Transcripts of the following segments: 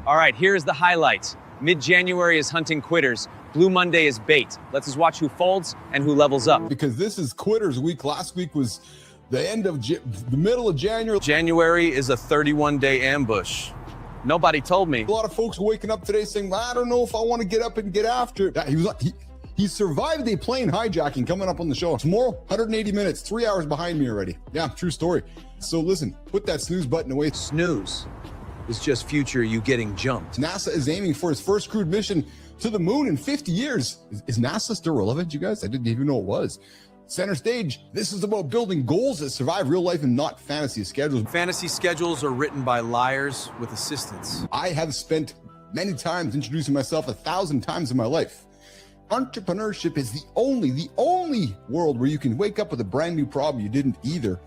All right, here's the highlight. Mid-January is hunting quitters. Blue Monday is bait. Let's just watch who folds and who levels up. Because this is quitters week. Last week was the end of the middle of January. January is a 31-day ambush. Nobody told me. A lot of folks waking up today saying, I don't know if I want to get up and get after it. He survived a plane hijacking coming up on the show. Tomorrow, 180 minutes, 3 hours behind me already. Yeah, true story. So listen, put that snooze button away. Snooze is just future you getting jumped. NASA is aiming for its first crewed mission to the moon in 50 years. Is NASA still relevant, you guys? I didn't even know it was. Center stage, this is about building goals that survive real life and not fantasy schedules. Fantasy schedules are written by liars with assistants. I have spent many times introducing myself 1,000 times in my life. Entrepreneurship is the only world where you can wake up with a brand new problem you didn't either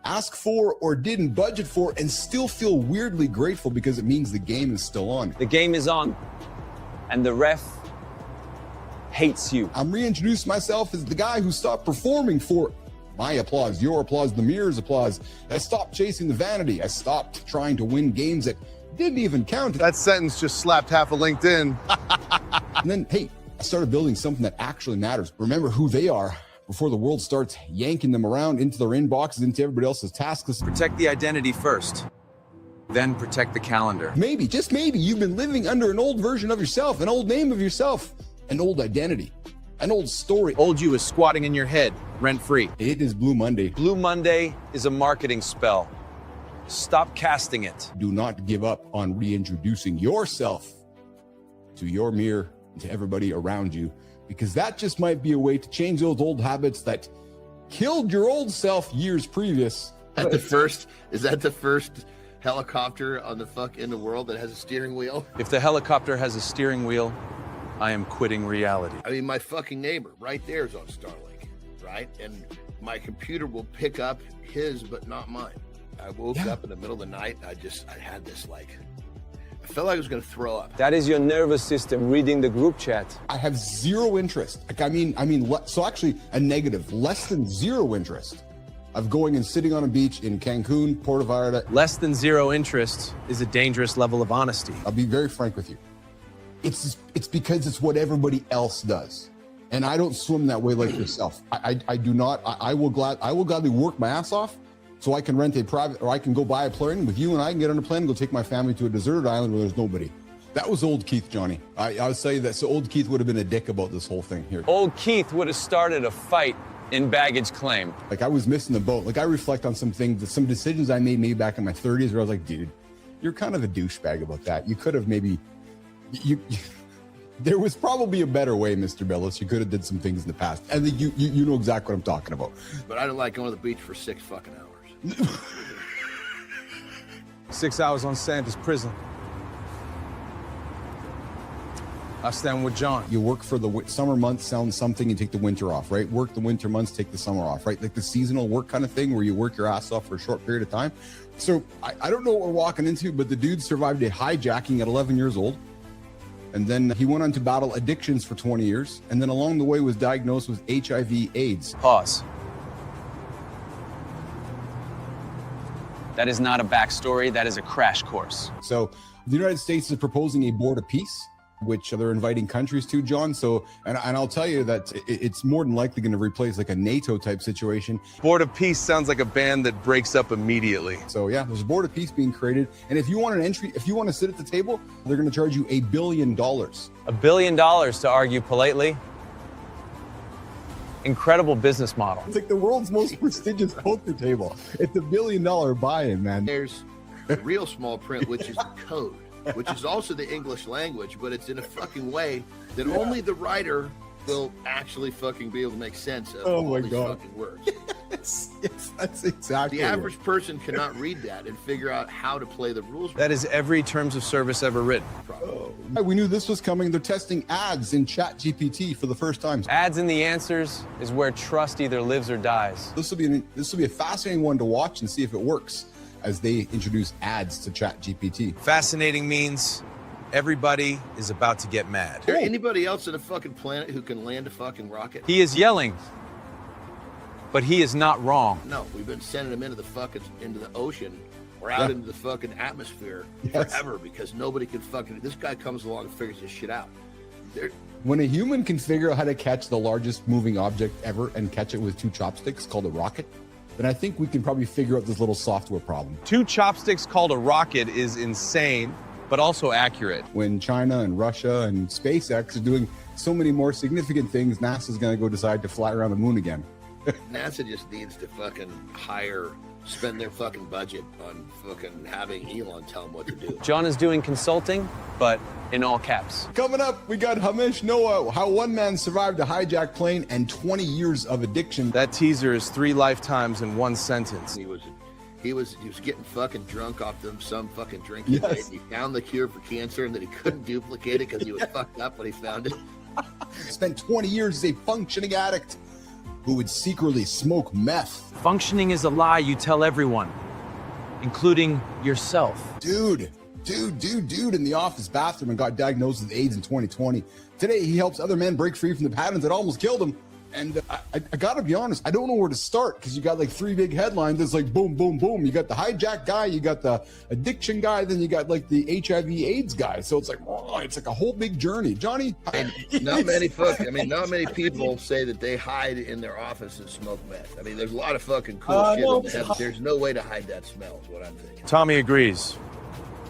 ask for or didn't budget for and still feel weirdly grateful because it means the game is still on. The game is on, and the ref hates you. I'm reintroducing myself as the guy who stopped performing for my applause, your applause, the mirror's applause. I stopped chasing the vanity. I stopped trying to win games that didn't even count. That sentence just slapped half of LinkedIn. And then, hey, I started building something that actually matters. Remember who they are before the world starts yanking them around into their inboxes, into everybody else's task list. Protect the identity first, then protect the calendar. Maybe, just maybe, you've been living under an old version of yourself, an old name of yourself, an old identity, an old story. Old you is squatting in your head, rent-free. It is Blue Monday. Blue Monday is a marketing spell. Stop casting it. Do not give up on reintroducing yourself to your mirror and to everybody around you, because that just might be a way to change those old habits that killed your old self years previous. Is that the first helicopter on in the world that has a steering wheel? If the helicopter has a steering wheel, I am quitting reality. I mean, my fucking neighbor right there is on Starlink, right? And my computer will pick up his, but not mine. I woke up in the middle of the night. I had this I felt like I was going to throw up. That is your nervous system reading the group chat. I have zero interest. So actually a negative, less than zero interest of going and sitting on a beach in Cancun, Puerto Vallarta. Less than zero interest is a dangerous level of honesty. I'll be very frank with you. It's because it's what everybody else does. And I don't swim that way like yourself. I do not. I will gladly work my ass off so I can rent a private, or I can go buy a plane with you and I can get on a plane and go take my family to a deserted island where there's nobody. That was old Keith, Johnny. I would say that, so old Keith would have been a dick about this whole thing here. Old Keith would have started a fight in baggage claim. Like I was missing the boat. Like I reflect on some things, some decisions I made maybe back in my 30s where I was like, dude, you're kind of a douchebag about that. You could have maybe, there was probably a better way, Mr. Bellis. You could have did some things in the past. I think you know exactly what I'm talking about. But I don't like going to the beach for 6 fucking hours. 6 hours on sand is prison. I stand with John. You work for the summer months, sell something, and take the winter off, right? Work the winter months, take the summer off, right? Like the seasonal work kind of thing where you work your ass off for a short period of time. So I don't know what we're walking into, but the dude survived a hijacking at 11 years old. And then he went on to battle addictions for 20 years. And then along the way was diagnosed with HIV/AIDS. Pause. That is not a backstory, that is a crash course. So the United States is proposing a board of peace, which they're inviting countries to, John. So, and I'll tell you that it's more than likely going to replace like a NATO type situation. Board of Peace sounds like a band that breaks up immediately. So yeah, there's a board of peace being created. And if you want an entry, if you want to sit at the table, they're going to charge you $1 billion. $1 billion, to argue politely. Incredible business model. It's like the world's most prestigious poker table. It's $1 billion buy-in, man. There's the real small print, which is the code, which is also the English language, but it's in a fucking way that only the writer will actually fucking be able to make sense of all these fucking words. Yes, that's exactly The average person cannot read that and figure out how to play the rules. That is every terms of service ever written. We knew this was coming. They're testing ads in ChatGPT for the first time. Ads in the answers is where trust either lives or dies. This will be a fascinating one to watch and see if it works as they introduce ads to ChatGPT. Fascinating means everybody is about to get mad. Is there anybody else on the fucking planet who can land a fucking rocket? He is yelling, but he is not wrong. No, we've been sending them into the ocean or out into the fucking atmosphere forever, because nobody can fucking. This guy comes along and figures this shit out. When a human can figure out how to catch the largest moving object ever and catch it with 2 chopsticks called a rocket, then I think we can probably figure out this little software problem. 2 chopsticks called a rocket is insane, but also accurate. When China and Russia and SpaceX are doing so many more significant things, NASA's going to go decide to fly around the moon again. NASA just needs to fucking spend their fucking budget on fucking having Elon tell them what to do. John is doing consulting, but in all caps. Coming up, we got Hamish Noah, how one man survived a hijacked plane and 20 years of addiction. That teaser is 3 lifetimes in 1 sentence. He was getting fucking drunk off some fucking drink he made. He found the cure for cancer, and that he couldn't duplicate it because he was fucked up when he found it. Spent 20 years as a functioning addict who would secretly smoke meth. Functioning is a lie you tell everyone, including yourself. Dude in the office bathroom and got diagnosed with AIDS in 2020. Today, he helps other men break free from the patterns that almost killed him. And I gotta be honest, I don't know where to start, because you got like 3 big headlines. It's like boom, boom, boom. You got the hijack guy, you got the addiction guy, then you got like the HIV AIDS guy. So it's like, oh, it's like a whole big journey. Johnny? Not many people say that they hide in their office and smoke meth. I mean, there's a lot of fucking cool shit in the heavens. There's no way to hide that smell, is what I'm thinking. Tommy agrees.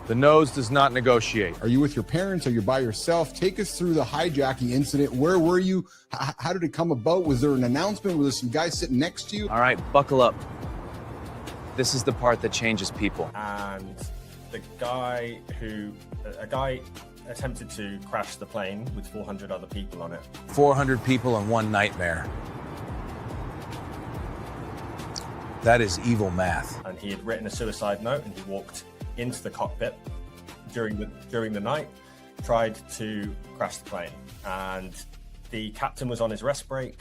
The nose does not negotiate. Are you with your parents? Are you by yourself? Take us through the hijacking incident. Where were you? How did it come about? Was there an announcement? Was there some guy sitting next to you? All right, buckle up. This is the part that changes people. And a guy attempted to crash the plane with 400 other people on it. 400 people in one nightmare. That is evil math. And he had written a suicide note, and he walked into the cockpit during the night, tried to crash the plane, and the captain was on his rest break,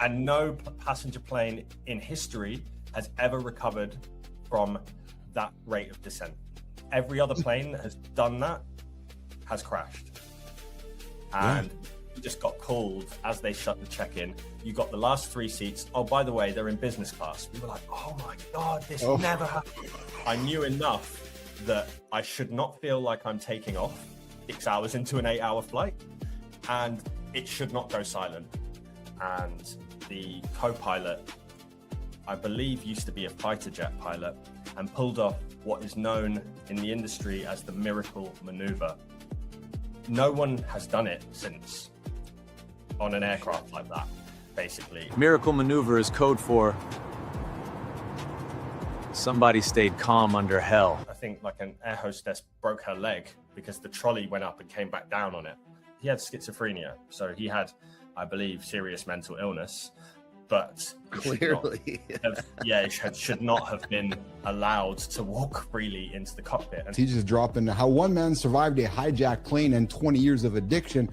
and no passenger plane in history has ever recovered from that rate of descent. Every other plane that has done that has crashed. And we just got called as they shut the check-in. You got the last 3 seats. Oh, by the way, they're in business class. We were like, oh my God, this never happened. I knew enough that I should not feel like I'm taking off 6 hours into an 8-hour flight, and it should not go silent. And the co-pilot, I believe, used to be a fighter jet pilot, and pulled off what is known in the industry as the miracle maneuver. No one has done it since on an aircraft like that, basically. Miracle maneuver is code for somebody stayed calm under hell. I think like an air hostess broke her leg because the trolley went up and came back down on it. He had schizophrenia, so he had, I believe, serious mental illness, but clearly, should not have been allowed to walk freely into the cockpit. And he just dropped into how one man survived a hijacked plane and 20 years of addiction.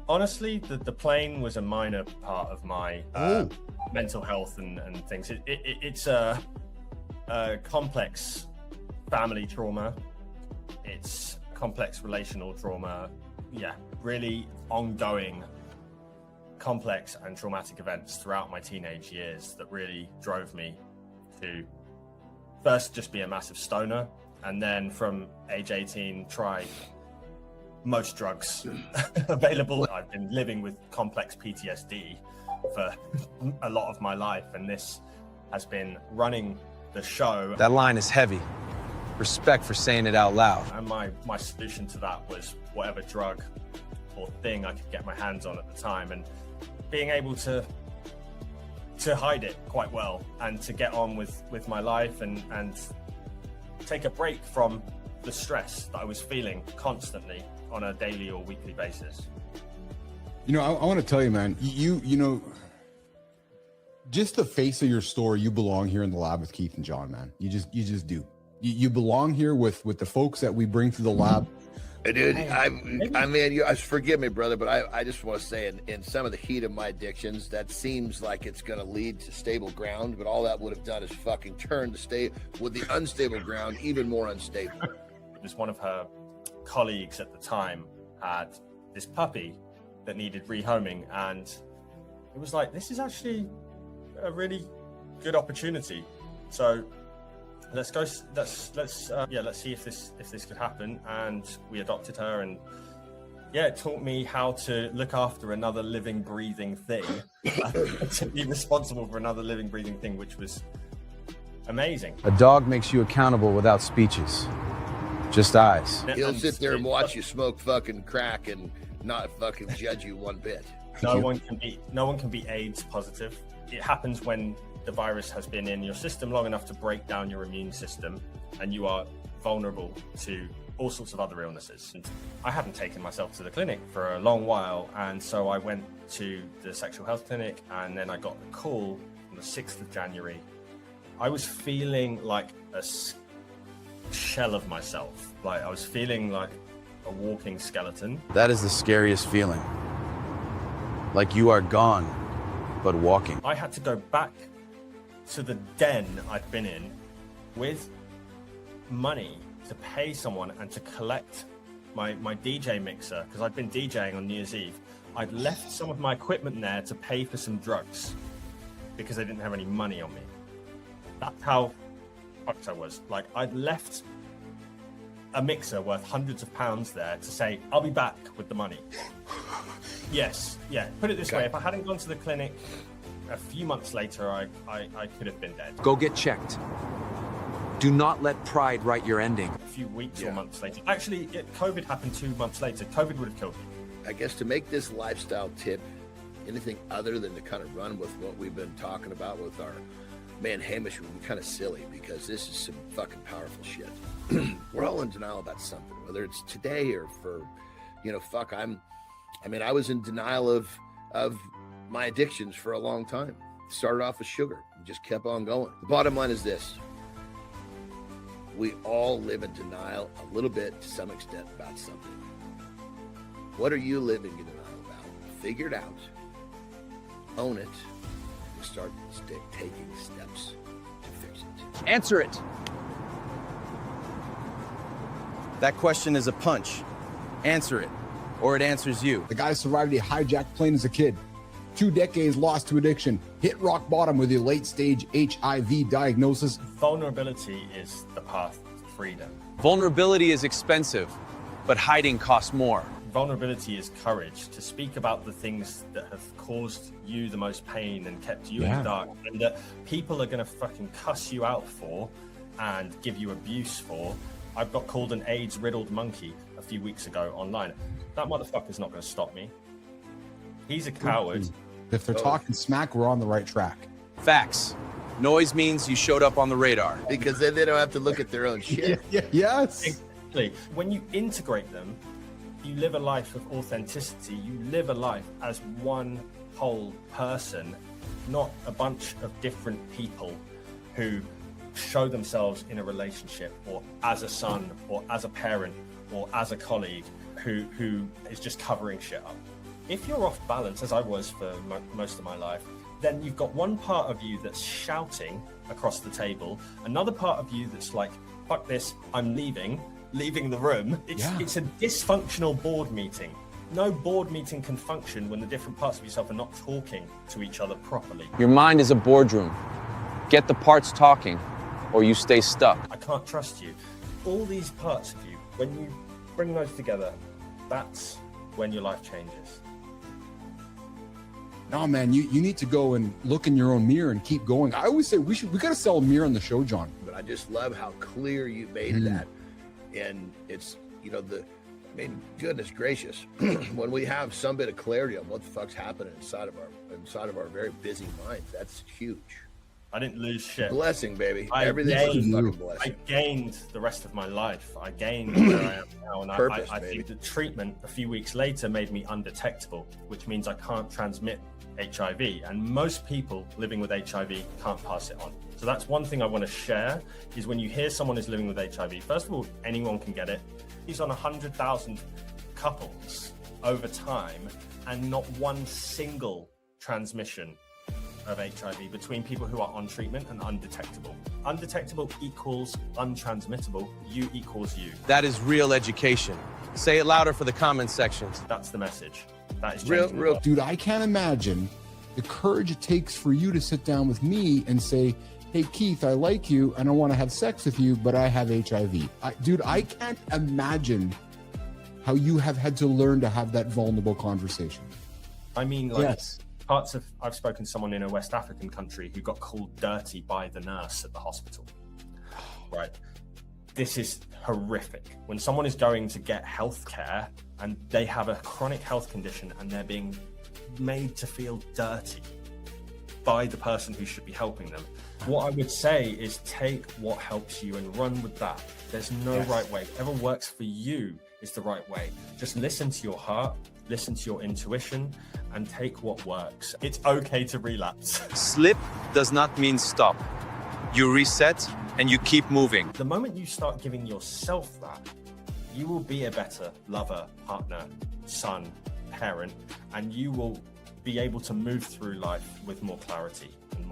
Honestly, the plane was a minor part of my mental health and things. It's a complex family trauma. It's complex relational trauma. Yeah, really ongoing, complex and traumatic events throughout my teenage years that really drove me to first just be a massive stoner, and then from age 18 try most drugs available. I've been living with complex PTSD for a lot of my life, and this has been running the show. That line is heavy. Respect for saying it out loud. And my solution to that was whatever drug or thing I could get my hands on at the time, and being able to hide it quite well and to get on with my life and take a break from the stress that I was feeling constantly on a daily or weekly basis. You know, I want to tell you, man, you know, just the face of your store, you belong here in the lab with Keith and John, man. You just do. You belong here with the folks that we bring to the lab. Dude, I mean, forgive me, brother, but I just want to say, in some of the heat of my addictions, that seems like it's going to lead to stable ground, but all that would have done is fucking turn to stay with the unstable ground even more unstable. It was one of her colleagues at the time had this puppy that needed rehoming, and it was like, this is actually a really good opportunity. So let's go. Let's see if this could happen. And we adopted her, and yeah, it taught me how to look after another living, breathing thing, to be responsible for another living, breathing thing, which was amazing. A dog makes you accountable without speeches, just eyes. He'll sit there and watch you smoke fucking crack and not fucking judge you one bit. No one can be AIDS positive. It happens when the virus has been in your system long enough to break down your immune system, and you are vulnerable to all sorts of other illnesses. And I hadn't taken myself to the clinic for a long while, and so I went to the sexual health clinic, and then I got the call on the 6th of January. I was feeling like a shell of myself. Like I was feeling like a walking skeleton. That is the scariest feeling. Like you are gone, but walking. I had to go back to the den I'd been in with money to pay someone and to collect my DJ mixer, because I'd been DJing on New Year's Eve. I'd left some of my equipment there to pay for some drugs because they didn't have any money on me. That's how fucked I was. Like, I'd left a mixer worth hundreds of pounds there to say, I'll be back with the money. Yes, yeah. Put it this way, if I hadn't gone to the clinic a few months later, I could have been dead. Go get checked. Do not let pride write your ending. A few weeks or months later. Actually, COVID happened 2 months later. COVID would have killed me. I guess to make this lifestyle tip anything other than to kind of run with what we've been talking about with our man Hamish would be kind of silly, because this is some fucking powerful shit. We're all in denial about something, whether it's today or for, I was in denial of my addictions for a long time. Started off with sugar and just kept on going. The bottom line is this: we all live in denial a little bit to some extent about something. What are you living in denial about? Figure it out, own it, and start taking steps to fix it. Answer it. That question is a punch. Answer it, or it answers you. The guy survived a hijacked plane as a kid. 2 decades lost to addiction. Hit rock bottom with a late-stage HIV diagnosis. Vulnerability is the path to freedom. Vulnerability is expensive, but hiding costs more. Vulnerability is courage to speak about the things that have caused you the most pain and kept you in the dark, and that people are going to fucking cuss you out for and give you abuse for. I got called an AIDS-riddled monkey a few weeks ago online. That motherfucker's not going to stop me. He's a coward. If they're talking smack, we're on the right track. Facts. Noise means you showed up on the radar. Because then they don't have to look at their own shit. Yes. Exactly. When you integrate them, you live a life of authenticity. You live a life as one whole person, not a bunch of different people who show themselves in a relationship, or as a son, or as a parent, or as a colleague who is just covering shit up. If you're off balance, as I was for most of my life, then you've got one part of you that's shouting across the table, another part of you that's like, fuck this, I'm leaving the room. It's a dysfunctional board meeting. No board meeting can function when the different parts of yourself are not talking to each other properly. Your mind is a boardroom. Get the parts talking, or you stay stuck. I can't trust you. All these parts of you, when you bring those together, that's when your life changes. No, man, you need to go and look in your own mirror and keep going. I always say we got to sell a mirror on the show, John. But I just love how clear you made that. And it's, goodness gracious, when we have some bit of clarity on what the fuck's happening inside of our very busy minds, that's huge. I didn't lose shit. Blessing, baby. Everything's a fucking blessing. I gained the rest of my life. I gained where I am now. And Purpose, I think the treatment a few weeks later made me undetectable, which means I can't transmit HIV. And most people living with HIV can't pass it on. So that's one thing I want to share, is when you hear someone is living with HIV, first of all, anyone can get it. He's on 100,000 couples over time, and not one single transmission of HIV between people who are on treatment and undetectable. Undetectable equals untransmittable. You equals you. That is real education. Say it louder for the comment sections. That's the message. That is real. Dude, I can't imagine the courage it takes for you to sit down with me and say, hey, Keith, I like you and I want to have sex with you, but I have HIV. Dude, I can't imagine how you have had to learn to have that vulnerable conversation. I mean, like, Yes. I've spoken to someone in a West African country who got called dirty by the nurse at the hospital. Right. This is horrific. When someone is going to get health care and they have a chronic health condition and they're being made to feel dirty by the person who should be helping them. What I would say is take what helps you and run with that. There's no right way. Whatever works for you is the right way. Just listen to your heart, listen to your intuition, and take what works. It's okay to relapse. Slip does not mean stop. You reset and you keep moving. The moment you start giving yourself that, you will be a better lover, partner, son, parent, and you will be able to move through life with more clarity and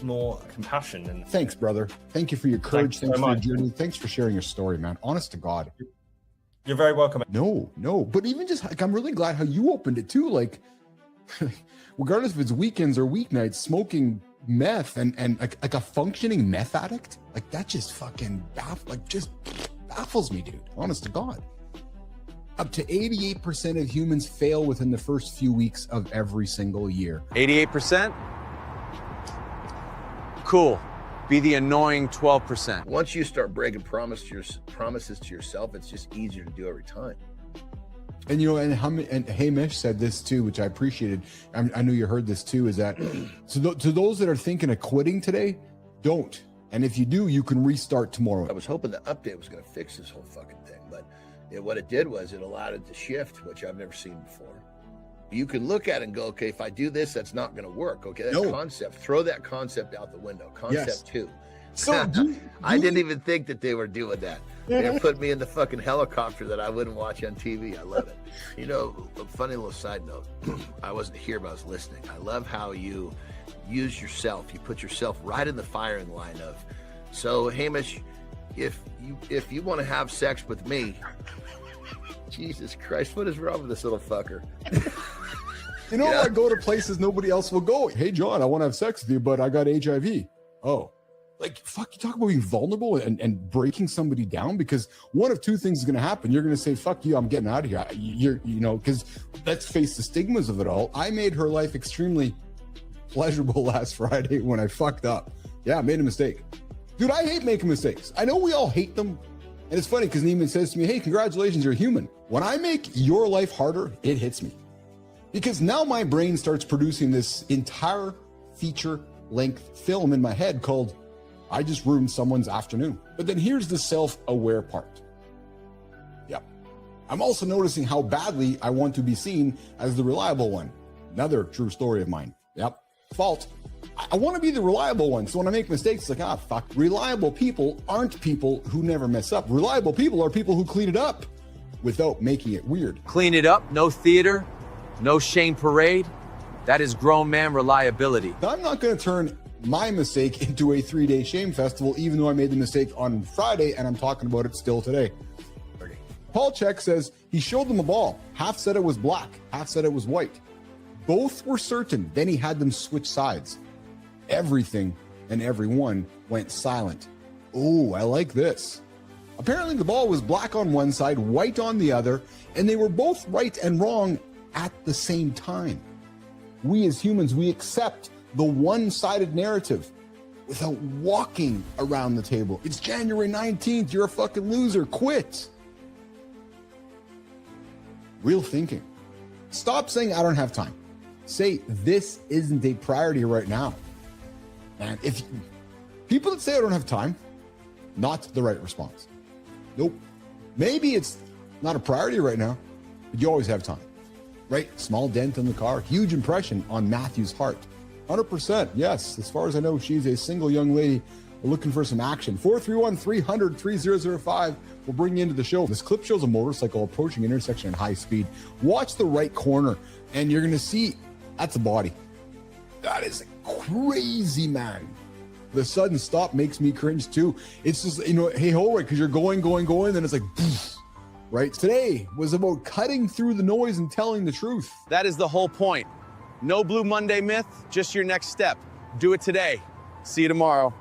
more compassion. And Thanks, brother. Thank you for your courage. Thanks Thanks so for your much. journey. Thanks for sharing your story, man. Honest to God. You're very welcome. No. But even just, like, I'm really glad how you opened it too. Like, regardless if it's weekends or weeknights, smoking meth and like a functioning meth addict, like that just fucking baffles me, dude. Honest to God. Up to 88% of humans fail within the first few weeks of every single year. 88%? Cool. Be the annoying 12%. Once you start breaking promises to yourself, it's just easier to do every time. And you know, and Hamish said this too, which I appreciated. I know you heard this too. Is that to those that are thinking of quitting today, don't. And if you do, you can restart tomorrow. I was hoping the update was going to fix this whole fucking thing, but what it did was it allowed it to shift, which I've never seen before. You can look at it and go, okay, if I do this, that's not going to work. Okay, that concept, throw that concept out the window. Concept 2. So I didn't even think that they were doing that. They put me in the fucking helicopter that I wouldn't watch on TV. I love it. You know, a funny little side note. I wasn't here, but I was listening. I love how you use yourself. You put yourself right in the firing line of. So, Hamish, if you want to have sex with me, Jesus Christ, what is wrong with this little fucker? You know, I go to places nobody else will go. Hey, John, I want to have sex with you, but I got HIV. Oh. Like, fuck, you talk about being vulnerable and breaking somebody down, because one of two things is going to happen. You're going to say, fuck you, I'm getting out of here. You know, because let's face the stigmas of it all. I made her life extremely pleasurable last Friday when I fucked up. Yeah, I made a mistake. Dude, I hate making mistakes. I know we all hate them. And it's funny because Neiman says to me, hey, congratulations, you're human. When I make your life harder, it hits me. Because now my brain starts producing this entire feature-length film in my head called I just ruined someone's afternoon. But then here's the self-aware part. Yep. I'm also noticing how badly I want to be seen as the reliable one. Another true story of mine. Yep. Fault. I want to be the reliable one. So when I make mistakes, it's like, fuck. Reliable people aren't people who never mess up. Reliable people are people who clean it up without making it weird. Clean it up, no theater, no shame parade. That is grown man reliability. I'm not going to turn my mistake into a 3-day shame festival, even though I made the mistake on Friday and I'm talking about it still today. Paul Check says he showed them a ball. Half said it was black, half said it was white. Both were certain. Then he had them switch sides. Everything and everyone went silent. Oh, I like this. Apparently the ball was black on one side, white on the other, and they were both right and wrong at the same time. We as humans, we accept the one-sided narrative without walking around the table. It's January 19th. You're a fucking loser. Quit. Real thinking. Stop saying I don't have time. Say this isn't a priority right now. And if people that say I don't have time, not the right response. Nope. Maybe it's not a priority right now, but you always have time. Right? Small dent in the car, huge impression on Matthew's heart. 100%, yes. As far as I know, she's a single young lady looking for some action. 431-300-3005 will bring you into the show. This clip shows a motorcycle approaching an intersection at high speed. Watch the right corner, and you're going to see that's a body. That is crazy, man. The sudden stop makes me cringe, too. It's just, you know, hey, ho, right, because you're going, then it's like, poof, right? Today was about cutting through the noise and telling the truth. That is the whole point. No Blue Monday myth, just your next step. Do it today. See you tomorrow.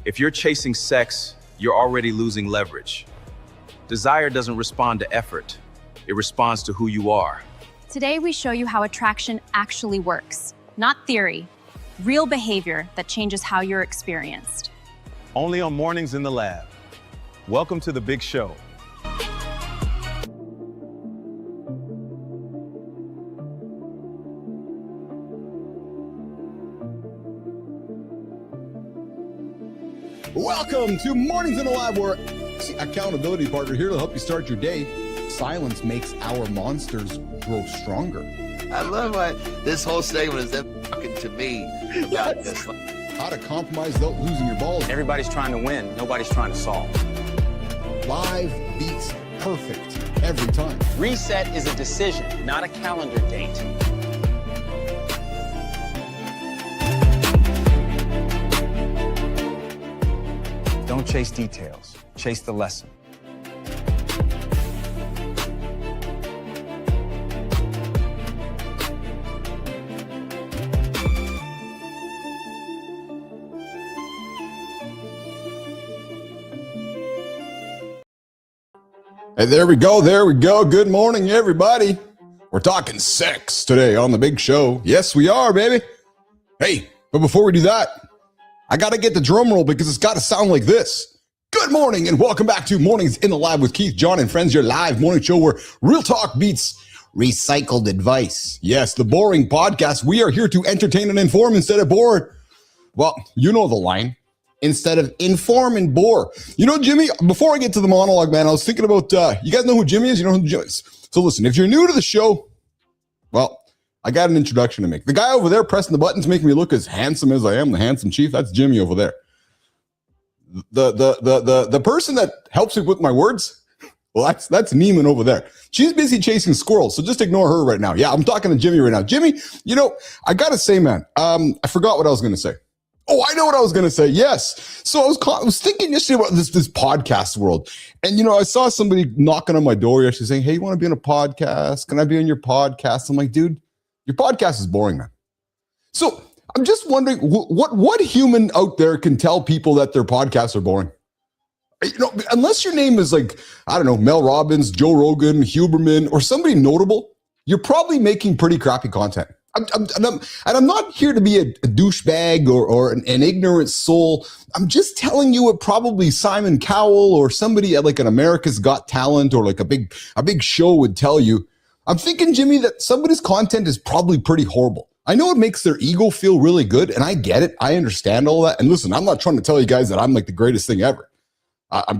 If you're chasing sex, you're already losing leverage. Desire doesn't respond to effort. It responds to who you are. Today, we show you how attraction actually works. Not theory, real behavior that changes how you're experienced. Only on Mornings in the Lab. Welcome to the big show. Welcome to Mornings in the Lab, where accountability partner here to help you start your day. Silence makes our monsters grow stronger. I love why this whole segment is them talking to me about this. How to compromise without losing your balls. Everybody's trying to win, nobody's trying to solve. Live beats perfect every time. Reset is a decision, not a calendar date. Don't chase details, chase the lesson. Hey, there we go. Good morning, everybody. We're talking sex today on the big show. Yes, we are, baby. Hey, but before we do that, I got to get the drum roll because it's got to sound like this. Good morning and welcome back to Mornings in the Lab with Keith, John, and friends, your live morning show where real talk beats recycled advice. Yes, the boring podcast. We are here to entertain and inform instead of bore. Well, you know the line. Instead of inform and bore. You know, Jimmy, before I get to the monologue, man, I was thinking about, you guys know who Jimmy is? You know who Jimmy is? So listen, if you're new to the show, well, I got an introduction to make. The guy over there pressing the buttons making me look as handsome as I am, the handsome chief, that's Jimmy over there. The person that helps me with my words, well, that's Neiman over there. She's busy chasing squirrels, so just ignore her right now. Yeah, I'm talking to Jimmy right now. Jimmy, you know, I gotta say, man, I forgot what I was gonna say. Oh, I know what I was gonna say. Yes. So I was thinking yesterday about this podcast world, and you know, I saw somebody knocking on my door yesterday saying, "Hey, you want to be on a podcast? Can I be on your podcast?" I'm like, dude, your podcast is boring, man. So I'm just wondering, what human out there can tell people that their podcasts are boring? You know, unless your name is like, I don't know, Mel Robbins, Joe Rogan, Huberman, or somebody notable, you're probably making pretty crappy content. I'm not here to be a douchebag or an ignorant soul. I'm just telling you what probably Simon Cowell or somebody at like an America's Got Talent or like a big show would tell you. I'm thinking, Jimmy, that somebody's content is probably pretty horrible. I know it makes their ego feel really good, and I get it. I understand all that. And listen, I'm not trying to tell you guys that I'm like the greatest thing ever. I'm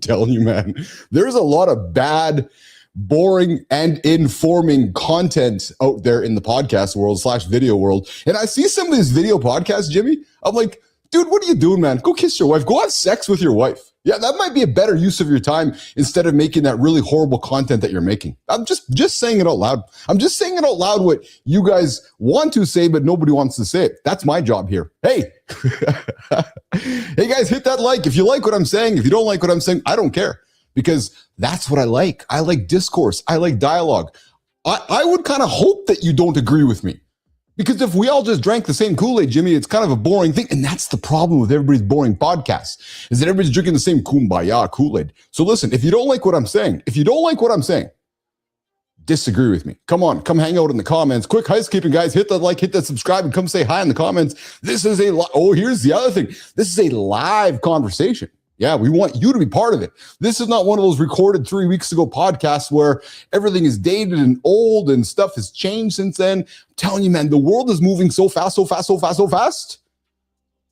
telling you, man, there's a lot of bad, boring and informing content out there in the podcast world / video world. And I see some of these video podcasts, Jimmy. I'm like, dude, what are you doing, man? Go kiss your wife. Go have sex with your wife. Yeah, that might be a better use of your time instead of making that really horrible content that you're making. I'm just saying it out loud. I'm just saying it out loud what you guys want to say, but nobody wants to say it. That's my job here. Hey, hey guys, hit that like if you like what I'm saying. If you don't like what I'm saying, I don't care. Because that's what I like. I like discourse. I like dialogue. I would kind of hope that you don't agree with me. Because if we all just drank the same Kool-Aid, Jimmy, it's kind of a boring thing. And that's the problem with everybody's boring podcasts, is that everybody's drinking the same kumbaya Kool-Aid. So listen, if you don't like what I'm saying, disagree with me. Come on, come hang out in the comments. Quick housekeeping, guys. Hit that like, hit that subscribe, and come say hi in the comments. This is here's the other thing. This is a live conversation. Yeah, we want you to be part of it. This is not one of those recorded 3 weeks ago podcasts where everything is dated and old and stuff has changed since then. I'm telling you, man, the world is moving so fast.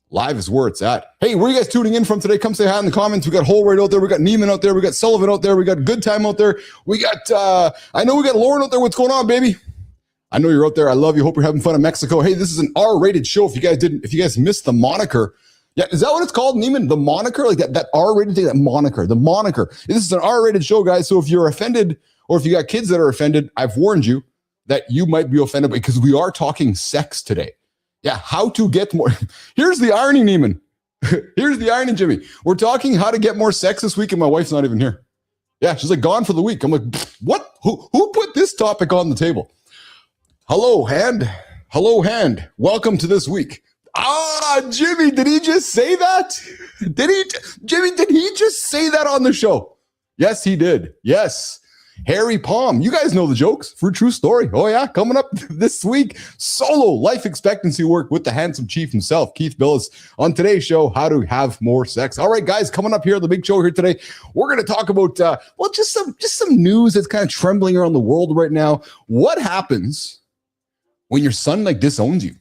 Live is where it's at. Hey, where are you guys tuning in from today? Come say hi in the comments. We got Holroyd out there. We got Neiman out there. We got Sullivan out there. We got Good Time out there. We got, I know we got Lauren out there. What's going on, baby? I know you're out there. I love you. Hope you're having fun in Mexico. Hey, this is an R-rated show. If you guys missed the moniker, yeah, is that what it's called, Neiman? The moniker? Like that R-rated thing, the moniker. This is an R-rated show, guys. So if you're offended or if you got kids that are offended, I've warned you that you might be offended because we are talking sex today. Yeah, how to get more. Here's the irony, Neiman. Here's the irony, Jimmy. We're talking how to get more sex this week and my wife's not even here. Yeah, she's like gone for the week. I'm like, what? Who put this topic on the table? Hello, hand. Welcome to this week. Jimmy, did he just say that? Jimmy, did he just say that on the show? Yes, he did. Yes. Harry Palm. You guys know the jokes for true story. Oh, yeah. Coming up this week, solo life expectancy work with the handsome chief himself, Keith Billis, on today's show, How to Have More Sex. All right, guys, coming up here, the big show here today, we're going to talk about, just some news that's kind of trembling around the world right now. What happens when your son disowns you?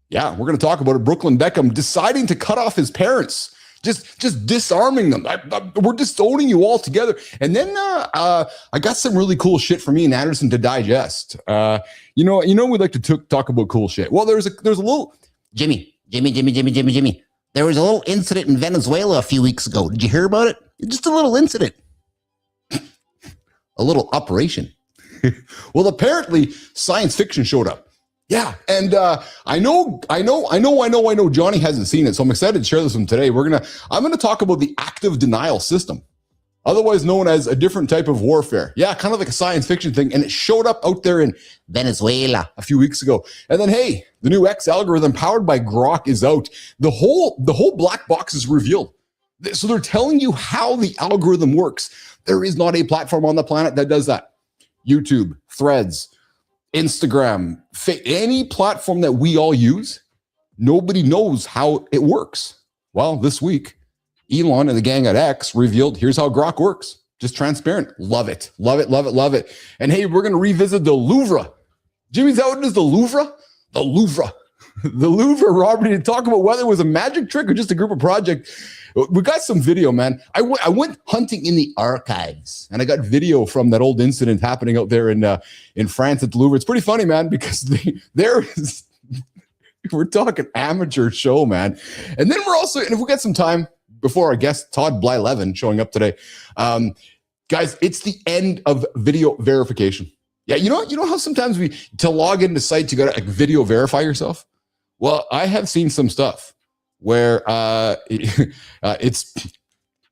Yeah, we're going to talk about it. Brooklyn Beckham deciding to cut off his parents. Just disarming them. We're disowning you all together. And then I got some really cool shit for me and Anderson to digest. We like to talk about cool shit. Well, there's a little Jimmy. There was a little incident in Venezuela a few weeks ago. Did you hear about it? Just a little incident. A little operation. Well, apparently science fiction showed up. Yeah, and I know Johnny hasn't seen it, so I'm excited to share this with him today. I'm gonna talk about the active denial system, otherwise known as a different type of warfare. Yeah, kind of like a science fiction thing, and it showed up out there in Venezuela a few weeks ago. And then, hey, the new X algorithm powered by Grok is out. The whole black box is revealed. So they're telling you how the algorithm works. There is not a platform on the planet that does that. YouTube, Threads, Instagram, any platform that we all use, nobody knows how it works. Well, this week, Elon and the gang at X revealed, here's how Grok works. Just transparent. Love it. Love it, love it, love it. And hey, we're going to revisit the Louvre. Jimmy, is that what it is, the Louvre? The Louvre. The Louvre, Robert, to talk about whether it was a magic trick or just a group of project. We got some video, man. I went hunting in the archives, and I got video from that old incident happening out there in France at the Louvre. It's pretty funny, man, because we're talking amateur show, man. And then and if we got some time before our guest Todd Blyleven showing up today, guys, it's the end of video verification. Yeah, you know how sometimes to log into sites you got to video verify yourself. Well, I have seen some stuff where it's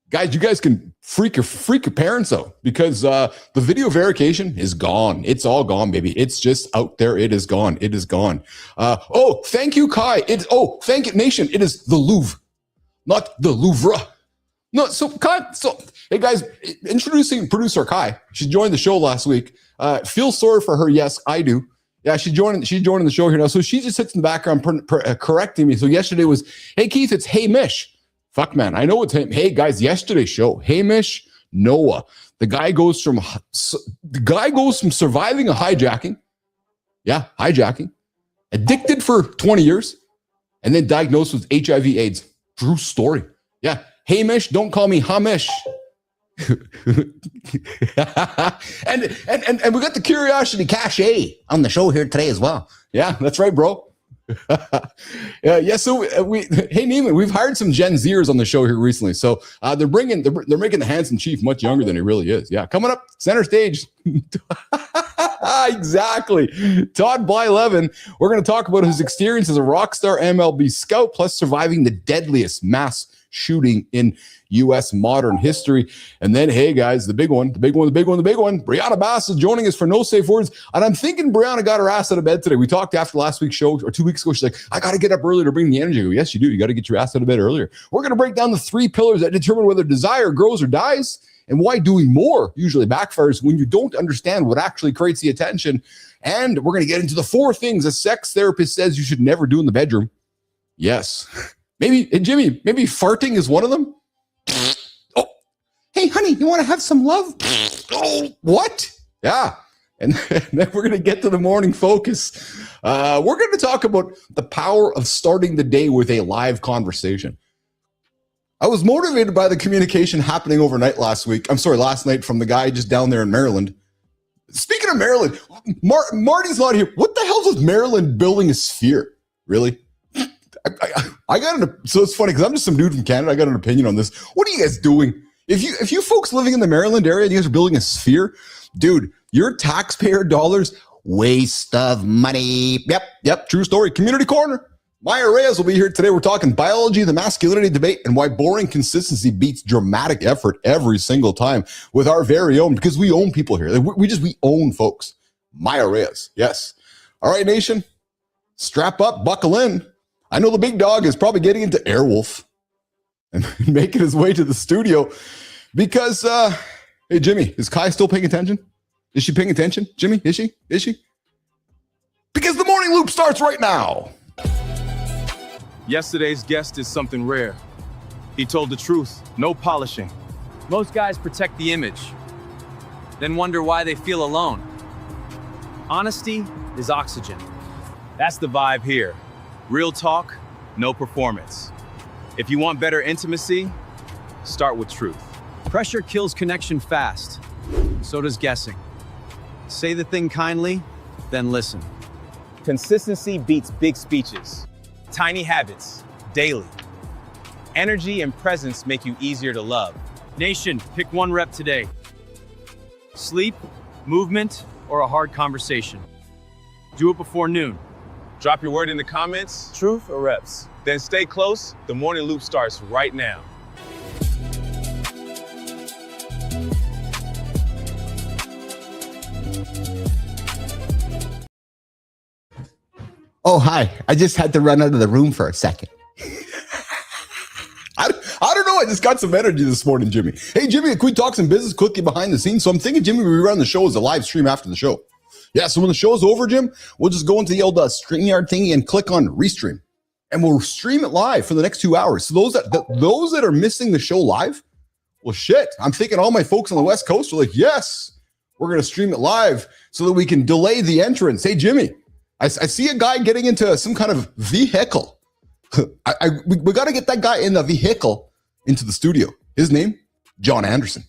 guys, you guys can freak your parents out because the video verification is gone. It's all gone, baby. It's just out there. It is gone. It is gone. Thank you, Kai. Thank you, Nation. It is the Louvre, not the Louvre. No, so Kai. So hey, guys, introducing producer Kai. She joined the show last week. Feel sorry for her. Yes, I do. Yeah, she's joining the show here now. So she just sits in the background correcting me. So yesterday was, hey, Keith, it's Hey Mish. Fuck, man. I know it's hey, guys, yesterday's show. Hey Mish, Noah. The guy goes from surviving a hijacking. Yeah, hijacking. Addicted for 20 years. And then diagnosed with HIV AIDS. True story. Yeah. Hey Mish, don't call me Hamish. and we got the Curiosity Cache on the show here today as well. Yeah, that's right, bro. So hey Neiman, we've hired some Gen Zers on the show here recently. So they're making the handsome chief much younger than he really is. Yeah, coming up center stage. Exactly. Todd Blyleven. We're going to talk about his experience as a rock star MLB scout, plus surviving the deadliest mass shooting in U.S. modern history. And then, hey, guys, the big one. Brianna Bass is joining us for No Safe Words. And I'm thinking Brianna got her ass out of bed today. We talked after last week's show, or 2 weeks ago. She's like, I got to get up early to bring the energy. I go, yes, you do. You got to get your ass out of bed earlier. We're going to break down the 3 pillars that determine whether desire grows or dies, and why doing more usually backfires when you don't understand what actually creates the attention. And we're going to get into the 4 things a sex therapist says you should never do in the bedroom. Yes. Maybe, and Jimmy, maybe farting is one of them. Oh, hey, honey, you want to have some love? Oh, what? Yeah. And then we're going to get to the morning focus. We're going to talk about the power of starting the day with a live conversation. I was motivated by the communication happening last night from the guy just down there in Maryland. Speaking of Maryland, Marty's not here. What the hell is Maryland building a sphere? Really? So it's funny because I'm just some dude from Canada. I got an opinion on this. What are you guys doing? If you folks living in the Maryland area, you guys are building a sphere, dude, your taxpayer dollars, waste of money. Yep. True story. Community Corner. Maya Reyes will be here today. We're talking biology, the masculinity debate, and why boring consistency beats dramatic effort every single time with our very own, because we own people here. We own folks. Maya Reyes. Yes. All right, nation. Strap up, buckle in. I know the big dog is probably getting into Airwolf and making his way to the studio because, hey, Jimmy, is Kai still paying attention? Is she paying attention? Jimmy, is she? Is she? Because the morning loop starts right now. Yesterday's guest is something rare. He told the truth, no polishing. Most guys protect the image, then wonder why they feel alone. Honesty is oxygen. That's the vibe here. Real talk, no performance. If you want better intimacy, start with truth. Pressure kills connection fast. So does guessing. Say the thing kindly, then listen. Consistency beats big speeches. Tiny habits, daily. Energy and presence make you easier to love. Nation, pick one rep today. Sleep, movement, or a hard conversation. Do it before noon. Drop your word in the comments. Truth or reps? Then stay close. The morning loop starts right now. Oh, hi. I just had to run out of the room for a second. I don't know. I just got some energy this morning, Jimmy. Hey, Jimmy, can we talk some business quickly behind the scenes? So I'm thinking, Jimmy, we run the show as a live stream after the show. Yeah, so when the show's over, Jim, we'll just go into the old StreamYard thingy and click on Restream. And we'll stream it live for the next 2 hours. So those that are missing the show live, well, shit. I'm thinking all my folks on the West Coast are like, yes, we're going to stream it live so that we can delay the entrance. Hey, Jimmy, I see a guy getting into some kind of vehicle. We got to get that guy in the vehicle into the studio. His name, John Anderson.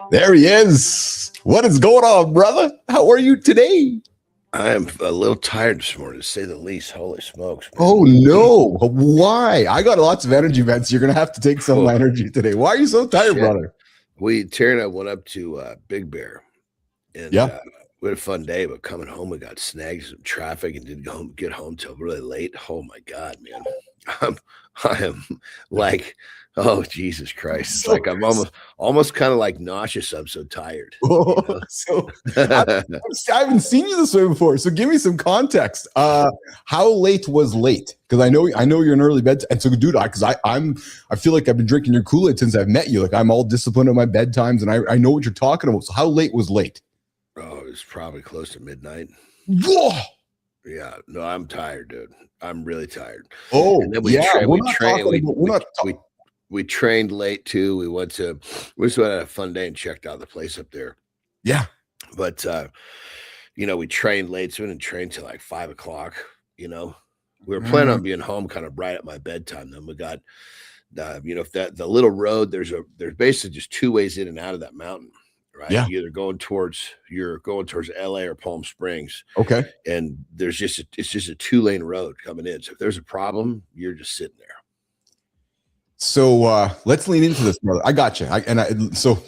There he is. What is going on, brother? How are you today? I'm a little tired this morning, to say the least. Holy smokes. Man. Oh, no. Why? I got lots of energy, Vince. You're going to have to take some of my energy today. Why are you so tired, brother? Terry and I went up to Big Bear. And Yeah. we had a fun day, but coming home, we got snagged some traffic and didn't get home till really late. Oh, my God, man. I am like, oh, Jesus Christ. It's like I'm almost kind of like nauseous. I'm so tired. Oh, you know? So I haven't seen you this way before. So give me some context. How late was late? Because I know you're an early bed. And so, dude, I feel like I've been drinking your Kool-Aid since I've met you. Like I'm all disciplined at my bedtimes, and I know what you're talking about. So how late was late? Oh, it was probably close to midnight. Whoa. Yeah, no, I'm tired, dude. I'm really tired. Oh, and then we trained late too. We just had a fun day and checked out the place up there. Yeah. But we trained late, so we didn't train till like 5 o'clock. We were planning on being home kind of right at my bedtime. Then we got the little road, there's basically just two ways in and out of that mountain. Right. Yeah. You're going towards LA or Palm Springs. Okay. And it's just a 2-lane road coming in. So if there's a problem, you're just sitting there. So let's lean into this, brother. I got you.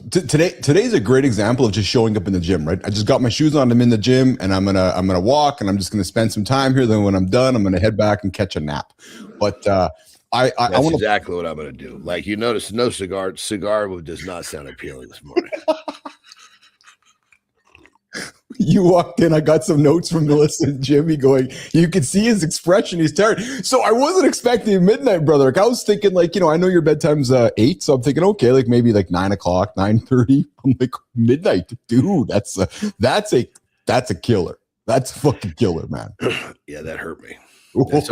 Today's a great example of just showing up in the gym, right? I just got my shoes on. I'm in the gym, and I'm gonna walk, and I'm just gonna spend some time here. Then when I'm done, I'm gonna head back and catch a nap. But that's exactly what I'm gonna do. Like you notice, no cigar. Cigar does not sound appealing this morning. You walked in, I got some notes from Melissa and Jimmy going, you could see his expression. He's tired. So I wasn't expecting midnight, brother. Like I was thinking I know your bedtime's 8. So I'm thinking, okay, like maybe like 9 o'clock, 9:30. I'm like, midnight, dude, that's a killer. That's a fucking killer, man. Yeah, that hurt me. It's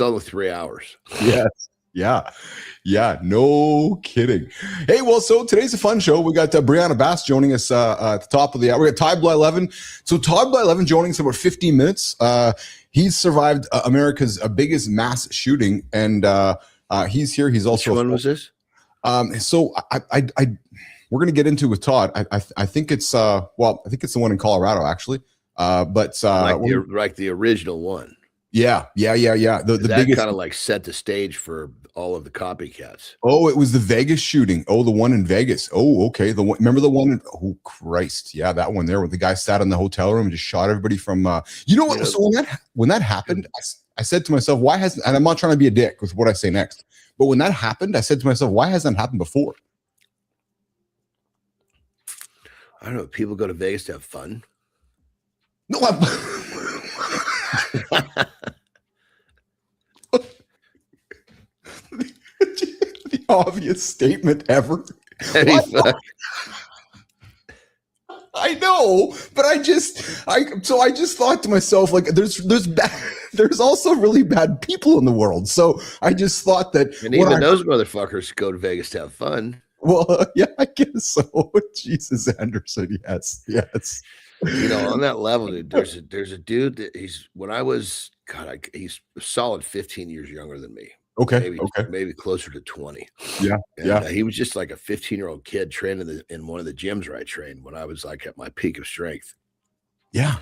only 3 hours. Yes. Yeah, no kidding. Hey, well, so today's a fun show. We got Brianna Bass joining us at the top of the hour. We got Todd Bly 11. So Todd Bly 11 joining us in about 15 minutes. He's survived America's biggest mass shooting, and he's here. He's also. Which one was this? So we're gonna get into it with Todd. I think it's I think it's the one in Colorado actually. But like the original one. Yeah. The biggest kind of like set the stage for all of the copycats. Oh, it was the Vegas shooting. Oh, the one in Vegas. Oh, okay. Remember the one? Oh, Christ. Yeah, that one there where the guy sat in the hotel room and just shot everybody from. You know what? So when that happened, I said to myself, why hasn't, and I'm not trying to be a dick with what I say next, but when that happened, I said to myself, why hasn't that happened before? I don't know. People go to Vegas to have fun. No, the obvious statement ever. I know, but I just thought to myself, like, there's also really bad people in the world. So I just thought that, and even those motherfuckers go to Vegas to have fun. Well, yeah, I guess so. Jesus, Anderson, yes. You know, on that level, dude, there's a dude that he's a solid 15 years younger than me. Okay, maybe closer to 20. Yeah, and, he was just like a 15-year-old kid training in one of the gyms where I trained when I was like at my peak of strength. Yeah,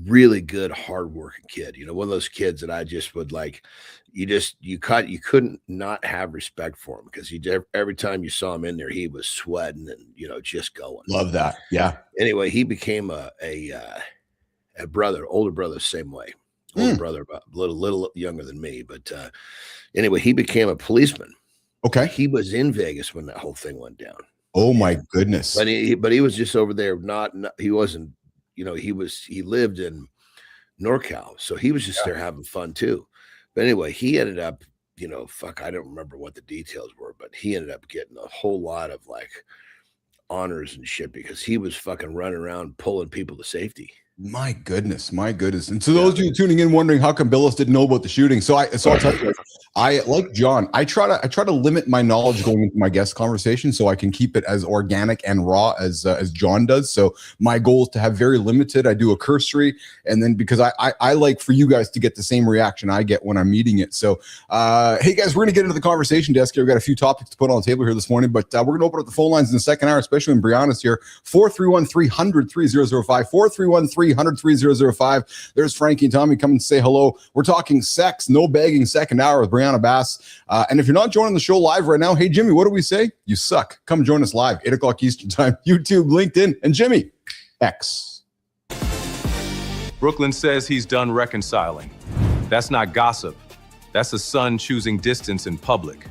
really good, hardworking kid. You know, one of those kids that I just would like. You couldn't not have respect for him because every time you saw him in there, he was sweating and just going. Love that. Yeah. Anyway, he became a brother, older brother, same way. Older brother, about a little younger than me, but anyway, he became a policeman. Okay. He was in Vegas when that whole thing went down. Oh my goodness. But he was just over there. He wasn't. He lived in NorCal, so he was just there having fun too. But anyway, he ended up, I don't remember what the details were, but he ended up getting a whole lot of like honors and shit because he was fucking running around pulling people to safety. My goodness. And so those of you tuning in wondering how come Billis didn't know about the shooting. So I'll tell you, I like John. I try to limit my knowledge going into my guest conversation so I can keep it as organic and raw as John does. So my goal is to have very limited. I do a cursory, and then because I like for you guys to get the same reaction I get when I'm meeting it. So hey guys, we're gonna get into the conversation desk here. We've got a few topics to put on the table here this morning, but we're gonna open up the phone lines in the second hour, especially when Brianna's here. 431-300-3005. 431-300-3005. There's Frankie and Tommy coming to say hello. We're talking sex, no begging, second hour with Brianna Bass. And if you're not joining the show live right now, hey, Jimmy, what do we say? You suck. Come join us live, 8 o'clock Eastern time, YouTube, LinkedIn, and Jimmy X. Brooklyn says he's done reconciling. That's not gossip. That's a son choosing distance in public.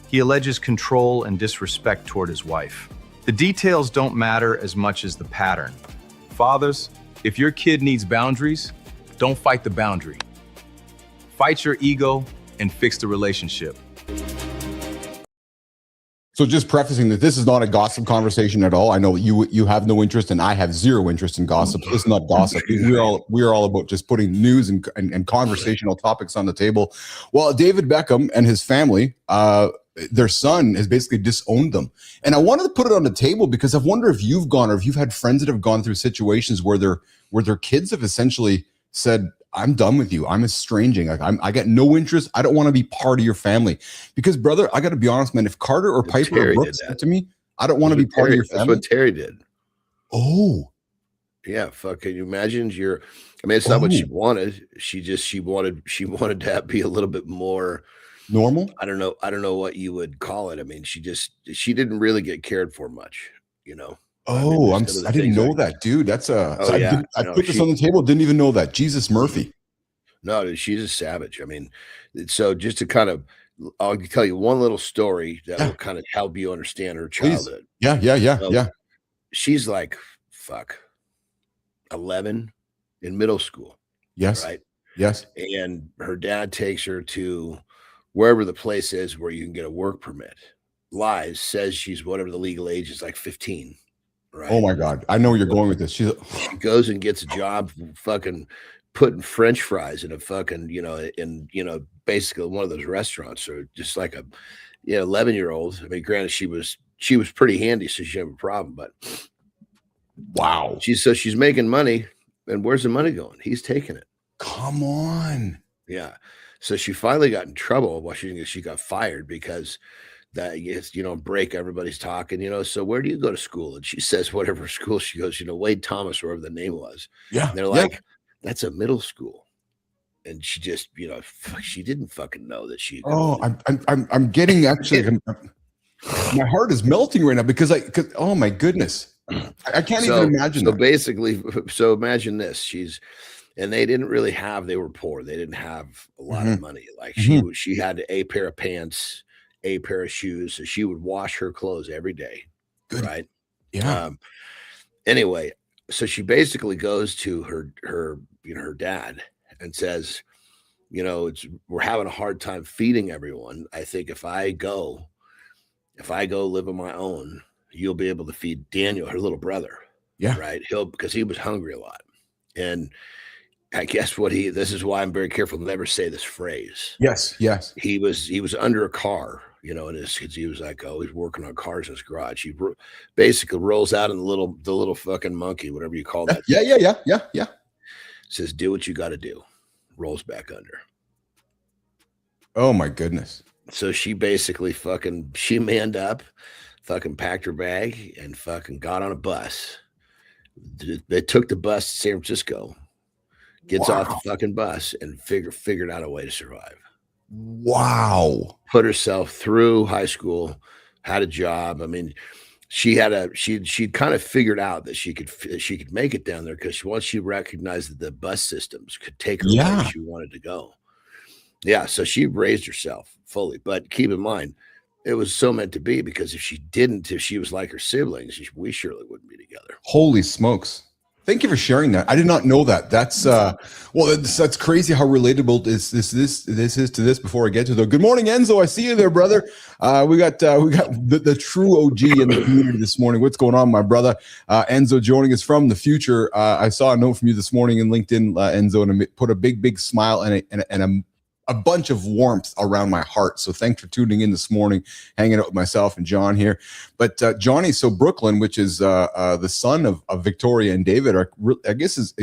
He alleges control and disrespect toward his wife. The details don't matter as much as the pattern. Fathers, if your kid needs boundaries, don't fight the boundary. Fight your ego and fix the relationship. So just prefacing that this is not a gossip conversation at all. I know you have no interest and I have zero interest in gossip. This is not gossip. We're all about just putting news and conversational topics on the table. Well, David Beckham and his family, their son has basically disowned them. And I wanted to put it on the table because I wonder if you've gone or if you've had friends that have gone through situations where their kids have essentially said, I'm done with you. I'm estranging. Like I got no interest. I don't want to be part of your family. Because brother, I got to be honest, man, if Carter or Piper or Brooks said to me, I don't want to be part of your family. That's what Terry did. Oh. Yeah, fuck. Can you imagine it's not what she wanted. She wanted to be a little bit more normal. I don't know what you would call it. I mean, she didn't really get cared for much, Oh, I didn't know that, dude. That's I put this on the table. Didn't even know that. Jesus Murphy. No, dude, she's a savage. I mean, so just to kind of, I'll tell you one little story that will kind of help you understand her childhood. Please. Yeah. She's like, 11 in middle school. Yes. Right. Yes. And her dad takes her to wherever the place is where you can get a work permit. Lies, says she's whatever the legal age is, like 15. Right. Oh my God. I know where you're going with this. She goes and gets a job fucking putting French fries in a fucking, basically one of those restaurants, or just like a 11-year-old. I mean, granted, she was pretty handy, so she didn't have a problem, but wow. She's making money, and where's the money going? He's taking it. Come on. Yeah. So she finally got in trouble. Well, she got fired because break, everybody's talking, so where do you go to school? And she says, whatever school. She goes, Wade Thomas, wherever the name was. Yeah. And they're like, that's a middle school. And she just, she didn't fucking know that she. Oh, I'm getting actually, my heart is melting right now because oh my goodness. I can't even imagine. So basically, imagine this. and they didn't really have. They were poor. They didn't have a lot of money. Like she had a pair of pants, a pair of shoes. So she would wash her clothes every day. Good. Right. Yeah. Anyway, so she basically goes to her dad and says, we're having a hard time feeding everyone. I think if I go live on my own, you'll be able to feed Daniel, her little brother. Yeah. Right. Because he was hungry a lot. And I guess this is why I'm very careful to never say this phrase. Yes. He was under a car, and he was like always working on cars in his garage. He basically rolls out in the little fucking monkey, whatever you call that. Yeah. Says, do what you got to do. Rolls back under. Oh my goodness. So she basically she manned up, fucking packed her bag and fucking got on a bus. They took the bus to San Francisco, gets off the fucking bus and figured out a way to survive. Wow. Put herself through high school, had a job. I mean, she'd kind of figured out that she could make it down there because once she recognized that the bus systems could take her where she wanted to go. Yeah, so she raised herself fully. But keep in mind, it was so meant to be, because if she was like her siblings, we surely wouldn't be together. Holy smokes. Thank you for sharing that. I did not know that. That's that's crazy how relatable this is to this. Before I get to good morning, Enzo. I see you there, brother. We got the true OG in the community this morning. What's going on, my brother? Enzo joining us from the future. I saw a note from you this morning in LinkedIn, Enzo, and it put a big smile and a bunch of warmth around my heart. So thanks for tuning in this morning, hanging out with myself and John here. But Johnny, so Brooklyn, which is the son of Victoria and David, I guess is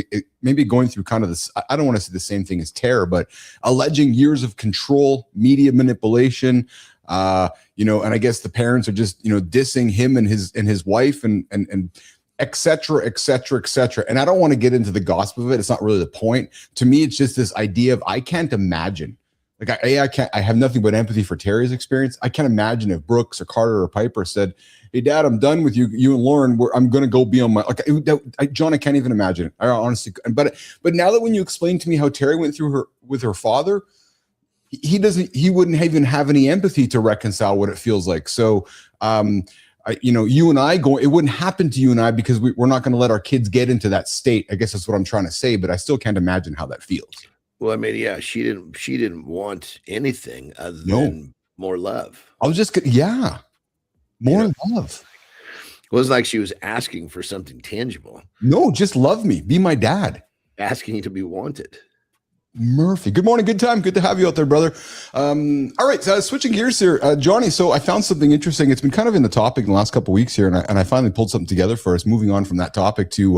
maybe going through kind of this, I don't want to say the same thing as terror, but alleging years of control, media manipulation, and I guess the parents are just, dissing him and his wife and et cetera, et cetera, et cetera. And I don't want to get into the gossip of it. It's not really the point. To me, it's just this idea of, I can't imagine. Like I have nothing but empathy for Terry's experience. I can't imagine if Brooks or Carter or Piper said, "Hey, Dad, I'm done with you and Lauren. I'm going to go be on my." John, I can't even imagine. I honestly, but now that when you explain to me how Terry went through with her father, he wouldn't even have any empathy to reconcile what it feels like. So, you and I it wouldn't happen to you and I because we're not going to let our kids get into that state. I guess that's what I'm trying to say, but I still can't imagine how that feels. Well, I mean, yeah, she didn't want anything other than more love. I was just, more love. It wasn't like she was asking for something tangible. No, just love me. Be my dad. Asking to be wanted. Murphy. Good morning. Good time. Good to have you out there, brother. All right. So switching gears here, Johnny. So I found something interesting. It's been kind of in the topic in the last couple of weeks here, and I finally pulled something together for us. Moving on from that topic to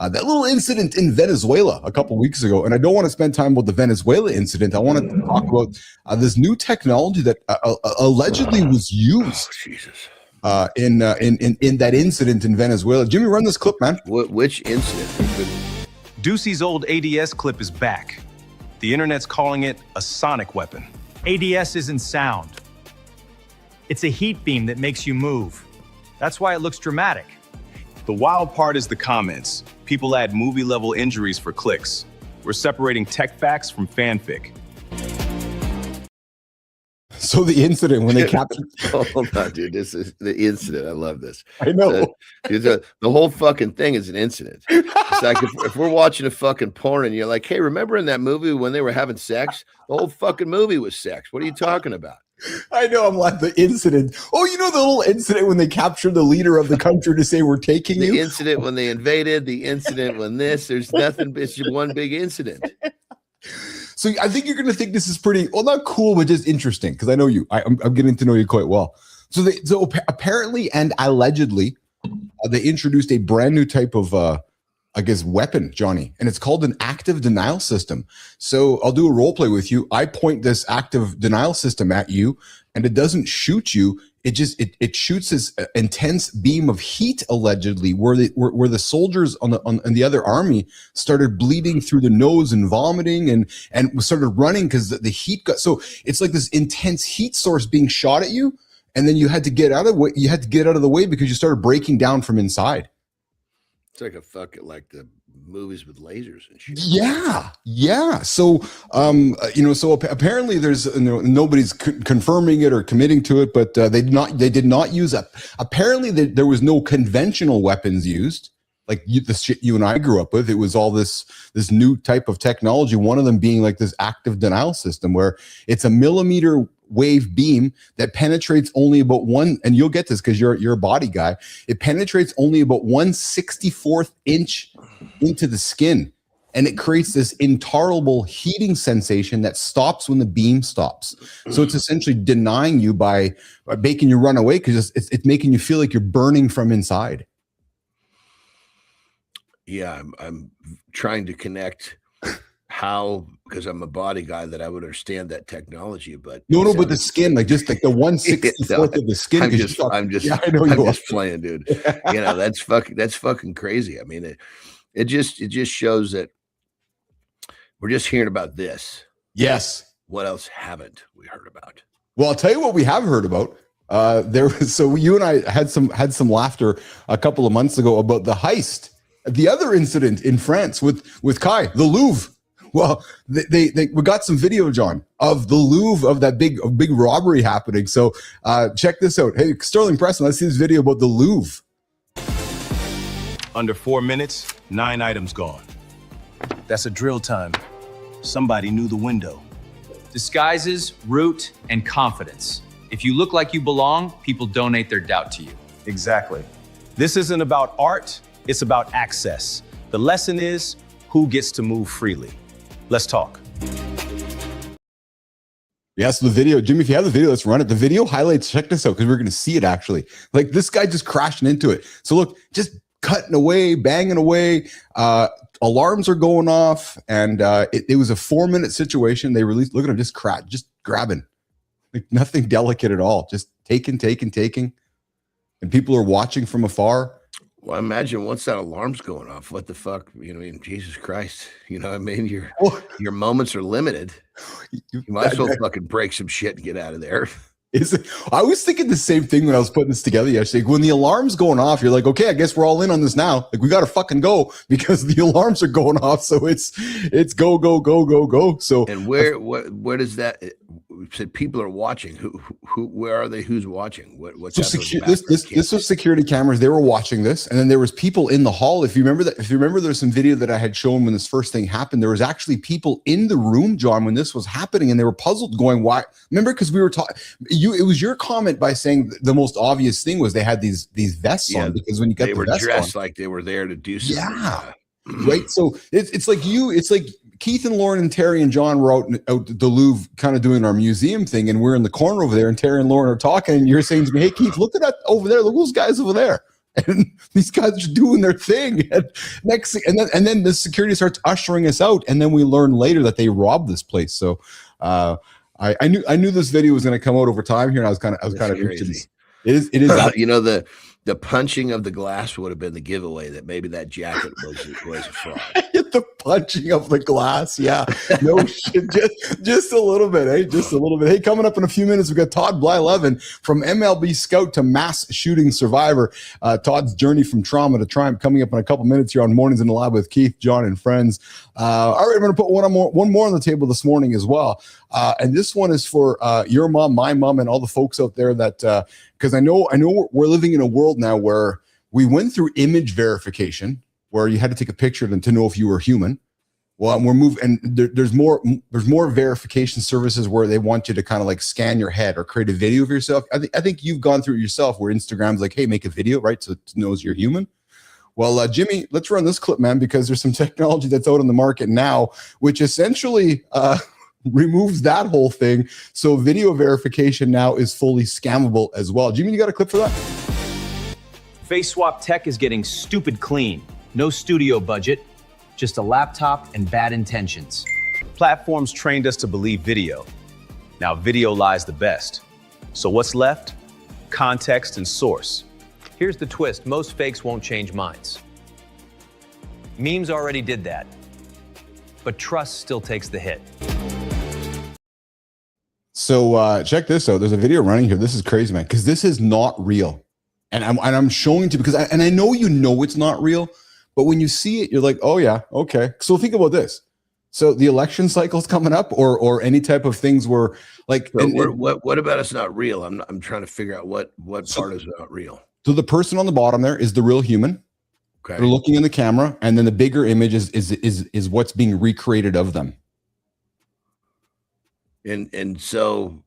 that little incident in Venezuela a couple of weeks ago. And I don't want to spend time with the Venezuela incident. I want to talk about this new technology that allegedly was used. Oh, Jesus. In that incident in Venezuela. Jimmy, run this clip, man. Which incident? Ducey's old ADS clip is back. The internet's calling it a sonic weapon. ADS isn't sound. It's a heat beam that makes you move. That's why it looks dramatic. The wild part is the comments. People add movie-level injuries for clicks. We're separating tech facts from fanfic. So the incident when they captured. Hold on, dude. This is the incident. I love this. I know. The whole fucking thing is an incident. It's like if we're watching a fucking porn and you're like, hey, remember in that movie when they were having sex? The whole fucking movie was sex. What are you talking about? I know. I'm like the incident. Oh, the little incident when they captured the leader of the country to say we're taking you. The incident when they invaded. The incident when this. There's nothing. It's just one big incident. So I think you're going to think this is pretty, well, not cool, but just interesting because I know you. I'm getting to know you quite well. So apparently and allegedly, they introduced a brand new type of, weapon, Johnny, and it's called an active denial system. So I'll do a role play with you. I point this active denial system at you, and it doesn't shoot you. It shoots this intense beam of heat, allegedly, where the soldiers on the other army started bleeding through the nose and vomiting and started running because the heat got, so it's like this intense heat source being shot at you, and then you had to get out of the way because you started breaking down from inside. It's like movies with lasers and shit. Yeah. So, so apparently there's nobody's confirming it or committing to it, but they did not use it. Apparently there was no conventional weapons used, like the shit you and I grew up with. It was all this new type of technology. One of them being like this active denial system, where it's a millimeter wave beam that penetrates only about one, and you'll get this because you're a body guy. It penetrates only about 1/64th inch into the skin, and it creates this intolerable heating sensation that stops when the beam stops. So it's essentially denying you by making you run away, because it's making you feel like you're burning from inside. Yeah, I'm trying to connect how, because I'm a body guy, that I would understand that technology, but but the skin, like just like the 1/64th of the skin. I'm just playing, dude. That's fucking crazy. I mean, it just shows that we're just hearing about this. Yes. What else haven't we heard about? Well, I'll tell you what we have heard about. So you and I had some laughter a couple of months ago about the heist, the other incident in France with Kai, the Louvre. Well, we got some video, John, of the Louvre, of that big robbery happening. So check this out. Hey, Sterling Preston, let's see this video about the Louvre. Under 4 minutes, 9 items gone. That's a drill time. Somebody knew the window. Disguises, route, and confidence. If you look like you belong, people donate their doubt to you. Exactly. This isn't about art, it's about access. The lesson is who gets to move freely. Let's talk. Yes, the video, Jimmy, if you have the video, let's run it. The video highlights, check this out, because we're going to see it actually. Like this guy just crashing into it. So look, just cutting away, banging away. Alarms are going off, and it was a 4-minute situation. They released, look at him just grabbing. Like nothing delicate at all. Just taking. And people are watching from afar. Well, imagine once that alarm's going off, what the fuck, Jesus Christ, I mean, your moments are limited. You might as well fucking break some shit and get out of there. I was thinking the same thing when I was putting this together yesterday. When the alarm's going off, you're like, okay, I guess we're all in on this now. Like we got to fucking go because the alarms are going off. So it's go. So, and where does that? We said people are watching. Where are they? Who's watching? What's this was security cameras. They were watching this, and then there was people in the hall. If you remember, there's some video that I had shown when this first thing happened. There was actually people in the room, John, when this was happening, and they were puzzled, going, "Why?" Remember, because we were talking. It was your comment by saying the most obvious thing was they had these vests on, because when you got they were vest dressed on, like they were there to do something. Yeah, right. So it's like Keith and Lauren and Terry and John were out at the Louvre kind of doing our museum thing, and we're in the corner over there, and Terry and Lauren are talking, and you're saying to me, "Hey Keith, look at that over there. Look at those guys over there." And these guys are doing their thing. And next thing, and then the security starts ushering us out, and then we learn later that they robbed this place. So I knew this video was going to come out over time here, and I was kind of interested. It is. The punching of the glass would have been the giveaway that maybe that jacket was a fraud. The punching of the glass, yeah. No shit, just a little bit, eh? Just a little bit. Hey, coming up in a few minutes, we've got Todd Bly-Levin, from MLB scout to mass shooting survivor. Todd's journey from trauma to triumph coming up in a couple minutes here on Mornings in the Lab with Keith, John, and friends. All right, I'm going to put one more on the table this morning as well. And this one is for your mom, my mom, and all the folks out there that, because I know we're living in a world now where we went through image verification, where you had to take a picture to know if you were human. Well, and we're moving, and there's more verification services where they want you to kind of like scan your head or create a video of yourself. I think you've gone through it yourself, where Instagram's like, hey, make a video, right? So it knows you're human. Well, Jimmy, let's run this clip, man, because there's some technology that's out on the market now, which essentially removes that whole thing. So video verification now is fully scammable as well. Jimmy, you got a clip for that? Face swap tech is getting stupid clean. No studio budget, just a laptop and bad intentions. Platforms trained us to believe video. Now video lies the best. So what's left? Context and source. Here's the twist: most fakes won't change minds. Memes already did that, but trust still takes the hit. So check this out. There's a video running here. This is crazy, man, because this is not real. And I'm showing to, because I know it's not real, But when you see it, you're like, oh yeah, okay. So think about this. So the election cycle's coming up, or any type of things where like, what about it's not real? I'm trying to figure out what part is not real. So the person on the bottom there is the real human. Okay. They're looking in the camera, and then the bigger image is what's being recreated of them. And so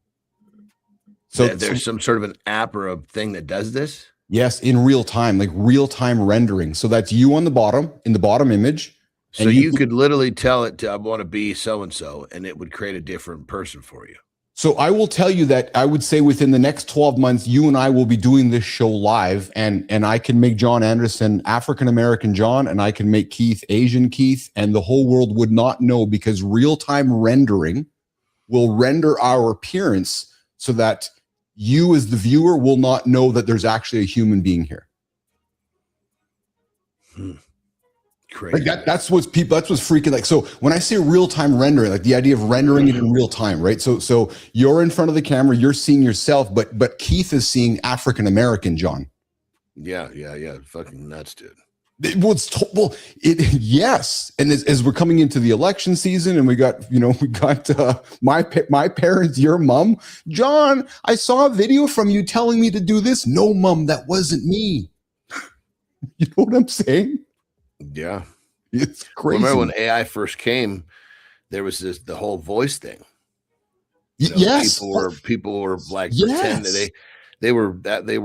there's some sort of an app or a thing that does this. Yes, in real time, like real time rendering. So that's you on the bottom in the bottom image. So you could literally tell it, I want to be so-and-so, and it would create a different person for you. So I will tell you that I would say within the next 12 months, you and I will be doing this show live, and I can make John Anderson African-American John, and I can make Keith Asian Keith, and the whole world would not know, because real-time rendering will render our appearance so that you as the viewer will not know that there's actually a human being here. Crazy. Like that's what's freaking like. So when I say real-time rendering, like the idea of rendering it in real time, right? So you're in front of the camera, you're seeing yourself, but Keith is seeing African-American John. Yeah. Fucking nuts, dude. Yes. And as we're coming into the election season, and we got my parents, your mom, John, I saw a video from you telling me to do this. No, mom, that wasn't me. You know what I'm saying? Yeah. It's crazy. Remember when AI first came, there was the whole voice thing. Yes. People were like, pretend that they were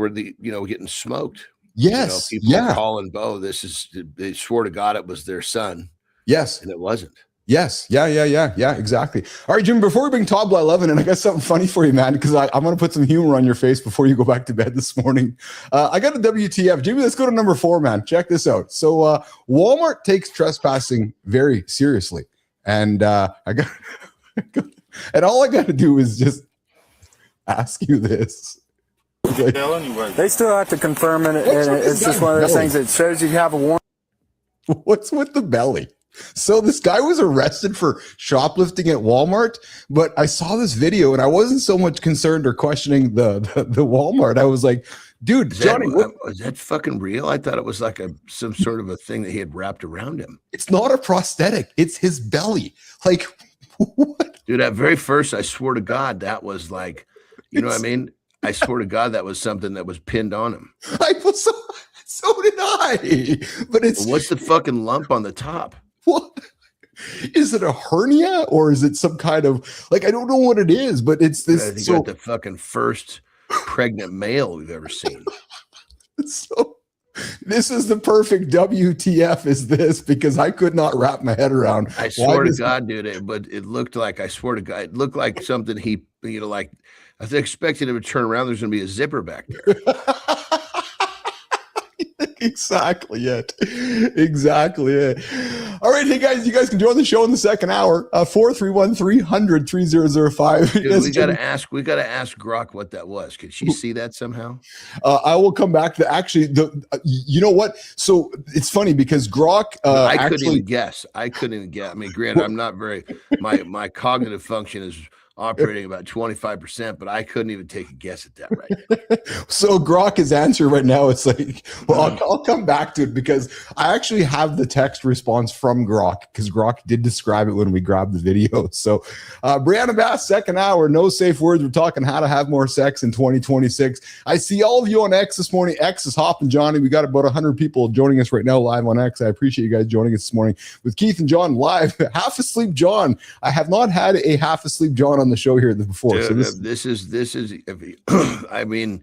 getting smoked. Yes. People were calling Bo. They swore to God it was their son. Yes. And it wasn't. Yes. Yeah, exactly. All right, Jimmy, before we bring Tobla 11, and I got something funny for you, man, because I'm going to put some humor on your face before you go back to bed this morning. I got a WTF. Jimmy, let's go to number 4, man. Check this out. So Walmart takes trespassing very seriously. And and all I got to do is just ask you this. Like, they still have to confirm it, and it's just one of those things that shows you have a warrant. What's with the belly? So this guy was arrested for shoplifting at Walmart, but I saw this video and I wasn't so much concerned or questioning the Walmart. I was like, dude, Johnny, is that fucking real? I thought it was like some sort of a thing that he had wrapped around him. It's not a prosthetic. It's his belly. Like, what? Dude, at very first, I swear to God, that was like, you know what I mean? I swear to God, that was something that was pinned on him. So did I. But what's the fucking lump on the top? What is it? A hernia, or is it some kind of like, I don't know what it is, but it's this. You got the fucking first pregnant male we've ever seen. So this is the perfect WTF is this, because I could not wrap my head around. I swear to God, dude, but it looked like, I swear to God, it looked like something he, like I was expecting him to turn around. There's going to be a zipper back there. Exactly it. All right, hey guys, you guys can join the show in the second hour. 431-300-3005. Dude, we gotta ask Grok what that was. Could she see that somehow? I will come back to actually you know what? So it's funny because Grok I couldn't even guess. I mean, granted, I'm not very my cognitive function is operating about 25%, but I couldn't even take a guess at that right. So Grok's answer right now, it's like, well, I'll come back to it, because I actually have the text response from Grok, because Grok did describe it when we grabbed the video. So Brianna Bass, second hour, no safe words. We're talking how to have more sex in 2026. I see all of you on X this morning. X is hopping, Johnny. We got about 100 people joining us right now live on X. I appreciate you guys joining us this morning with Keith and John live. Half asleep John. I have not had a half asleep John on the show here before. Dude, so this is I mean,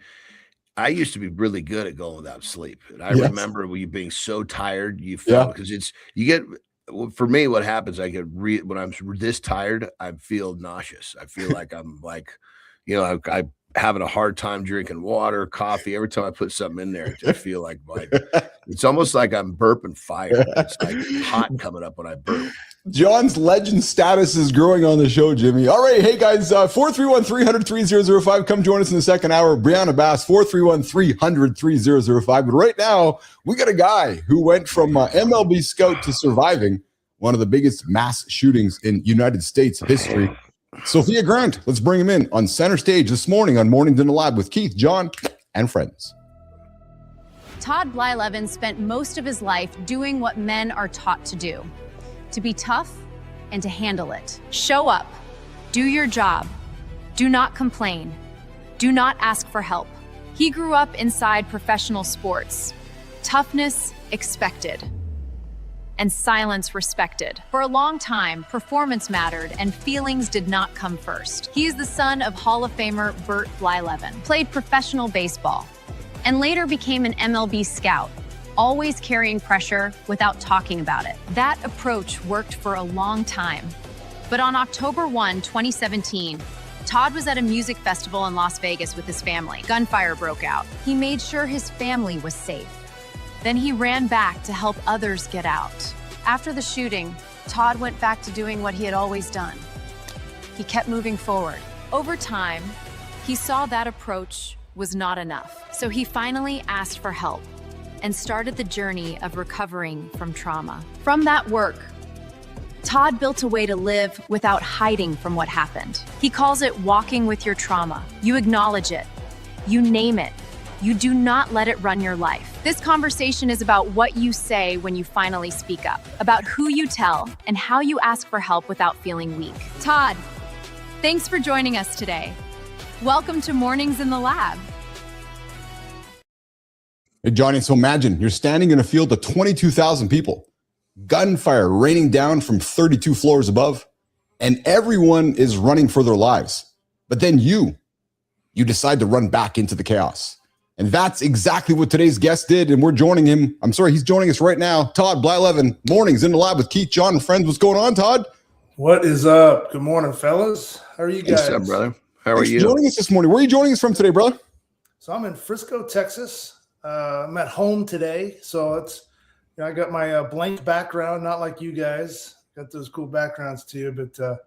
I used to be really good at going without sleep, and I remember you being so tired you felt, because for me, what happens, I get when I'm this tired, I feel nauseous. I feel like I'm like, I having a hard time drinking water, coffee. Every time I put something in there, I just feel like it's almost like I'm burping fire. It's like hot coming up when I burp. John's legend status is growing on the show, Jimmy. All right, hey guys, 431-300-3005. Come join us in the second hour. Brianna Bass, 431-300-3005. But right now, we got a guy who went from MLB scout to surviving one of the biggest mass shootings in United States history. Sophia Grant, let's bring him in on center stage this morning on Mornings in the Lab with Keith, John, and friends. Todd Blyleven spent most of his life doing what men are taught to do: to be tough and to handle it. Show up, do your job, do not complain, do not ask for help. He grew up inside professional sports. Toughness expected, and silence respected. For a long time, performance mattered and feelings did not come first. He is the son of Hall of Famer Bert Blyleven, played professional baseball, and later became an MLB scout, always carrying pressure without talking about it. That approach worked for a long time. But on October 1, 2017, Todd was at a music festival in Las Vegas with his family. Gunfire broke out. He made sure his family was safe. Then he ran back to help others get out. After the shooting, Todd went back to doing what he had always done. He kept moving forward. Over time, he saw that approach was not enough. So he finally asked for help and started the journey of recovering from trauma. From that work, Todd built a way to live without hiding from what happened. He calls it walking with your trauma. You acknowledge it, you name it, you do not let it run your life. This conversation is about what you say when you finally speak up, about who you tell, and how you ask for help without feeling weak. Todd, thanks for joining us today. Welcome to Mornings in the Lab. Hey, Johnny, so imagine you're standing in a field of 22,000 people, gunfire raining down from 32 floors above, and everyone is running for their lives. But then you decide to run back into the chaos. And that's exactly what today's guest did. And we're joining him. He's joining us right now. Todd Blyleven, Mornings in the Lab with Keith, John, and friends. What's going on, Todd? What is up? Good morning, fellas. How are you guys? What's up, brother? How are you? Joining us this morning. Where are you joining us from today, brother? So I'm in Frisco, Texas. I'm at home today. So it's, I got my blank background, not like you guys. Got those cool backgrounds too. But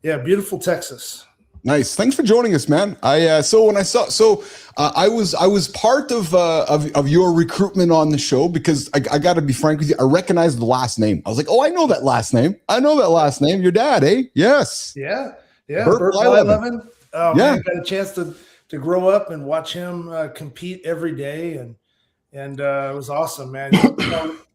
yeah, beautiful Texas. Nice. Thanks for joining us, man. I was part of your recruitment on the show because I got to be frank with you. I recognized the last name. I was like, oh, I know that last name. Your dad, eh? Yes. Yeah. Bert Blyleven. Oh, yeah. Man, I got a chance to grow up and watch him compete every day, and it was awesome, man.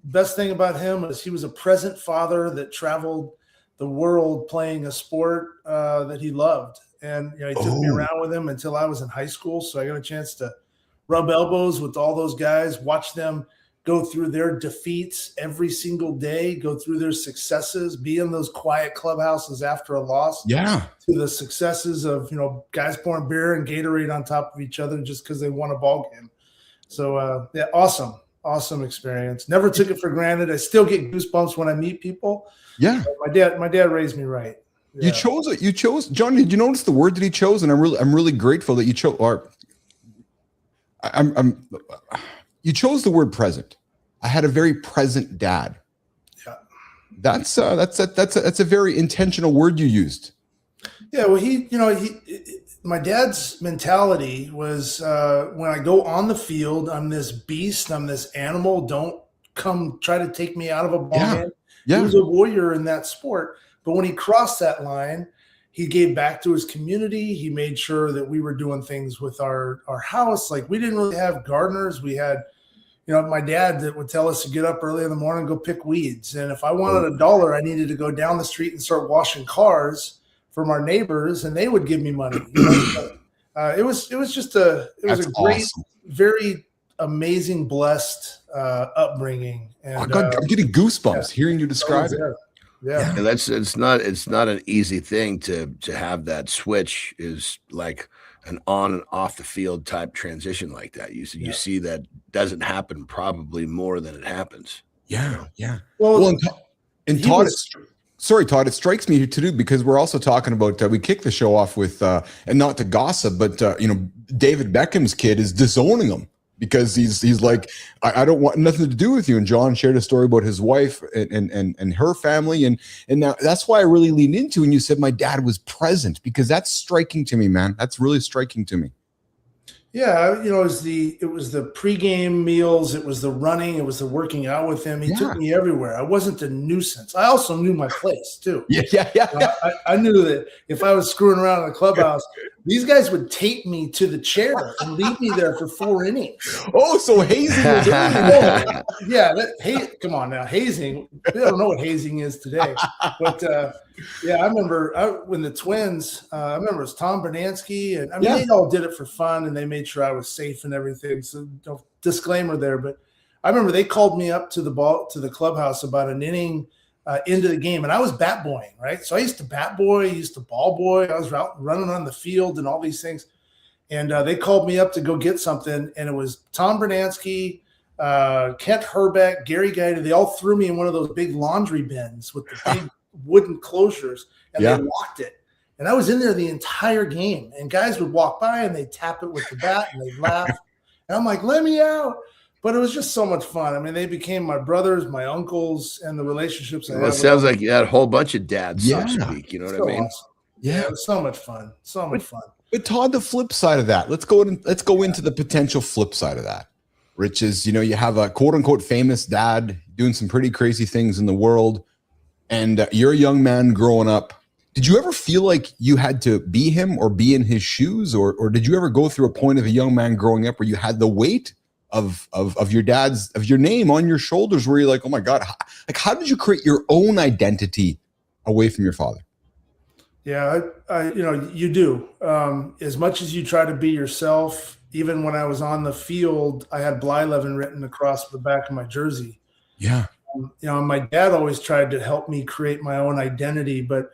Best thing about him is he was a present father that traveled the world playing a sport that he loved. And he took me around with him until I was in high school. So I got a chance to rub elbows with all those guys, watch them go through their defeats every single day, go through their successes, be in those quiet clubhouses after a loss. Yeah. To the successes of, guys pouring beer and Gatorade on top of each other just because they won a ball game. So, yeah, awesome experience. Never took it for granted. I still get goosebumps when I meet people. Yeah. My dad raised me right. Yeah. You chose, John. Did you notice the word that he chose? And I'm really grateful that you chose. You chose the word present. I had a very present dad. Yeah, that's a very intentional word you used. Yeah, well, my dad's mentality was when I go on the field, I'm this beast, I'm this animal. Don't come try to take me out of a ball game. Yeah. He was a warrior in that sport. But when he crossed that line, he gave back to his community. He made sure that we were doing things with our house. Like, we didn't really have gardeners. We had, my dad that would tell us to get up early in the morning and go pick weeds. And if I wanted $1, I needed to go down the street and start washing cars from our neighbors, and they would give me money. It was just a great, awesome, very amazing, blessed upbringing. And I'm getting goosebumps hearing you describe it. Yeah, and it's not an easy thing to have that switch, is like an on and off the field type transition like that. You see that doesn't happen probably more than it happens. Yeah. Well, and Todd, sorry, Todd, it strikes me too, because we're also talking about, we kicked the show off with, and not to gossip, but David Beckham's kid is disowning him because he's like, I don't want nothing to do with you. And John shared a story about his wife and her family. And now that's why I really leaned into, and you said my dad was present, because that's striking to me, man. That's really striking to me. Yeah, it was the pregame meals, it was the running, it was the working out with him. He took me everywhere. I wasn't a nuisance. I also knew my place too. Yeah. I knew that if I was screwing around in the clubhouse, these guys would tape me to the chair and leave me there for 4 innings. Oh, so hazing was yeah. Come on now, hazing. I don't know what hazing is today, but yeah, I remember when the Twins. I remember it was Tom Bernansky, and I mean they all did it for fun, and they made sure I was safe and everything. So disclaimer there, but I remember they called me up to the clubhouse about an inning into the game, and I was bat boying, right? So I used to bat boy, used to ball boy. I was out running on the field and all these things, and they called me up to go get something, and it was Tom Bernansky, Kent Herbeck, Gary Guida. They all threw me in one of those big laundry bins with the big wooden closures, and they locked it. And I was in there the entire game, and guys would walk by and they'd tap it with the bat and they'd laugh. And I'm like, let me out. But it was just so much fun. I mean, they became my brothers, my uncles, and the relationships I had. Well, it sounds like you had a whole bunch of dads, so to speak. You know what I mean? Awesome. Yeah, it was so much fun. So much fun. But Todd, the flip side of that, let's go into the potential flip side of that, which is, you have a quote unquote famous dad doing some pretty crazy things in the world, and you're a young man growing up. Did you ever feel like you had to be him or be in his shoes, or did you ever go through a point of a young man growing up where you had the weight of your name on your shoulders, where you're like, oh my God, how did you create your own identity away from your father? Yeah, you do. As much as you try to be yourself, even when I was on the field, I had Blyleven written across the back of my jersey. Yeah. My dad always tried to help me create my own identity. But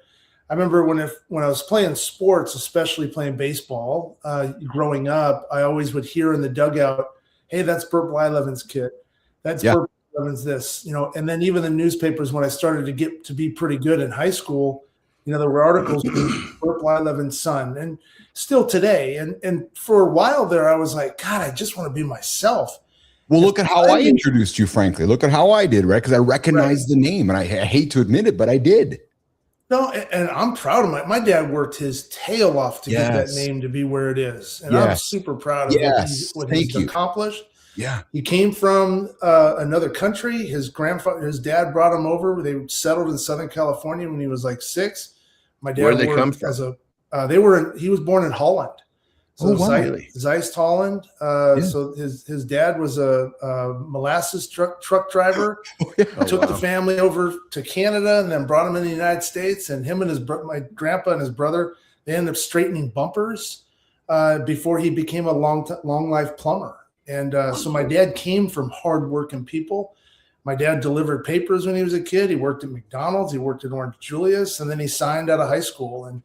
I remember when I was playing sports, especially playing baseball, growing up, I always would hear in the dugout, hey, that's Burt Blyleven's kid. That's Burt Blyleven's this, and then even the newspapers, when I started to get to be pretty good in high school, there were articles Burt Blyleven's son, and still today. And for a while there, I was like, God, I just want to be myself. Well, look at how I introduced you, frankly. Look at how I did, right? Because I recognized the name, and I hate to admit it, but I did. No, and I'm proud of my dad worked his tail off to get that name to be where it is. And I'm super proud of what he's accomplished. Yeah. He came from another country. His dad brought him over. They settled in Southern California when he was like 6. My dad Where did they come from? He was born in Holland. So Zeist, Holland. So his dad was a molasses truck driver. Took the family over to Canada and then brought him in the United States. And him and my grandpa and his brother, they ended up straightening bumpers before he became a long life plumber. And so my dad came from hardworking people. My dad delivered papers when he was a kid. He worked at McDonald's. He worked at Orange Julius, and then he signed out of high school. And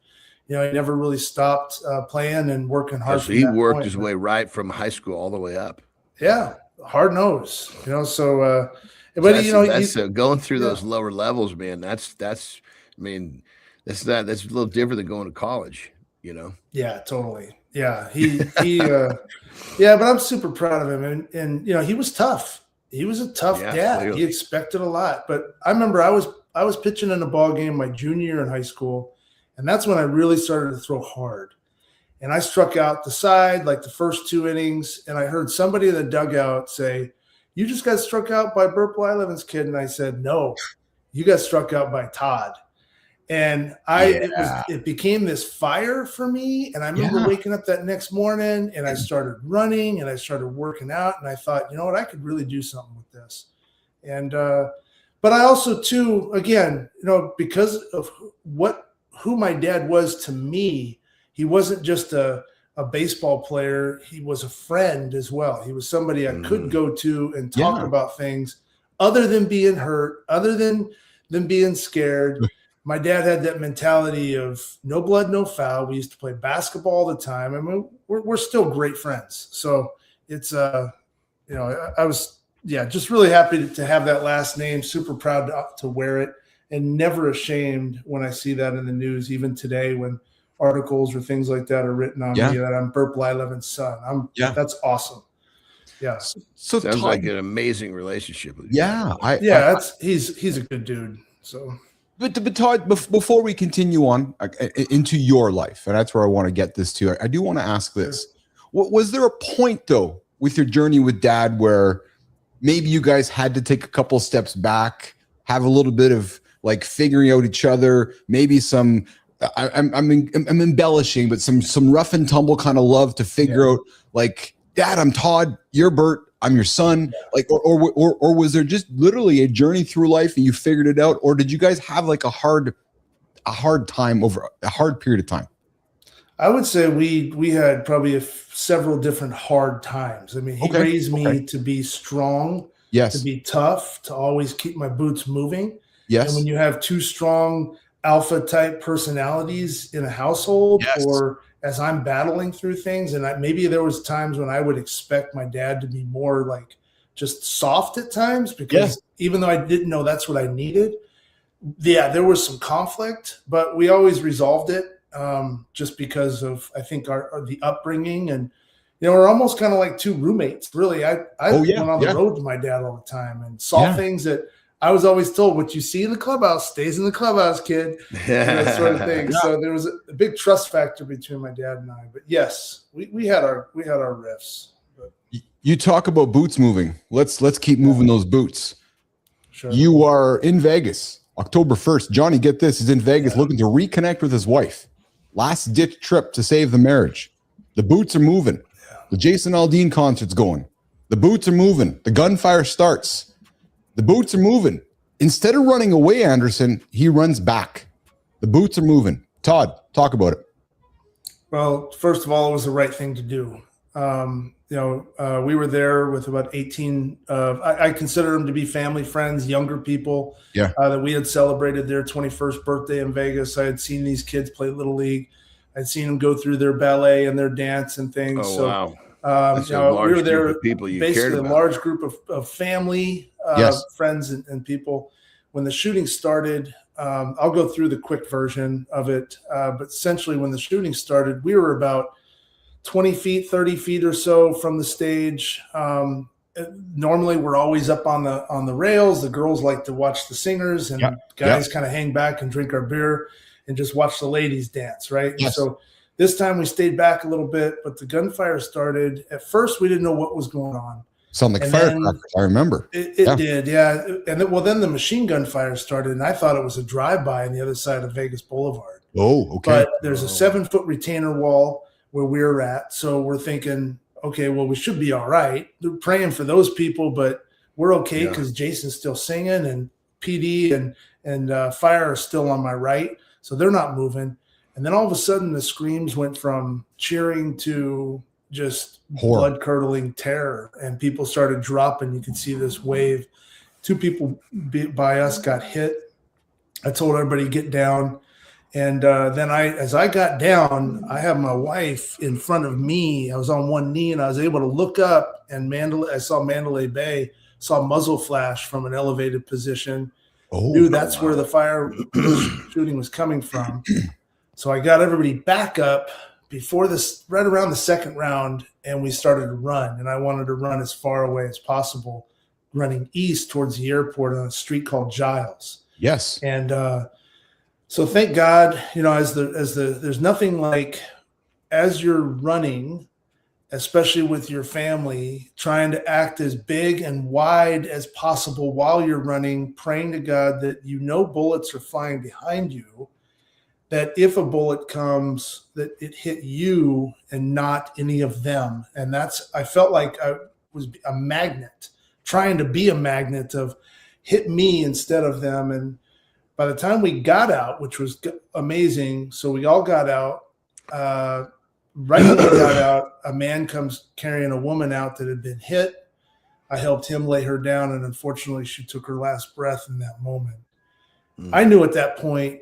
he never really stopped playing and working hard. So he worked his way right from high school all the way up. Yeah, hard nose. So, but going through those lower levels, man. That's a little different than going to college. Yeah, totally. Yeah, but I'm super proud of him, and he was tough. He was a tough dad. Clearly. He expected a lot. But I remember I was pitching in a ball game my junior year in high school. And that's when I really started to throw hard. And I struck out the side like the first 2 innings. And I heard somebody in the dugout say, you just got struck out by Burt Blyleven's kid. And I said, no, you got struck out by Todd. And it became this fire for me. And I remember waking up that next morning and I started running and I started working out. And I thought, I could really do something with this. And but I also, too, again, because of who my dad was to me, he wasn't just a baseball player. He was a friend as well. He was somebody I could go to and talk about things other than being hurt, other than being scared. My dad had that mentality of no blood, no foul. We used to play basketball all the time. I mean, we're still great friends. So it's, I was, just really happy to have that last name, super proud to wear it. And never ashamed when I see that in the news, even today when articles or things like that are written on me that I'm Burt Blyleven's son. That's awesome. Yeah. So sounds like an amazing relationship with you. Yeah. He's a good dude. So, but Todd, before we continue on into your life, and that's where I want to get this to, I do want to ask this. Was there a point though with your journey with Dad where maybe you guys had to take a couple steps back, have a little bit of like figuring out each other, maybe some I'm embellishing, but some rough and tumble kind of love to figure out like, Dad, I'm Todd, you're Bert, I'm your son. Like, or was there just literally a journey through life and you figured it out? Or did you guys have like a hard time over a hard period of time? I would say we had probably several different hard times. I mean, he raised me to be strong, to be tough, to always keep my boots moving. Yes. And when you have two strong alpha type personalities in a household, or as I'm battling through things, and maybe there was times when I would expect my dad to be more like just soft at times, because even though I didn't know that's what I needed, there was some conflict, but we always resolved it. Just because of, I think, the upbringing, and we're almost kind of like two roommates. Really, I went on the road with my dad all the time and saw things that I was always told, what you see in the clubhouse stays in the clubhouse, kid. That sort of thing. So there was a big trust factor between my dad and I. But yes, we had our riffs. But. You talk about boots moving. Let's keep moving those boots. Sure. You are in Vegas, October 1st. Johnny, get this, he's in Vegas looking to reconnect with his wife. Last ditch trip to save the marriage. The boots are moving. The Jason Aldean concert's going. The boots are moving. The gunfire starts. The boots are moving. Instead of running away, Anderson, he runs back. The boots are moving. Todd, talk about it. Well, first of all, it was the right thing to do. We were there with about 18. I consider them to be family friends, younger people that we had celebrated their 21st birthday in Vegas. I had seen these kids play Little League. I'd seen them go through their ballet and their dance and things. Oh, so, wow. That's a large we were there, group of people you basically cared about. a large group of family, friends and people. When the shooting started, I'll go through the quick version of it. But essentially when the shooting started, we were about 20 feet, 30 feet or so from the stage. Normally we're always up on the rails. The girls like to watch the singers, and guys kind of hang back and drink our beer and just watch the ladies dance, right? Yes. So this time we stayed back a little bit, but the gunfire started. At first we didn't know what was going on. Sound like firecrackers, I remember. It did, yeah. And then the machine gun fire started, and I thought it was a drive-by on the other side of Vegas Boulevard. Oh, okay. But there's a 7-foot retainer wall where we're at. So we're thinking, okay, well, we should be all right. They're praying for those people, but we're okay because Jason's still singing, and PD and fire are still on my right. So they're not moving. And then all of a sudden the screams went from cheering to just blood-curdling terror, and people started dropping. You could see this wave. 2 people by us got hit. I told everybody to get down. And then as I got down, I have my wife in front of me. I was on one knee, and I was able to look up, and I saw Mandalay Bay, saw muzzle flash from an elevated position. Knew that's where the fire shooting was coming from. So I got everybody back up before this, right around the second round, and we started to run. And I wanted to run as far away as possible, running east towards the airport on a street called Giles. Yes. And so thank God, there's nothing like, as you're running, especially with your family, trying to act as big and wide as possible while you're running, praying to God that bullets are flying behind you, that if a bullet comes, that it hit you and not any of them. And I felt like I was a magnet, trying to be a magnet of hit me instead of them. And by the time we got out, which was amazing, so we all got out, right when we got out, a man comes carrying a woman out that had been hit. I helped him lay her down, and unfortunately she took her last breath in that moment. I knew at that point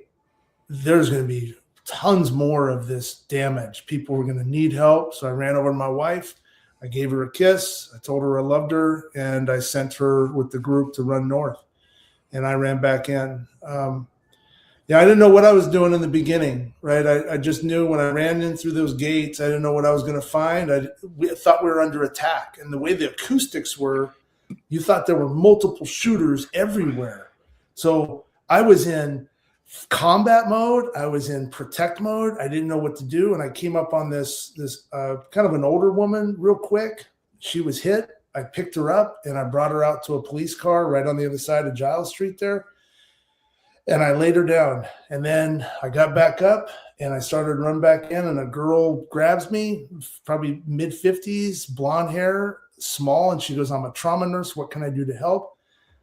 there's going to be tons more of this damage. People were going to need help. So I ran over to my wife. I gave her a kiss. I told her I loved her, and I sent her with the group to run north. And I ran back in. I didn't know what I was doing in the beginning, right? I just knew when I ran in through those gates, I didn't know what I was going to find. We thought we were under attack. And the way the acoustics were, you thought there were multiple shooters everywhere. So I was in combat mode. I was in protect mode. I didn't know what to do. And I came up on this kind of an older woman real quick. She was hit. I picked her up and I brought her out to a police car right on the other side of Giles Street there. And I laid her down. And then I got back up and I started to run back in, and a girl grabs me, probably mid-50s, blonde hair, small. And she goes, "I'm a trauma nurse. What can I do to help?"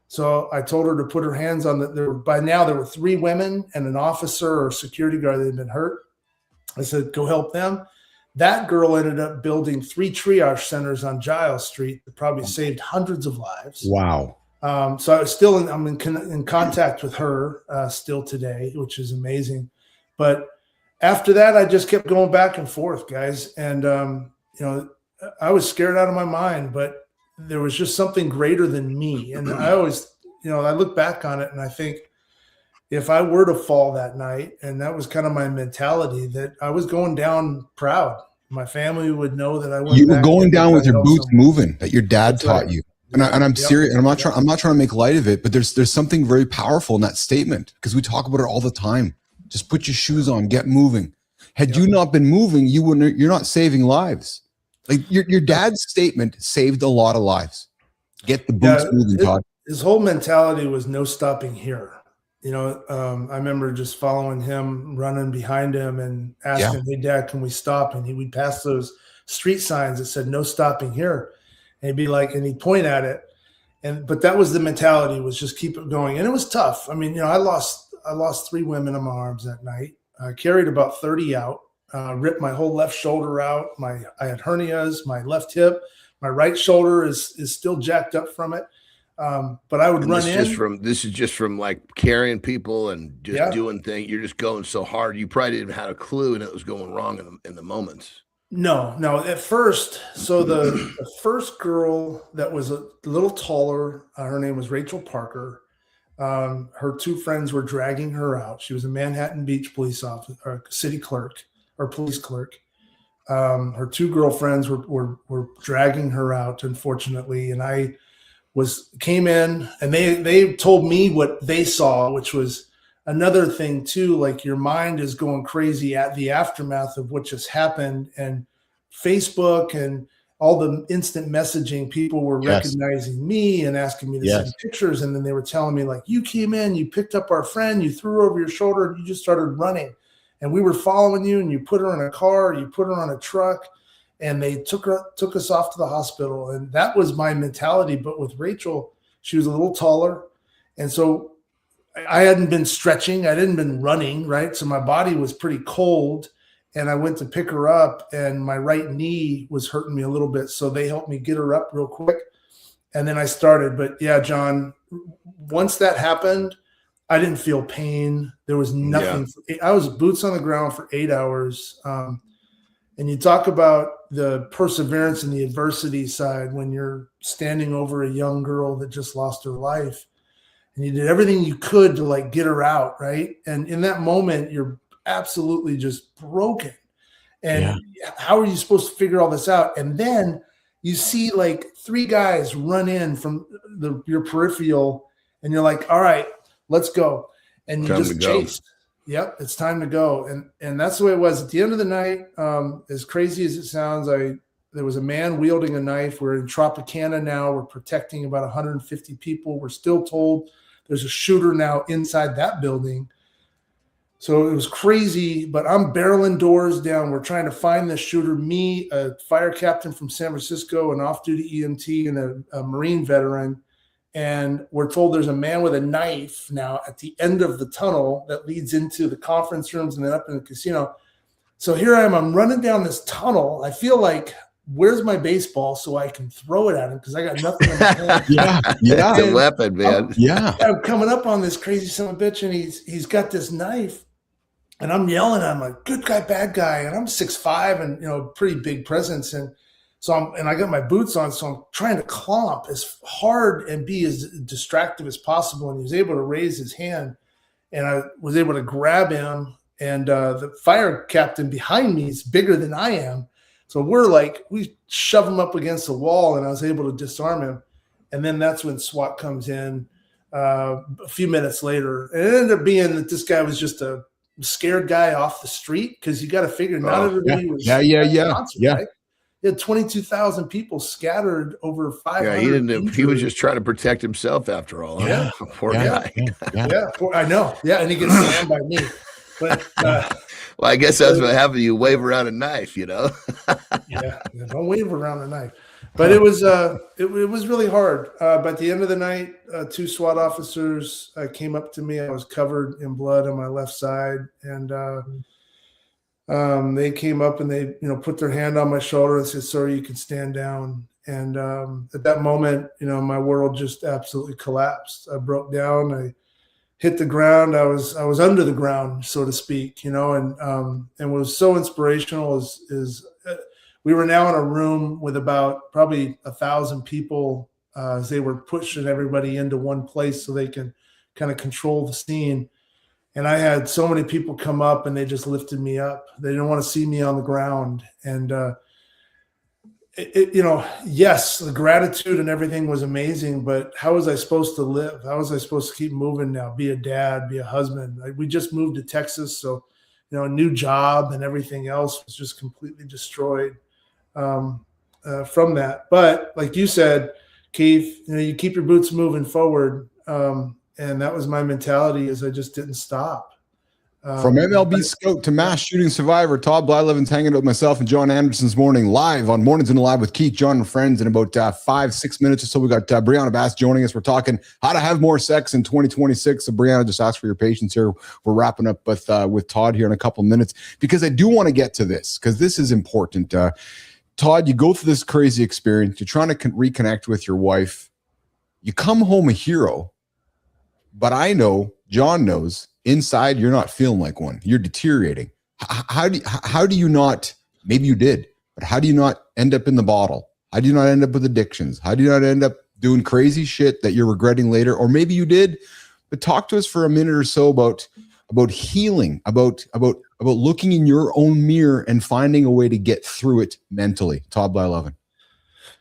So I told her to put her hands on by now there were 3 women and an officer or security guard that had been hurt. I said, "Go help them." That girl ended up building 3 triage centers on Giles Street that probably saved hundreds of lives. Wow. So I was still I'm in contact with her still today, which is amazing. But after that, I just kept going back and forth, guys. And, I was scared out of my mind, but there was just something greater than me. And I always, I look back on it and I think if I were to fall that night, and that was kind of my mentality, that I was going down proud. My family would know that I went. You were going down with your boots moving, that your dad taught you. And I'm serious, and I'm not trying to make light of it, but there's something very powerful in that statement, because we talk about it all the time. Just put your shoes on, get moving. Had you not been moving, you're not saving lives. Like your dad's statement saved a lot of lives. Get the boots moving, Todd. His whole mentality was no stopping here. I remember just following him, running behind him and asking, "Hey, Dad, can we stop?" And we'd pass those street signs that said no stopping here. And he'd be like, and he'd point at it. But that was the mentality, was just keep it going. And it was tough. I mean, I lost 3 women in my arms that night. I carried about 30 out, ripped my whole left shoulder out. I had hernias, my left hip, my right shoulder is still jacked up from it. But I would run in. This is just from like carrying people and just doing things. You're just going so hard. You probably didn't have a clue, and it was going wrong in the moments. No. At first, so the first girl that was a little taller, her name was Rachel Parker. Her 2 friends were dragging her out. She was a Manhattan Beach police officer, or city clerk, or police clerk. Her 2 girlfriends were dragging her out, unfortunately, and I came in, and they told me what they saw, which was another thing too. Like, your mind is going crazy at the aftermath of what just happened, and Facebook and all the instant messaging, people were recognizing me and asking me to send pictures. And then they were telling me, like, "You came in, you picked up our friend, you threw her over your shoulder, and you just started running. And we were following you, and you put her in a car, you put her on a truck, and they took us off to the hospital." And that was my mentality. But with Rachel, she was a little taller. And so I hadn't been stretching. I hadn't been running, right? So my body was pretty cold. And I went to pick her up, and my right knee was hurting me a little bit. So they helped me get her up real quick. And then I started. But yeah, John, once that happened, I didn't feel pain. There was nothing. Yeah. I was boots on the ground for 8 hours. And you talk about the perseverance and the adversity side when you're standing over a young girl that just lost her life, and you did everything you could to like get her out, right? And in that moment, you're absolutely just broken. And how are you supposed to figure all this out? And then you see like 3 guys run in from your peripheral, and you're like, "All right, let's go." And you just chase. Yep, it's time to go. And that's the way it was. At the end of the night, as crazy as it sounds, there was a man wielding a knife. We're in Tropicana now. We're protecting about 150 people. We're still told there's a shooter now inside that building. So it was crazy, but I'm barreling doors down. We're trying to find the shooter. Me, a fire captain from San Francisco, an off-duty EMT, and a Marine veteran. And we're told there's a man with a knife now at the end of the tunnel that leads into the conference rooms and then up in the casino. So here I am. I'm running down this tunnel. I feel like, where's my baseball so I can throw it at him, because I got nothing in my hand. It's a weapon, man. I'm coming up on this crazy son of a bitch, and he's got this knife. And I'm yelling at him like, "Good guy, bad guy." And I'm 6'5" and, pretty big presence. And so I got my boots on. So I'm trying to clomp as hard and be as distractive as possible. And he was able to raise his hand, and I was able to grab him. And the fire captain behind me is bigger than I am. So we shove him up against the wall, and I was able to disarm him. And then that's when SWAT comes in. a few minutes later. And it ended up being that this guy was just a scared guy off the street, because you got to figure not everybody was at the concert, right? He had 22,000 people scattered over 500. Yeah, he was just trying to protect himself after all. Yeah. Poor guy. I know. Yeah, and he gets slammed by me. But well, I guess that's what happened. You wave around a knife, yeah, don't wave around a knife. But it was really hard. But at the end of the night, 2 SWAT officers came up to me. I was covered in blood on my left side, and they came up and they put their hand on my shoulder and said, "Sir, you can stand down." And at that moment, my world just absolutely collapsed. I broke down. I hit the ground. I was under the ground, so to speak, and what was so inspirational is we were now in a room with about probably 1,000 people as they were pushing everybody into one place so they can kind of control the scene. And I had so many people come up and they just lifted me up. They didn't want to see me on the ground. And, yes, the gratitude and everything was amazing, but how was I supposed to live? How was I supposed to keep moving now, be a dad, be a husband? We just moved to Texas. So, a new job and everything else was just completely destroyed from that. But like you said, Keith, you keep your boots moving forward. And that was my mentality, is I just didn't stop. From MLB scout to mass shooting survivor, Todd Blyleven's hanging out with myself and John Anderson's morning live on Mornings in the Live with Keith, John, and friends. In about 5-6 minutes or so, we got Brianna Bass joining us. We're talking how to have more sex in 2026. So Brianna, just ask for your patience here. We're wrapping up with Todd here in a couple minutes, because I do want to get to this, because this is important. Todd, you go through this crazy experience. You're trying to reconnect with your wife. You come home a hero, but I know, John knows, inside you're not feeling like one. You're deteriorating. How do you not, maybe you did, but how do you not end up in the bottle? How do you not end up with addictions? How do you not end up doing crazy shit that you're regretting later? Or maybe you did, but talk to us for a minute or so about healing, about looking in your own mirror and finding a way to get through it mentally. Todd Blyleven.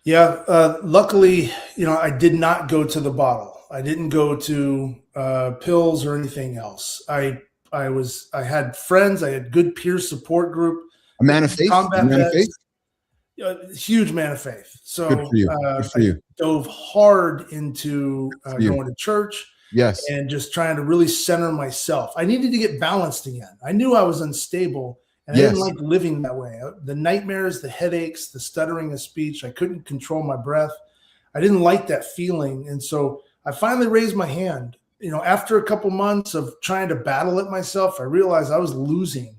Yeah. Luckily, I did not go to the bottle. I didn't go to pills or anything else. I had friends. I had good peer support group. A man of faith. Huge man of faith. So good for you. Good for you. I dove hard into going to church. Yes. And just trying to really center myself. I needed to get balanced again. I knew I was unstable, and I didn't like living that way. The nightmares, the headaches, the stuttering of speech. I couldn't control my breath. I didn't like that feeling. And so I finally raised my hand. After a couple months of trying to battle it myself, I realized I was losing.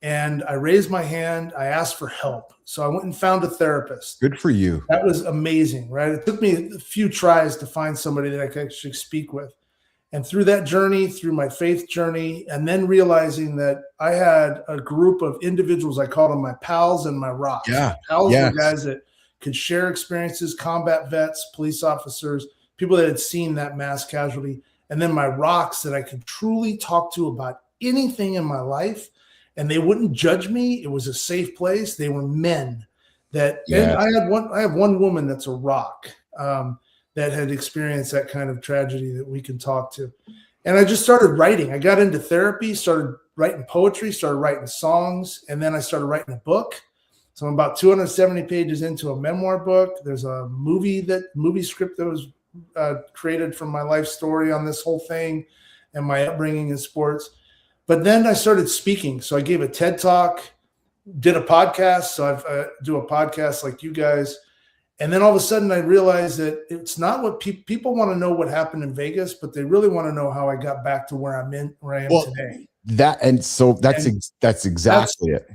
And I raised my hand. I asked for help. So I went and found a therapist. Good for you. That was amazing, right? It took me a few tries to find somebody that I could actually speak with. And through that journey, through my faith journey, and then realizing that I had a group of individuals, I called them my pals and my rocks. Yeah. Pals were guys that could share experiences, combat vets, police officers, people that had seen that mass casualty. And then my rocks that I could truly talk to about anything in my life, and they wouldn't judge me. It was a safe place. They were men that, and I have one woman that's a rock that had experienced that kind of tragedy that we can talk to. And I just started writing. I got into therapy, started writing poetry, started writing songs, and then I started writing a book. So I'm about 270 pages into a memoir book. There's a movie script that was created from my life story on this whole thing and my upbringing in sports. But then I started speaking. So I gave a TED Talk, did a podcast. So I do a podcast like you guys. And then all of a sudden I realized that it's not what people want to know what happened in Vegas, but they really want to know how I got back to where I am today. That's exactly it.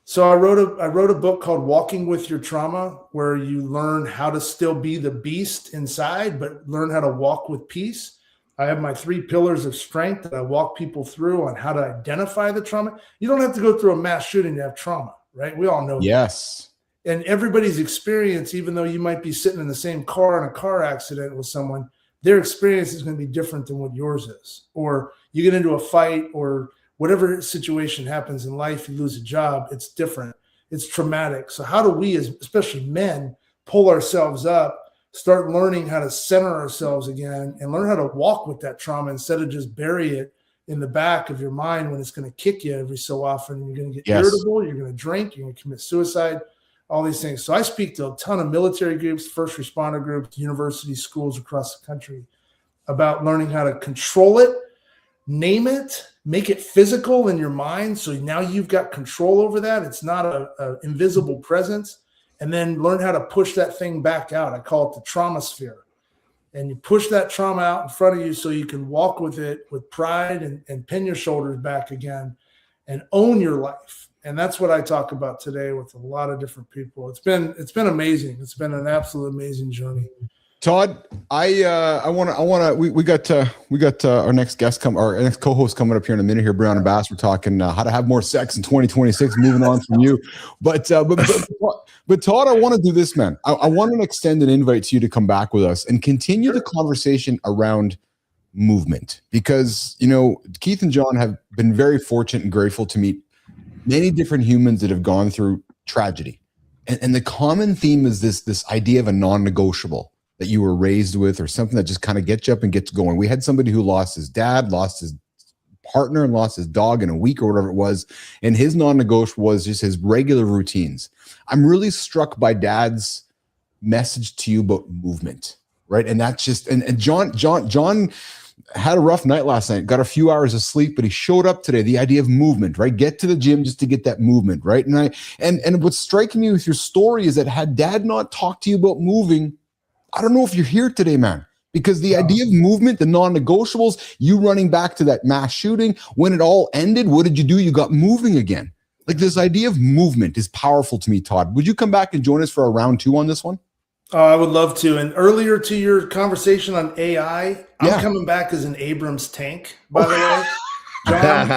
So I wrote a book called Walking with Your Trauma, where you learn how to still be the beast inside, but learn how to walk with peace. I have my 3 pillars of strength that I walk people through on how to identify the trauma. You don't have to go through a mass shooting to have trauma, right? We all know that. Yes. And everybody's experience, even though you might be sitting in the same car in a car accident with someone, their experience is going to be different than what yours is. Or you get into a fight, or whatever situation happens in life, you lose a job, it's different. It's traumatic. So how do we, especially men, pull ourselves up start learning how to center ourselves again and learn how to walk with that trauma instead of just bury it in the back of your mind when it's going to kick you every so often. You're going to get irritable, you're going to drink, you're going to commit suicide, all these things. So I speak to a ton of military groups, first responder groups, universities, schools across the country about learning how to control it, name it, make it physical in your mind. So now you've got control over that. It's not a invisible presence. And then learn how to push that thing back out. I call it the trauma sphere. And you push that trauma out in front of you so you can walk with it with pride and pin your shoulders back again and own your life. And that's what I talk about today with a lot of different people. It's been amazing. It's been an absolute amazing journey. Todd, we got our next guest our next co-host coming up here in a minute here, Brianna Bass. We're talking how to have more sex in 2026, moving on from you. But Todd, I want to do this, man. I want to extend an invite to you to come back with us and continue the conversation around movement, because, you know, Keith and John have been very fortunate and grateful to meet many different humans that have gone through tragedy. And the common theme is this idea of a non-negotiable that you were raised with, or something that just kind of gets you up and gets going. We had somebody who lost his dad, lost his partner, and lost his dog in a week or whatever it was. And his non-negotiable was just his regular routines. I'm really struck by Dad's message to you about movement, right? And that's just, and John had a rough night last night, got a few hours of sleep, but he showed up today. The idea of movement, right? Get to the gym just to get that movement, right? And what's striking me with your story is that had Dad not talked to you about moving, I don't know if you're here today, man, because the idea of movement, the non-negotiables, you running back to that mass shooting, when it all ended, what did you do? You got moving again. Like, this idea of movement is powerful to me, Todd. Would you come back and join us for a round 2 on this one? I would love to. And earlier to your conversation on AI, I'm coming back as an Abrams tank, by the way. John.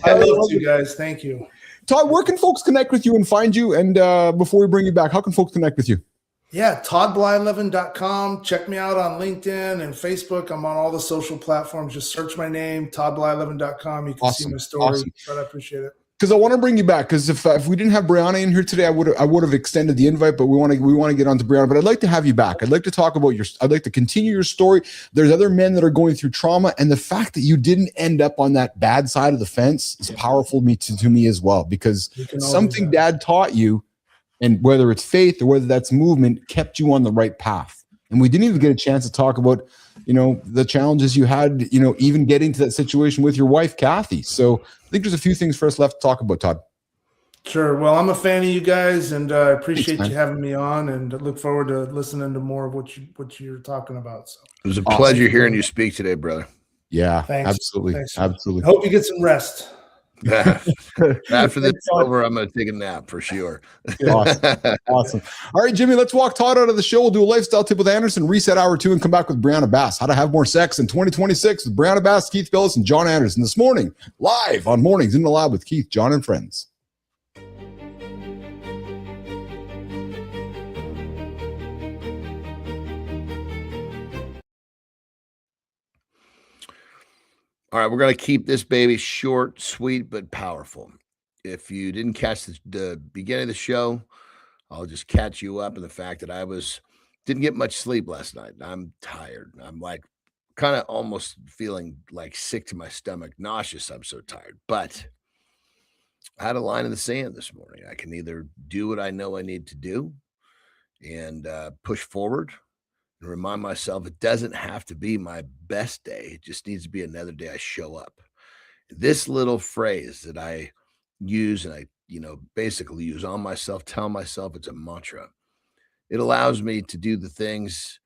I love you guys. Thank you. Todd, where can folks connect with you and find you? And before we bring you back, how can folks connect with you? Yeah, toddbly11.com. Check me out on LinkedIn and Facebook. I'm on all the social platforms. Just search my name, toddbly11.com. You can see my story. But I appreciate it. Because I want to bring you back. Because if we didn't have Brianna in here today, I would have extended the invite. But we want to get on to Brianna. But I'd like to have you back. I'd like to talk about I'd like to continue your story. There's other men that are going through trauma, and the fact that you didn't end up on that bad side of the fence is powerful to me as well. Because something Dad taught you, and whether it's faith or whether that's movement, kept you on the right path. And we didn't even get a chance to talk about, you know, the challenges you had, you know, even getting to that situation with your wife, Kathy. So I think there's a few things for us left to talk about, Todd. Sure. Well, I'm a fan of you guys, and I appreciate you having me on, and look forward to listening to more of what you're talking about. So it was a pleasure hearing you speak today, brother. Yeah, thanks. Absolutely. Thanks. Absolutely. Hope you get some rest. After this is over, I'm going to take a nap for sure. Awesome. All right, Jimmy, let's walk Todd out of the show. We'll do a lifestyle tip with Anderson, reset hour 2, and come back with Brianna Bass. How to have more sex in 2026 with Brianna Bass, Keith Billis, and John Anderson this morning, live on Mornings in the Lab with Keith, John, and friends. All right, we're going to keep this baby short, sweet, but powerful. If you didn't catch the beginning of the show, I'll just catch you up in the fact that I didn't get much sleep last night. I'm tired. I'm like kind of almost feeling like sick to my stomach, nauseous. I'm so tired. But I had a line in the sand this morning. I can either do what I know I need to do and push forward and remind myself it doesn't have to be my best day. It just needs to be another day I show up. This little phrase that I use, and I, basically use on myself, tell myself it's a mantra. It allows me to do the things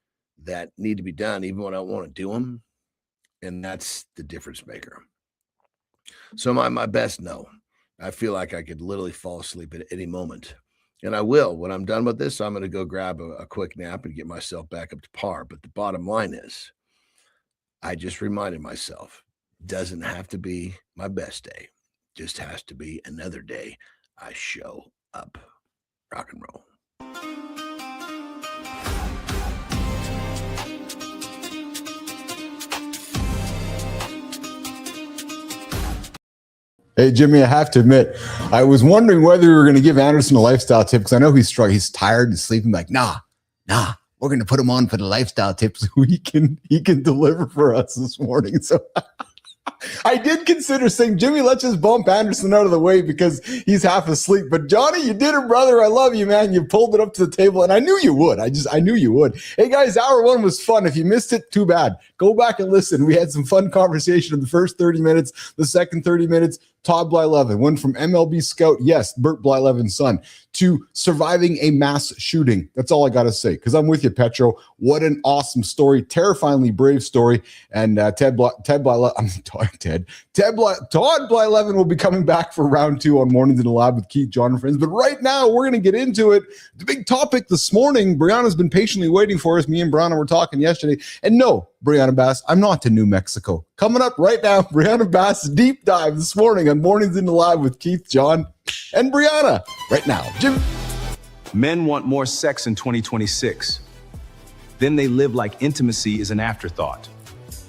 that need to be done, even when I want to do them. And that's the difference maker. So my best, no. I feel like I could literally fall asleep at any moment. And I will. When I'm done with this, I'm going to go grab a quick nap and get myself back up to par. But the bottom line is, I just reminded myself, doesn't have to be my best day. Just has to be another day I show up. Rock and roll. Hey, Jimmy, I have to admit, I was wondering whether we were going to give Anderson a lifestyle tip because I know he's struggling. He's tired and sleeping. Like, nah, we're going to put him on for the lifestyle tips so he can deliver for us this morning. So I did consider saying, Jimmy, let's just bump Anderson out of the way because he's half asleep. But Johnny, you did it, brother. I love you, man. You pulled it up to the table, and I knew you would. I knew you would. Hey, guys, hour one was fun. If you missed it, too bad. Go back and listen. We had some fun conversation in the first 30 minutes. The second 30 minutes, Todd Blyleven went from MLB scout, yes, Bert Blyleven's son, to surviving a mass shooting. That's all I got to say, because I'm with you, Petro. What an awesome story. Terrifyingly brave story. And Todd Blyleven will be coming back for round two on Mornings in the Lab with Keith, John, and friends. But right now, we're going to get into it. The big topic this morning, Brianna's been patiently waiting for us. Me and Brianna were talking yesterday. And no, Brianna Bass, I'm not to New Mexico. Coming up right now, Brianna Bass deep dive this morning on Mornings in the Lab with Keith, John, and Brianna. Right now, Jim. Men want more sex in 2026. Then they live like intimacy is an afterthought.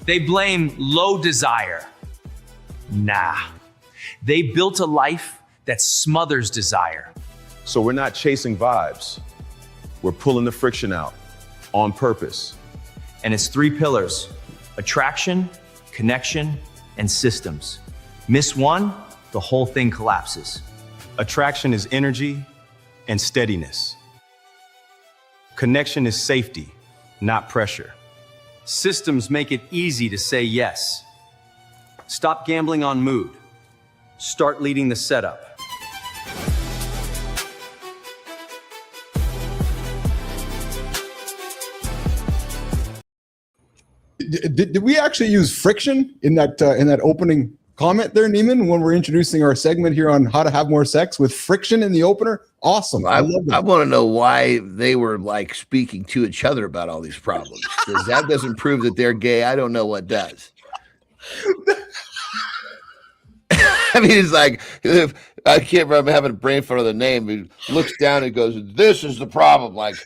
They blame low desire. Nah. They built a life that smothers desire. So we're not chasing vibes. We're pulling the friction out on purpose. And it's three pillars: attraction, connection, and systems. Miss one, the whole thing collapses. Attraction is energy and steadiness. Connection is safety, not pressure. Systems make it easy to say yes. Stop gambling on mood. Start leading the setup. Did we actually use friction in that opening comment there, Neiman, when we're introducing our segment here on how to have more sex with friction in the opener? Awesome. I love that. want to know why they were like speaking to each other about all these problems, because that doesn't prove that they're gay. I don't know what does. I mean, it's like, if I can't remember having a brain fart of the name. He looks down and goes, "This is the problem." Like,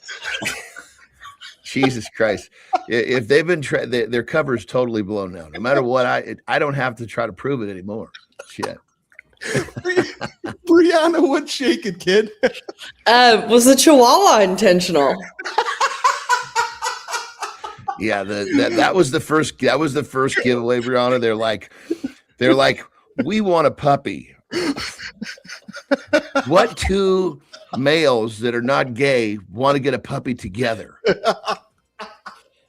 Jesus Christ. If they've been, their cover is totally blown now. No matter what, I don't have to try to prove it anymore. Shit. Brianna, what's shaking, kid? Was the Chihuahua intentional? Yeah, that was the first giveaway, Brianna. They're like, we want a puppy. What two males that are not gay want to get a puppy together?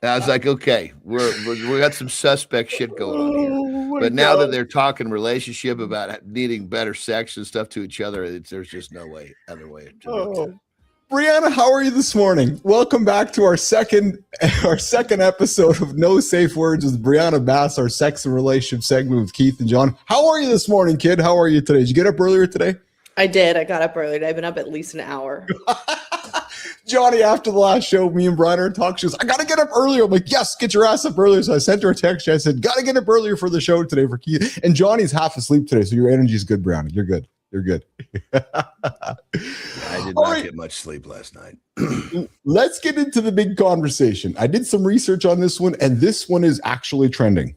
And I was like, okay, we got some suspect shit going on here. But now that they're talking relationship about needing better sex and stuff to each other, there's just no other way to look at it. Brianna, how are you this morning? Welcome back to our second episode of No Safe Words with Brianna Bass, our sex and relationship segment with Keith and John. How are you this morning, kid? How are you today? Did you get up earlier today? I did. I got up early. I've been up at least an hour. Johnny, after the last show, me and Brian are talking. She goes, I got to get up earlier. I'm like, yes, get your ass up earlier. So I sent her a text. I said, got to get up earlier for the show today for Keith. And Johnny's half asleep today. So your energy is good, Brianna. You're good. You're good. I did not get much sleep last night. Let's get into the big conversation. I did some research on this one, and this one is actually trending.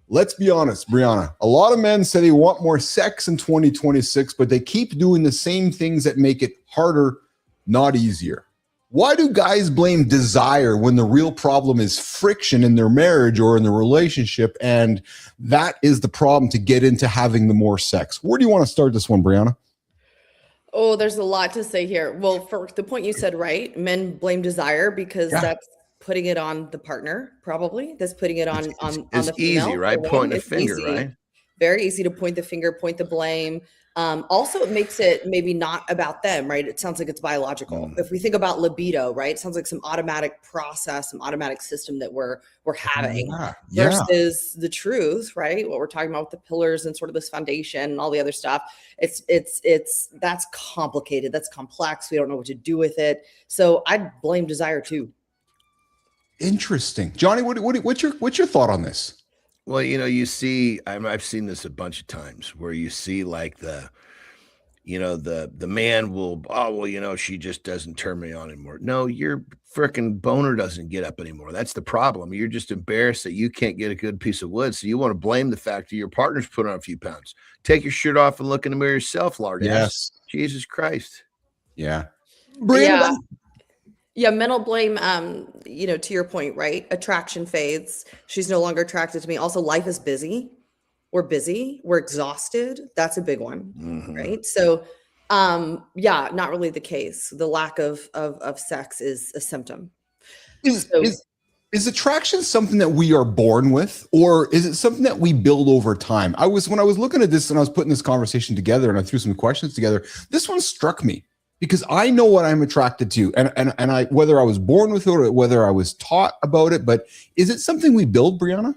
Let's be honest, Brianna. A lot of men say they want more sex in 2026, but they keep doing the same things that make it harder, not easier. Why do guys blame desire when the real problem is friction in their marriage or in the relationship? And that is the problem to get into having the more sex. Where do you want to start this one, Brianna? Oh, there's a lot to say here. Well, for the point you said, right? Men blame desire because that's putting it on the partner, probably. That's putting it on the female. It's easy, right? Pointing the finger, right? Very easy to point the finger, point the blame. Also, it makes it maybe not about them, right? It sounds like it's biological. If we think about libido, right? It sounds like some automatic process, some automatic system that we're having versus the truth, right? What we're talking about with the pillars and sort of this foundation and all the other stuff. It's that's complicated. That's complex. We don't know what to do with it. So I'd blame desire too. Interesting. Johnny, what's your thought on this? Well, you see, I've seen this a bunch of times where you see like the man will, oh, well, she just doesn't turn me on anymore. No, your freaking boner doesn't get up anymore. That's the problem. You're just embarrassed that you can't get a good piece of wood. So you want to blame the fact that your partner's put on a few pounds. Take your shirt off and look in the mirror yourself, lard ass. Yes. Jesus Christ. Yeah. Yeah. Yeah, mental blame, to your point, right? Attraction fades. She's no longer attracted to me. Also, life is busy. We're busy. We're exhausted. That's a big one, right? So, not really the case. The lack of sex is a symptom. Is attraction something that we are born with, or is it something that we build over time? When I was looking at this and I was putting this conversation together and I threw some questions together, this one struck me. Because I know what I'm attracted to, and I, whether I was born with it or whether I was taught about it, but is it something we build, Brianna?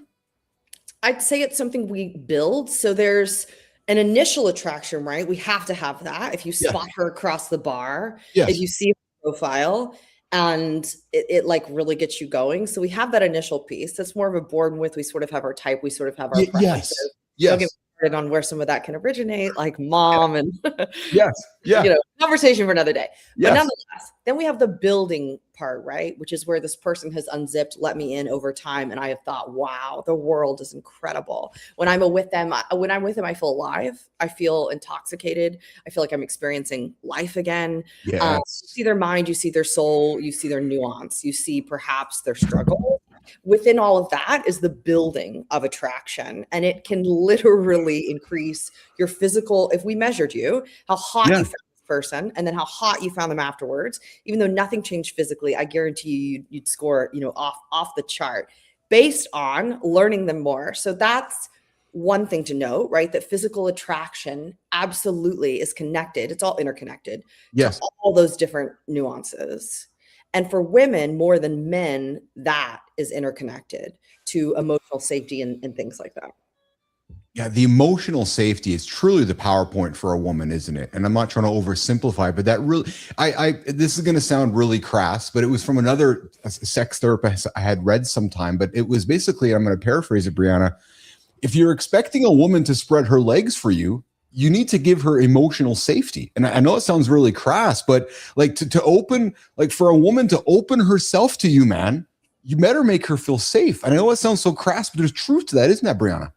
I'd say it's something we build. So there's an initial attraction, right? We have to have that. If you spot her across the bar, if you see her profile, and it like really gets you going. So we have that initial piece. That's more of a born with. We sort of have our type. We sort of have our preferences. Don't get started on where some of that can originate, like mom and conversation for another day. But nonetheless, then we have the building part, right? Which is where this person has unzipped, let me in over time, and I have thought, wow, the world is incredible. When I'm with them, I feel alive. I feel intoxicated. I feel like I'm experiencing life again. You see their mind, you see their soul, you see their nuance, you see perhaps their struggle. Within all of that is the building of attraction, and it can literally increase your physical. If we measured you, how hot you found this person, and then how hot you found them afterwards, even though nothing changed physically, I guarantee you'd score, off the chart based on learning them more. So that's one thing to note, right? That physical attraction absolutely is connected. It's all interconnected. Yes, to all those different nuances. And for women, more than men, that is interconnected to emotional safety and things like that. Yeah, the emotional safety is truly the PowerPoint for a woman, isn't it? And I'm not trying to oversimplify, but that really, this is going to sound really crass, but it was from another sex therapist I had read sometime, but it was basically, I'm going to paraphrase it, Brianna. If you're expecting a woman to spread her legs for you, you need to give her emotional safety. And I know it sounds really crass, but like to open, like for a woman to open herself to you, man, you better make her feel safe. I know it sounds so crass, but there's truth to that, isn't that, Brianna?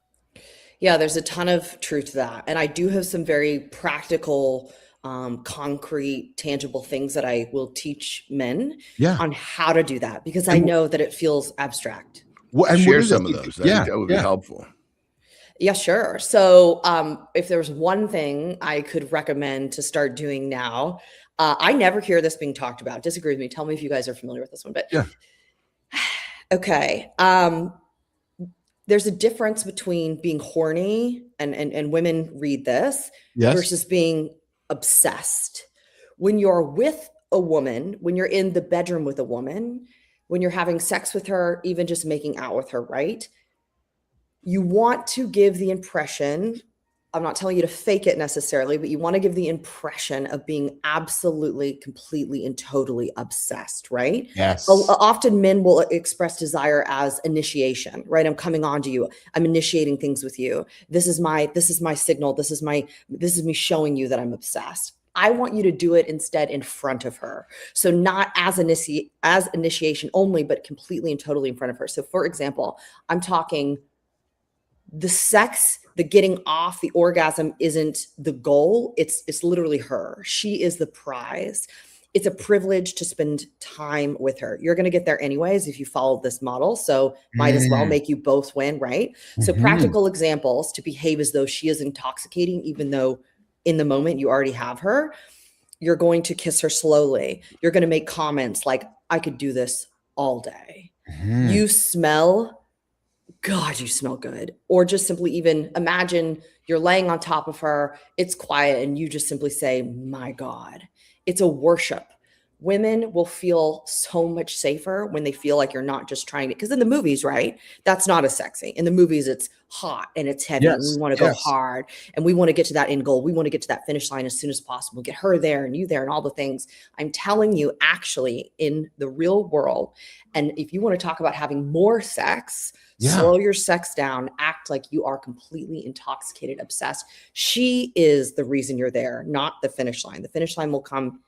Yeah, there's a ton of truth to that. And I do have some very practical, concrete, tangible things that I will teach men on how to do that, because I know that it feels abstract. And share some of those. That would be helpful. Yeah, sure. So if there's one thing I could recommend to start doing now, I never hear this being talked about. Disagree with me. Tell me if you guys are familiar with this one. But okay. There's a difference between being horny and women read this versus being obsessed. When you're with a woman, when you're in the bedroom with a woman, when you're having sex with her, even just making out with her, right? You want to give the impression, I'm not telling you to fake it necessarily, but you want to give the impression of being absolutely, completely, and totally obsessed, right? Yes. Often men will express desire as initiation, right? I'm coming on to you. I'm initiating things with you. This is my signal. This is me showing you that I'm obsessed. I want you to do it instead in front of her. So not as initiation only, but completely and totally in front of her. So for example, I'm talking the sex, the getting off, the orgasm isn't the goal. It's literally her. She is the prize. It's a privilege to spend time with her. You're going to get there anyways if you follow this model. So might as well make you both win, right? So practical examples to behave as though she is intoxicating, even though in the moment you already have her. You're going to kiss her slowly. You're going to make comments like, I could do this all day. You smell, God, you smell good. Or just simply even imagine you're laying on top of her, it's quiet, and you just simply say, my God. It's a worship. women will feel so much safer when they feel like you're not just trying to, because in the movies, right, that's not as sexy. In the movies, it's hot and it's heavy and we want to go hard and we want to get to that end goal. We want to get to that finish line as soon as possible, get her there and you there and all the things. I'm telling you, actually, in the real world, and if you want to talk about having more sex, slow your sex down, act like you are completely intoxicated, obsessed. She is the reason you're there, not the finish line. The finish line will come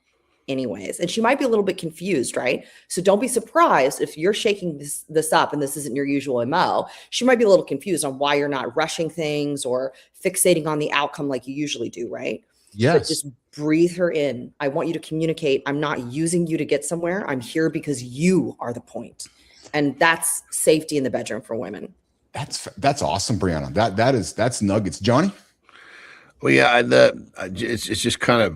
anyways. And she might be a little bit confused, right? So don't be surprised if you're shaking this up and this isn't your usual MO. She might be a little confused on why you're not rushing things or fixating on the outcome like you usually do, right? Yes. But just breathe her in. I want you to communicate. I'm not using you to get somewhere. I'm here because you are the point. And that's safety in the bedroom for women. That's awesome, Brianna. That's nuggets. Johnny? Well, yeah, it's just kind of,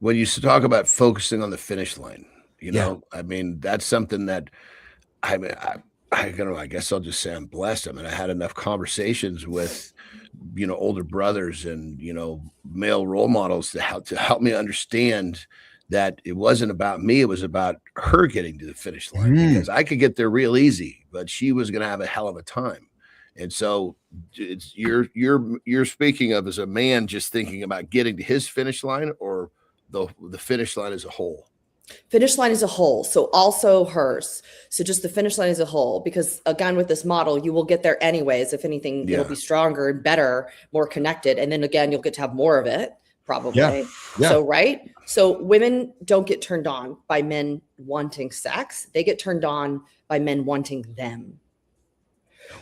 when you talk about focusing on the finish line, you know, I mean, that's something that I don't know, I guess I'll just say I'm blessed. I mean, I had enough conversations with, you know, older brothers and, you know, male role models to help me understand that it wasn't about me. It was about her getting to the finish line, because I could get there real easy, but she was going to have a hell of a time. And so it's you're speaking of as a man just thinking about getting to his finish line, or the finish line as a whole? Finish line as a whole. So also hers. So just the finish line as a whole, because again, with this model, you will get there anyways. If anything, it'll be stronger and better, more connected. And then again, you'll get to have more of it probably. So, right. So women don't get turned on by men wanting sex. They get turned on by men wanting them.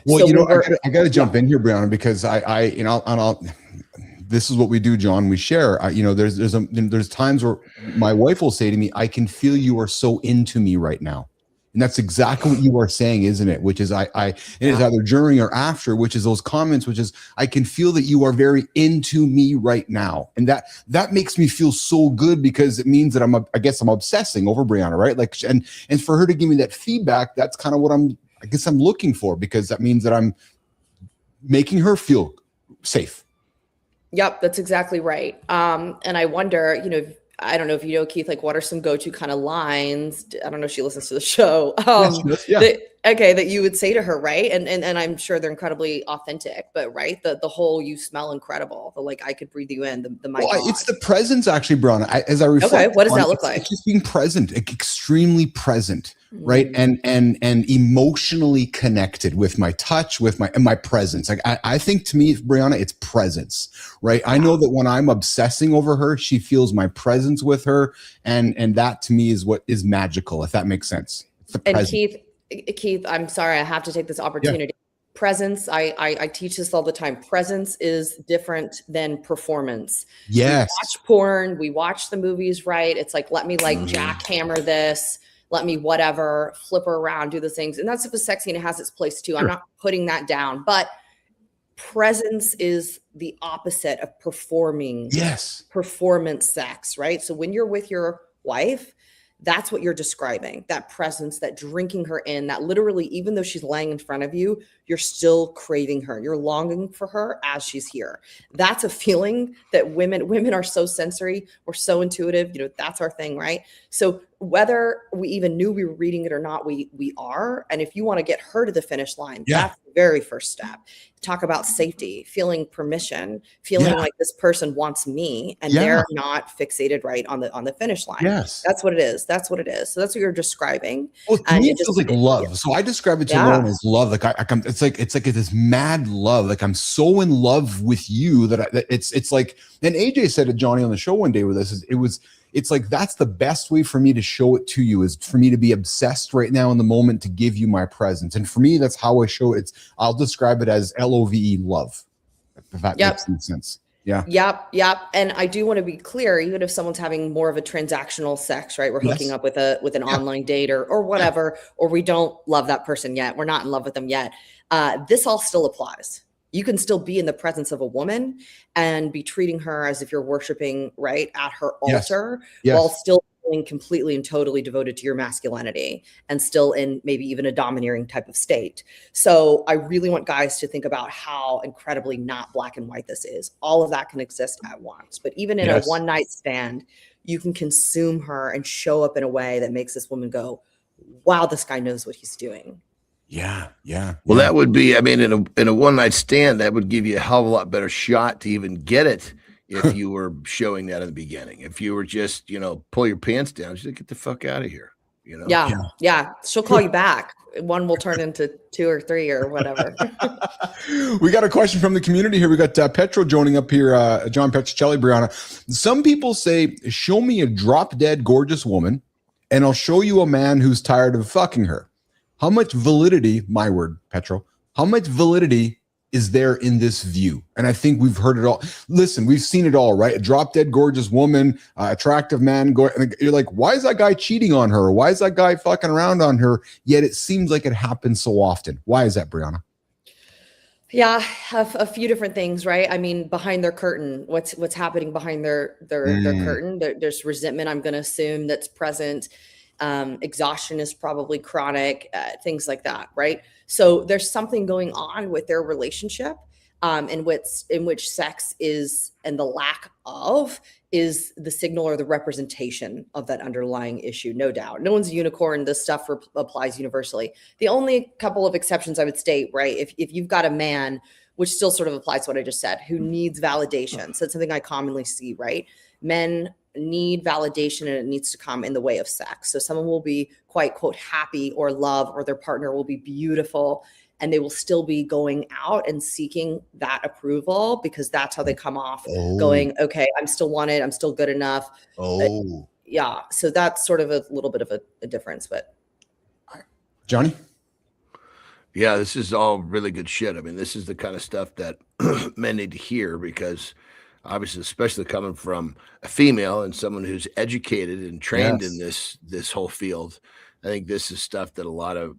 Well, So you know, I got to jump in here, Brianna, because you know, this is what we do, John. We share. You know, there's times where my wife will say to me, "I can feel you are so into me right now," and that's exactly what you are saying, isn't it? Which is, it is either during or after, which is those comments, which is, I can feel that you are very into me right now, and that makes me feel so good, because it means that I'm obsessing over Brianna, right? Like, and for her to give me that feedback, that's kind of what I'm looking for, because that means that I'm making her feel safe. Yep, that's exactly right. And I wonder, you know, I don't know if you know, Keith, like what are some go-to kind of lines? I don't know if she listens to the show. That you would say to her, right? And I'm sure they're incredibly authentic, but right, the whole "you smell incredible," the like, "I could breathe you in," the "my God." It's the presence, actually, Brianna. As I reflect, what does that look like? It's just being present, extremely present, right? And emotionally connected with my touch, with my presence. Like I think, to me, Brianna, it's presence, right? I know that when I'm obsessing over her, she feels my presence with her, and that to me is what is magical, if that makes sense. And Keith, I'm sorry, I have to take this opportunity. Presence, I teach this all the time. Presence is different than performance. Yes. We watch porn, we watch the movies, right? It's like, let me like jackhammer this, let me whatever, flip her around, do the things. And that's if it's sexy and it has its place too. I'm not putting that down, but presence is the opposite of performing. Yes. Performance sex, right? So when you're with your wife, that's what you're describing, that presence, that drinking her in, that literally, even though she's laying in front of you, you're still craving her. You're longing for her as she's here. That's a feeling that women are so sensory. We're so intuitive. You know, that's our thing, right? So whether we even knew we were reading it or not, we are. And if you want to get her to the finish line, that's the very first step. Talk about safety, feeling permission, feeling like this person wants me, and they're not fixated right on the finish line. Yes. That's what it is. That's what it is. So that's what you're describing. Well, to me, it feels like love. So I describe it to Lauren as love. Like it's like this mad love. Like I'm so in love with you that it's like. And AJ said to Johnny on the show one day with us, it's like, that's the best way for me to show it to you, is for me to be obsessed right now in the moment, to give you my presence. And for me, that's how I show it. I'll describe it as LOVE, love. If that makes any sense. Yeah. Yep. And I do want to be clear, even if someone's having more of a transactional sex, right? We're hooking up with an online date or whatever, or we don't love that person yet. We're not in love with them yet. This all still applies. You can still be in the presence of a woman and be treating her as if you're worshiping, right, at her altar, while still feeling completely and totally devoted to your masculinity and still in maybe even a domineering type of state. So I really want guys to think about how incredibly not black and white this is. All of that can exist at once. But even in a one-night stand, you can consume her and show up in a way that makes this woman go, wow, this guy knows what he's doing. Yeah. Well, that would be, I mean, in a one night stand, that would give you a hell of a lot better shot to even get it if you were showing that in the beginning. If you were just, pull your pants down, just get the fuck out of here. Yeah. She'll call you back. One will turn into 2 or 3 or whatever. We got a question from the community here. We got Petro joining up here, John Petrocelli, Brianna. Some people say, show me a drop dead gorgeous woman and I'll show you a man who's tired of fucking her. How much validity, my word, Petro, how much validity is there in this view? And I think we've heard it all. Listen, we've seen it all, right? A drop dead gorgeous woman, attractive man. You're like, why is that guy cheating on her? Why is that guy fucking around on her? Yet it seems like it happens so often. Why is that, Brianna? Yeah, a few different things, right? I mean, behind their curtain, what's happening behind their curtain? There's resentment, I'm going to assume, that's present. Exhaustion is probably chronic, things like that, right? So there's something going on with their relationship, in which sex is, and the lack of, is the signal or the representation of that underlying issue, no doubt. No one's a unicorn. This stuff applies universally. The only couple of exceptions I would state, right, if you've got a man, which still sort of applies to what I just said, who needs validation. So it's something I commonly see, right? Men need validation and it needs to come in the way of sex. So someone will be quite, quote, happy or love, or their partner will be beautiful, and they will still be going out and seeking that approval because that's how they come off going, okay, I'm still wanted, I'm still good enough. Yeah. So that's sort of a little bit of a difference, but. Johnny? Yeah, this is all really good shit. I mean, this is the kind of stuff that men need to hear because obviously, especially coming from a female and someone who's educated and trained in this whole field, I think this is stuff that a lot of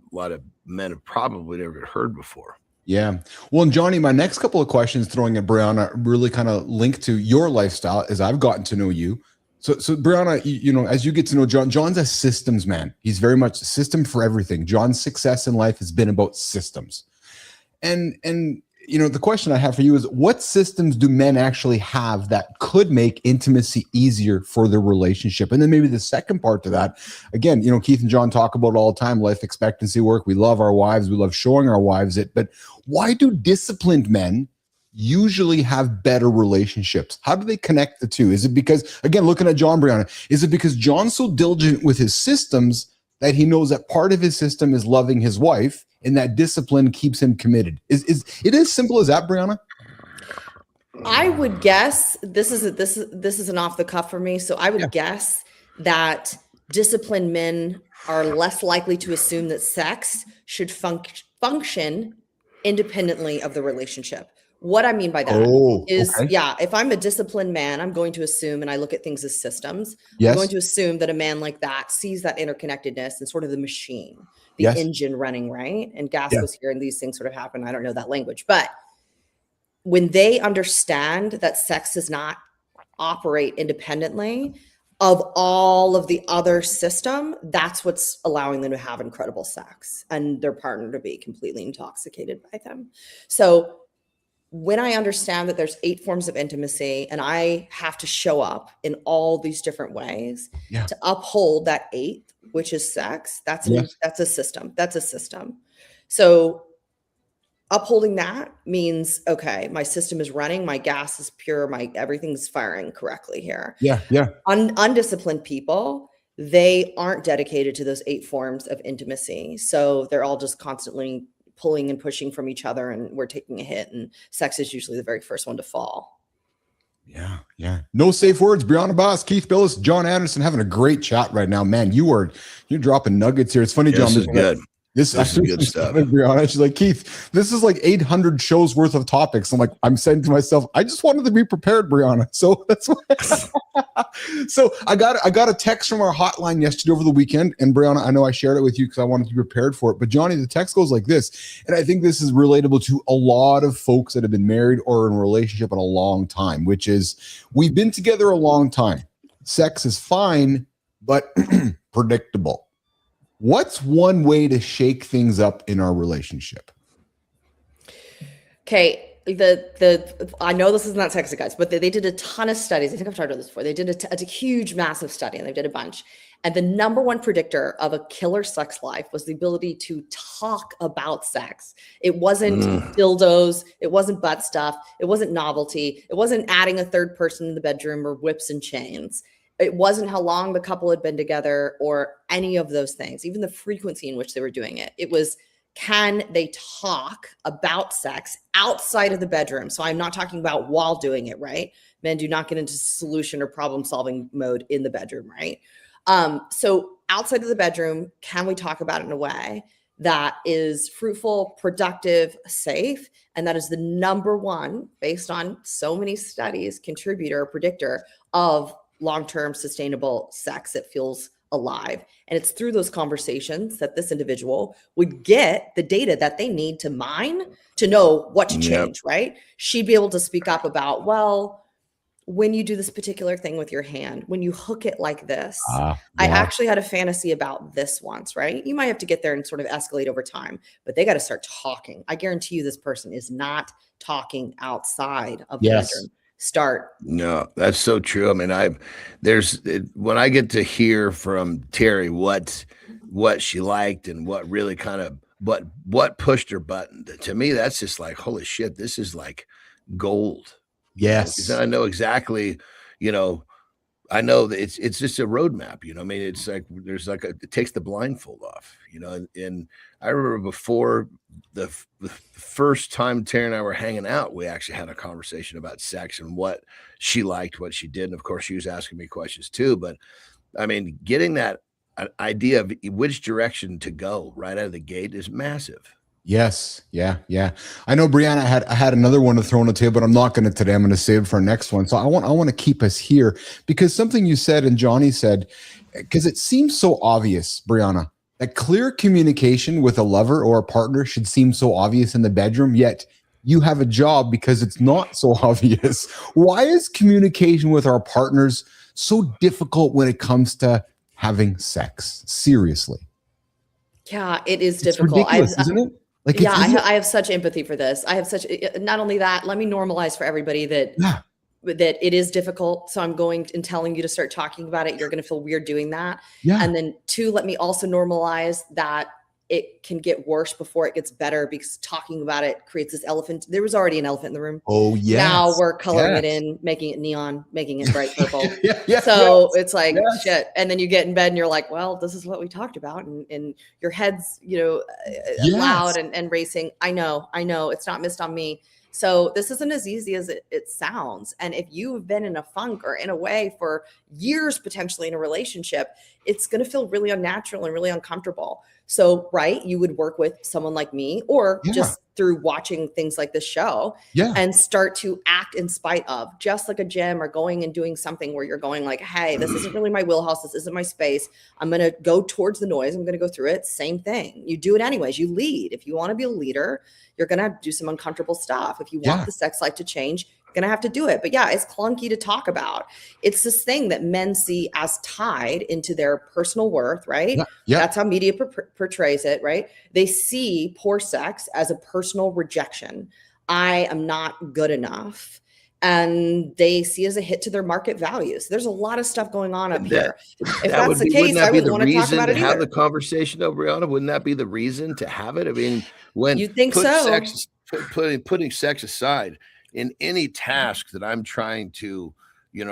men have probably never heard before. Yeah. Well, and Johnny, my next couple of questions throwing at Brianna really kind of link to your lifestyle as I've gotten to know you. So Brianna, as you get to know John, John's a systems man. He's very much a system for everything. John's success in life has been about systems. And the question I have for you is, what systems do men actually have that could make intimacy easier for their relationship? And then maybe the second part to that, again, Keith and John talk about it all the time, life expectancy work. We love our wives. We love showing our wives it. But why do disciplined men usually have better relationships? How do they connect the two? Is it because, again, looking at John, Brianna, is it because John's so diligent with his systems that he knows that part of his system is loving his wife, and that discipline keeps him committed? Is it as simple as that, Brianna? I would guess this is an off the cuff for me. So I would guess that disciplined men are less likely to assume that sex should function independently of the relationship. What I mean by that is, if I'm a disciplined man, I'm going to assume, and I look at things as systems, I'm going to assume that a man like that sees that interconnectedness and sort of the machine, the engine running, right? And gas goes here and these things sort of happen. I don't know that language, but when they understand that sex does not operate independently of all of the other system, that's what's allowing them to have incredible sex and their partner to be completely intoxicated by them. So when I understand that there's 8 forms of intimacy and I have to show up in all these different ways to uphold that 8th, which is sex, that's a system. That's a system. So upholding that means, okay, my system is running, my gas is pure, everything's firing correctly here. Undisciplined people, they aren't dedicated to those 8 forms of intimacy. So they're all just constantly pulling and pushing from each other, and we're taking a hit, and sex is usually the very first one to fall. Yeah. No safe words. Brianna Boss, Keith Billis, John Anderson having a great chat right now. Man, you're dropping nuggets here. It's funny, John. This is good. This is good stuff. She's like, Keith, this is like 800 shows worth of topics. I'm saying to myself, I just wanted to be prepared, Brianna. So that's why. So I got a text from our hotline yesterday over the weekend. And Brianna, I know I shared it with you because I wanted to be prepared for it. But Johnny, the text goes like this. And I think this is relatable to a lot of folks that have been married or in a relationship in a long time, which is, we've been together a long time. Sex is fine, but predictable. What's one way to shake things up in our relationship? Okay, I know this is not sexy, guys, but they did a ton of studies. I think I've talked about this before. They did a huge, massive study, and they did a bunch. And the number one predictor of a killer sex life was the ability to talk about sex. It wasn't dildos. It wasn't butt stuff. It wasn't novelty. It wasn't adding a third person in the bedroom or whips and chains. It wasn't how long the couple had been together or any of those things, even the frequency in which they were doing it. It was, can they talk about sex outside of the bedroom? So I'm not talking about while doing it, right? Men do not get into solution or problem solving mode in the bedroom, right? So outside of the bedroom, can we talk about it in a way that is fruitful, productive, safe? And that is the number one, based on so many studies, contributor, predictor of long-term sustainable sex that feels alive. And it's through those conversations that this individual would get the data that they need to mine to know what to change, right? She'd be able to speak up about, well, when you do this particular thing with your hand, when you hook it like this, I actually had a fantasy about this once, right? You might have to get there and sort of escalate over time, but they got to start talking. I guarantee you this person is not talking outside of the bedroom. Start. No, that's so true. I mean, when I get to hear from Terry what she liked and what really kind of what pushed her button, to me that's just like, holy shit, this is like gold. Yes. I know exactly, I know that it's just a roadmap, I mean, it's like, it takes the blindfold off, and I remember before the first time Terry and I were hanging out, we actually had a conversation about sex and what she liked, what she did. And of course she was asking me questions too, but I mean, getting that idea of which direction to go right out of the gate is massive. Yes. Yeah. I know, Brianna, I had another one to throw on the table, but I'm not going to today. I'm going to save it for our next one. So I want to keep us here because something you said and Johnny said, because it seems so obvious, Brianna, that clear communication with a lover or a partner should seem so obvious in the bedroom, yet you have a job because it's not so obvious. Why is communication with our partners so difficult when it comes to having sex? Seriously. Yeah, it is difficult. It's ridiculous, isn't it? Like, yeah, I have such empathy for this. I have such, not only that, let me normalize for everybody that it is difficult. So I'm going and telling you to start talking about it. You're going to feel weird doing that. Yeah. And then 2, let me also normalize that it can get worse before it gets better because talking about it creates this elephant. There was already an elephant in the room. Oh, yes. Now we're coloring it in, making it neon, making it bright purple. It's like, shit. And then you get in bed and you're like, well, this is what we talked about. And your head's, loud and racing. I know. It's not missed on me. So this isn't as easy as it sounds. And if you've been in a funk or in a way for years, potentially in a relationship, it's going to feel really unnatural and really uncomfortable. So, right, you would work with someone like me or just through watching things like this show and start to act in spite of, just like a gym or going and doing something where you're going like, hey, this isn't really my wheelhouse. This isn't my space. I'm going to go towards the noise. I'm going to go through it. Same thing. You do it anyways. You lead. If you want to be a leader, you're going to do some uncomfortable stuff. If you want the sex life to change, you're going to have to do it. But yeah, it's clunky to talk about. It's this thing that men see as tied into their personal worth, right? That's how media portrays it, right? They see poor sex as a personal rejection. I am not good enough. And they see it as a hit to their market values. There's a lot of stuff going on up here. If that's the case, I wouldn't want to talk about it either. Have the conversation, though, Brianna, wouldn't that be the reason to have it? I mean, when you think so, putting sex aside in any task that I'm trying to,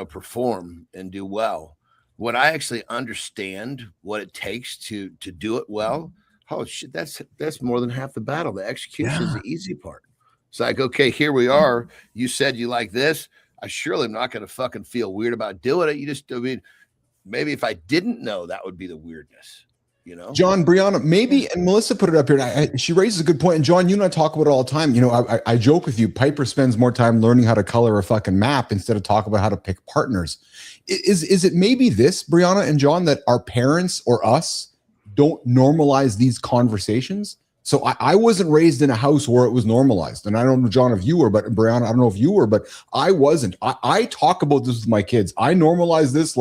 perform and do well, when I actually understand what it takes to do it well, oh shit, that's more than half the battle. The execution is the easy part. It's like, okay, here we are. You said you like this. I surely am not going to fucking feel weird about doing it. Maybe if I didn't know, that would be the weirdness, John, Brianna, maybe, and Melissa put it up here. She raises a good point. And John, you and I talk about it all the time. I joke with you. Piper spends more time learning how to color a fucking map instead of talking about how to pick partners. Is it maybe this, Brianna and John, that our parents or us don't normalize these conversations? So I wasn't raised in a house where it was normalized. And I don't know, John, if you were, but Brianna, I don't know if you were, but I wasn't. I talk about this with my kids. I normalize this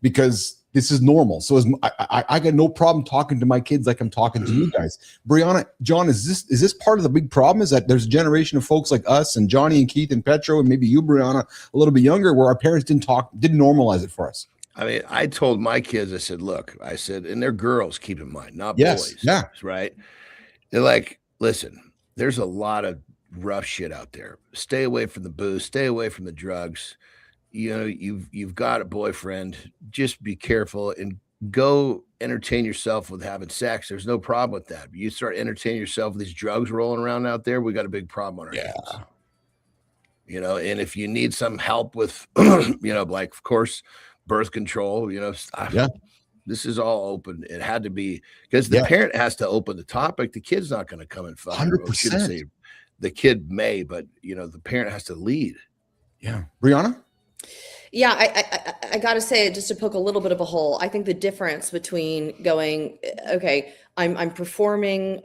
because this is normal. So I got no problem talking to my kids like I'm talking to you guys. Brianna, John, is this part of the big problem? Is that there's a generation of folks like us and Johnny and Keith and Petro and maybe you, Brianna, a little bit younger, where our parents didn't normalize it for us. I mean, I told my kids, I said, look, I said, and they're girls, keep in mind, not Yes, boys. yeah. Right. They're like, listen, there's a lot of rough shit out there. Stay away from the booze, stay away from the drugs. You know, you've got a boyfriend, just be careful and go entertain yourself with having sex. There's no problem with that. You start entertaining yourself with these drugs rolling around out there, we got a big problem on our hands. You know, and if you need some help with, you know, like, of course, birth control, you know, this is all open. It had to be, because the parent has to open the topic. The kid's not going to come and fuck. 100%. The kid may, but, you know, the parent has to lead. Yeah. Brianna? Yeah, I got to say, just to poke a little bit of a hole, I think the difference between going, okay, I'm performing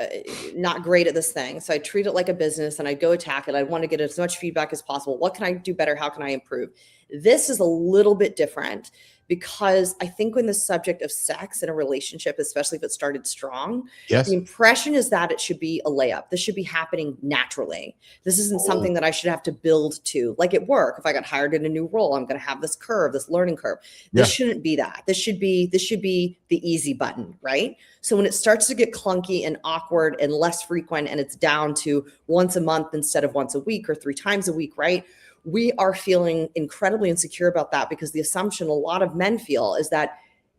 not great at this thing, so I treat it like a business and I go attack it. I want to get as much feedback as possible. What can I do better? How can I improve? This is a little bit different, because I think when the subject of sex in a relationship, especially if it started strong, the impression is that it should be a layup. This should be happening naturally. This isn't something that I should have to build to. Like at work, if I got hired in a new role, I'm going to have this curve, this learning curve. This shouldn't be that. This should be the easy button, right? So when it starts to get clunky and awkward and less frequent, and it's down to once a month instead of once a week or 3 times a week, right? We are feeling incredibly insecure about that, because the assumption a lot of men feel is that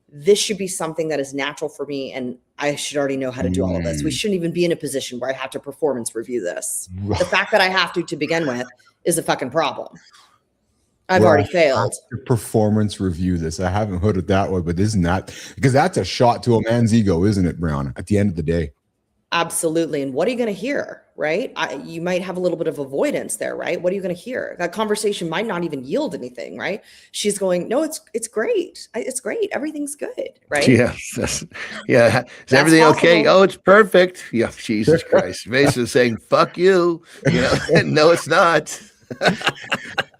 this should be something that is natural for me and I should already know how to do all of this. We shouldn't even be in a position where I have to performance review this. The fact that I have to begin with is a fucking problem. I've already failed. Performance review this. I haven't heard it that way, but isn't that, because that's a shot to a man's ego, isn't it, Brown? At the end of the day. Absolutely. And what are you going to hear, right? You might have a little bit of avoidance there, right? What are you going to hear? That conversation might not even yield anything, right? She's going, no, it's great. It's great. Everything's good, right? Yes. Yeah. Is everything okay? Oh, it's perfect. Yeah. Jesus Christ. Basically saying, fuck you. You know, no, it's not.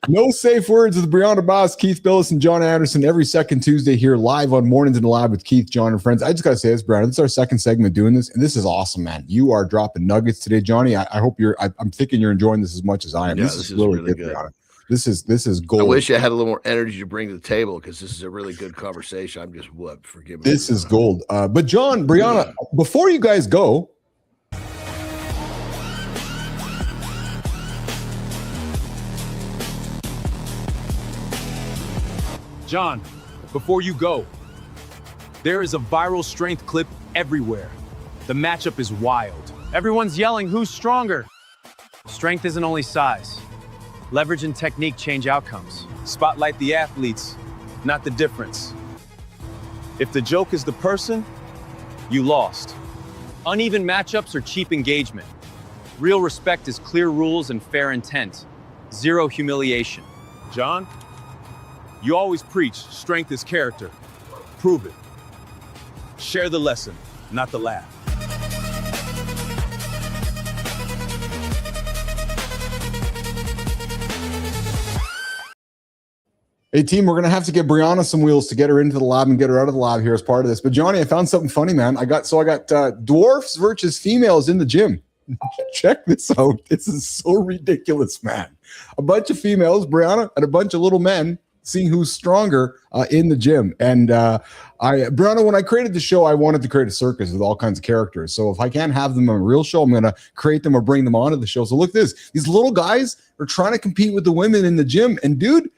No safe words with Brianna Boss, Keith Billis, and John Anderson every second Tuesday here live on Mornings in the Lab with Keith, John, and friends. I just got to say this, Brianna, this is our second segment doing this, and this is awesome, man. You are dropping nuggets today, Johnny. I hope I'm thinking you're enjoying this as much as I am. Yeah, this is really good, Brianna. This is gold. I wish I had a little more energy to bring to the table, because this is a really good conversation. I'm just whooped. Forgive me. This is gold. But John, Brianna, before you guys go, John, before you go, there is a viral strength clip everywhere. The matchup is wild. Everyone's yelling, who's stronger? Strength isn't only size. Leverage and technique change outcomes. Spotlight the athletes, not the difference. If the joke is the person, you lost. Uneven matchups are cheap engagement. Real respect is clear rules and fair intent. Zero humiliation. John? You always preach strength is character. Prove it. Share the lesson, not the laugh. hey, team, we're going to have to get Brianna some wheels to get her into the lab and get her out of the lab here as part of this. But Johnny, I found something funny, man. I got dwarfs versus females in the gym. Check this out. This is so ridiculous, man. A bunch of females, Brianna, and a bunch of little men seeing who's stronger in the gym. And Brianna, when I created the show, I wanted to create a circus with all kinds of characters. So if I can't have them on a real show, I'm going to create them or bring them onto the show. So look at this. These little guys are trying to compete with the women in the gym. And dude,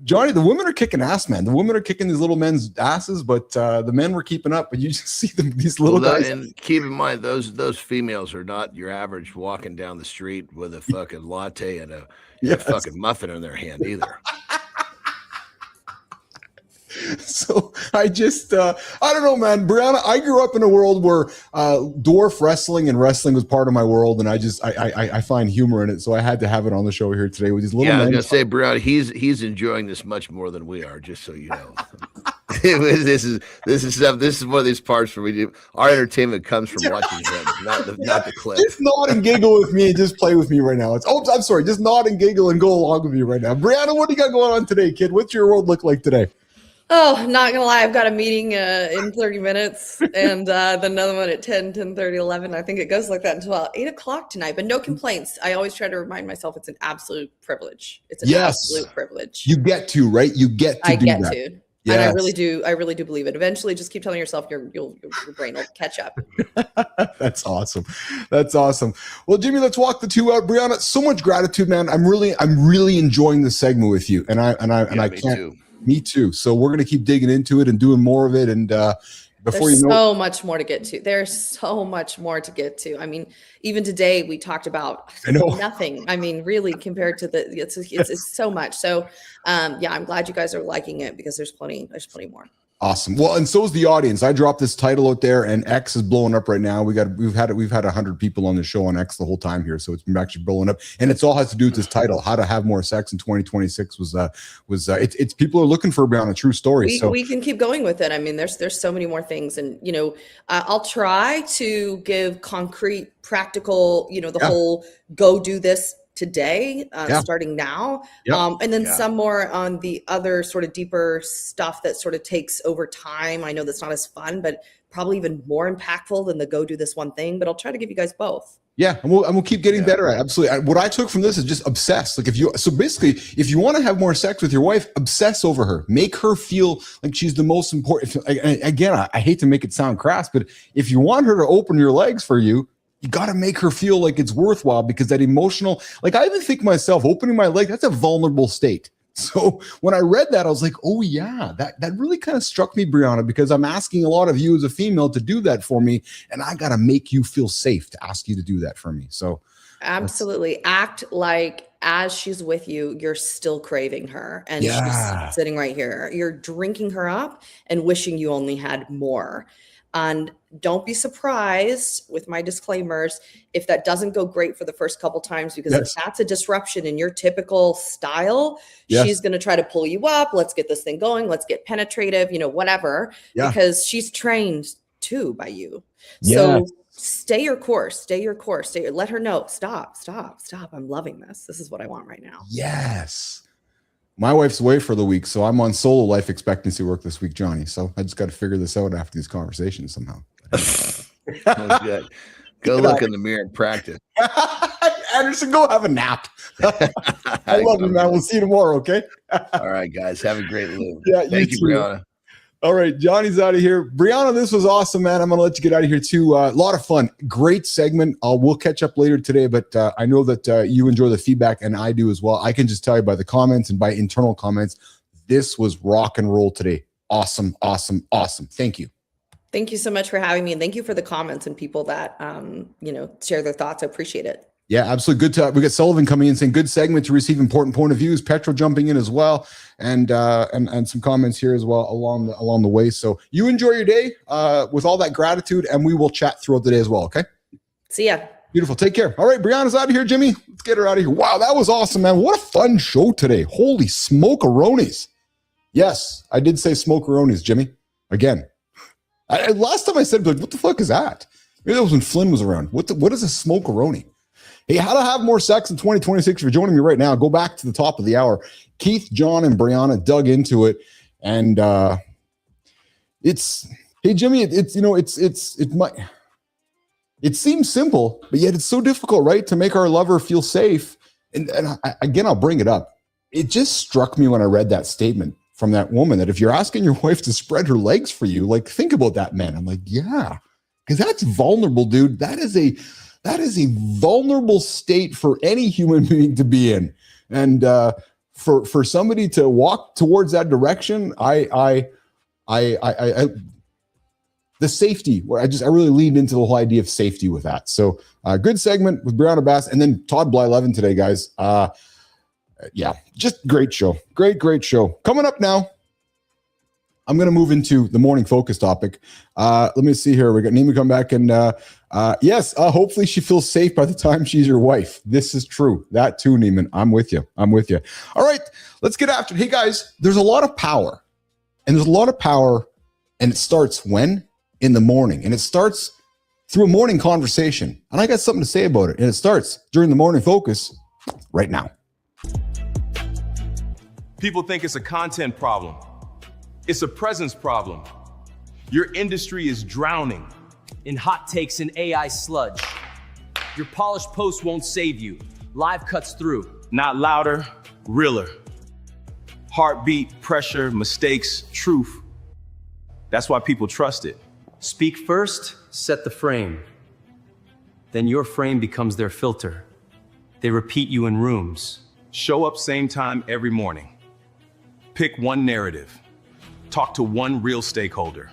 Johnny, the women are kicking ass, man. The women are kicking these little men's asses, but the men were keeping up. But you just see them, these little guys. And keep in mind, those females are not your average walking down the street with a fucking latte and a fucking muffin in their hand either. So I just, I don't know, man. Brianna, I grew up in a world where dwarf wrestling and wrestling was part of my world, and I find humor in it. So I had to have it on the show here today with these little men. I was gonna say, Brianna, he's enjoying this much more than we are. Just so you know, this is one of these parts where we do our entertainment comes from watching him, not the clip. Just nod and giggle with me and just play with me right now. I'm sorry. Just nod and giggle and go along with me right now. Brianna, what do you got going on today, kid? What's your world look like today? Oh, not gonna lie, I've got a meeting in 30 minutes and then another one at 10, 10:30, 11. I think it goes like that until 8 o'clock tonight, but no complaints. I always try to remind myself it's an absolute privilege. It's an absolute privilege. You get to, right? You get to I do get that. to. Yes. And I really do believe it. Eventually, just keep telling yourself your brain will catch up. That's awesome. That's awesome. Well, Jimmy, let's walk the two out. Brianna, so much gratitude, man. I'm really enjoying this segment with you. And I can't. Too. Me too. So we're gonna keep digging into it and doing more of it. And before There's you know, so much more to get to. There's so much more to get to. I mean, even today we talked about nothing. I mean, really, compared to it's so much. So, yeah, I'm glad you guys are liking it because there's plenty more. awesome. Well, and so is the audience. I dropped this title out there, and X is blowing up right now. We've had 100 people on the show on X the whole time here, so it's been actually blowing up. And it's all has to do with this title: "How to Have More Sex in 2026." It's people are looking for a true story. We can keep going with it. I mean, there's so many more things, and I'll try to give concrete, practical. The whole go do this today, starting now. And then some more on the other sort of deeper stuff that sort of takes over time. I know that's not as fun, but probably even more impactful than the go do this one thing, but I'll try to give you guys both. Yeah, and we'll keep getting better at it. Absolutely. What I took from this is just obsess. Like if you want to have more sex with your wife, obsess over her. Make her feel like she's the most important. Again, I hate to make it sound crass, but if you want her to open your legs for you, you got to make her feel like it's worthwhile, because that emotional, like I even think myself opening my leg, that's a vulnerable state. So when I read that, I was like, oh yeah, that really kind of struck me, Brianna, because I'm asking a lot of you as a female to do that for me. And I got to make you feel safe to ask you to do that for me. So absolutely act like as she's with you, you're still craving her and she's sitting right here. You're drinking her up and wishing you only had more. And don't be surprised with my disclaimers if that doesn't go great for the first couple times, because if that's a disruption in your typical style, she's going to try to pull you up. Let's get this thing going. Let's get penetrative, whatever, because she's trained too by you. So stay your course, let her know, stop. I'm loving this. This is what I want right now. Yes. My wife's away for the week, so I'm on solo life expectancy work this week, Johnny. So I just got to figure this out after these conversations somehow. Good. Go look in the mirror and practice. Anderson, go have a nap. I love you, man. We'll see you tomorrow, okay? All right, guys. Have a great live. Yeah, Thank you, Brianna. All right, Johnny's out of here. Brianna, this was awesome, man. I'm going to let you get out of here, too. A lot of fun. Great segment. We'll catch up later today, but I know that you enjoy the feedback, and I do as well. I can just tell you by the comments and by internal comments, this was rock and roll today. Awesome. Thank you. Thank you so much for having me, and thank you for the comments and people that, share their thoughts. I appreciate it. Yeah, absolutely. Good. We got Sullivan coming in saying good segment to receive important point of views. Petro jumping in as well, and some comments here as well along the way. So you enjoy your day with all that gratitude, and we will chat throughout the day as well. Okay. See ya. Beautiful. Take care. All right, Brianna's out of here. Jimmy, let's get her out of here. Wow, that was awesome, man. What a fun show today. Holy smoke-a-ronies. Yes, I did say smoke-a-ronies, Jimmy. Again. Last time I said, what the fuck is that? Maybe that was when Flynn was around. What is a smoke-a-roni? Hey, how to have more sex in 2026? If you're joining me right now, go back to the top of the hour. Keith, John, and Brianna dug into it, and hey Jimmy, it seems simple, but yet it's so difficult, right? To make our lover feel safe. And again, I'll bring it up. It just struck me when I read that statement from that woman that if you're asking your wife to spread her legs for you, like think about that, man. I'm like, yeah, because that's vulnerable, dude. That is a vulnerable state for any human being to be in. And for somebody to walk towards that direction, the safety, where I really leaned into the whole idea of safety with that. So good segment with Brianna Bass and then Todd Bly-Levin today, guys. Yeah, just great show. Great show. Coming up now, I'm going to move into the morning focus topic. Let me see here. We got Nima come back and yes, hopefully she feels safe by the time she's your wife. This is true. That too, Neiman. I'm with you. All right, let's get after it. Hey guys, there's a lot of power, and it starts when? In the morning, and it starts through a morning conversation. And I got something to say about it, and it starts during the morning focus right now. People think it's a content problem. It's a presence problem. Your industry is drowning in hot takes and AI sludge. Your polished post won't save you. Live cuts through. Not louder, realer. Heartbeat, pressure, mistakes, truth. That's why people trust it. Speak first, set the frame. Then your frame becomes their filter. They repeat you in rooms. Show up same time every morning. Pick one narrative. Talk to one real stakeholder.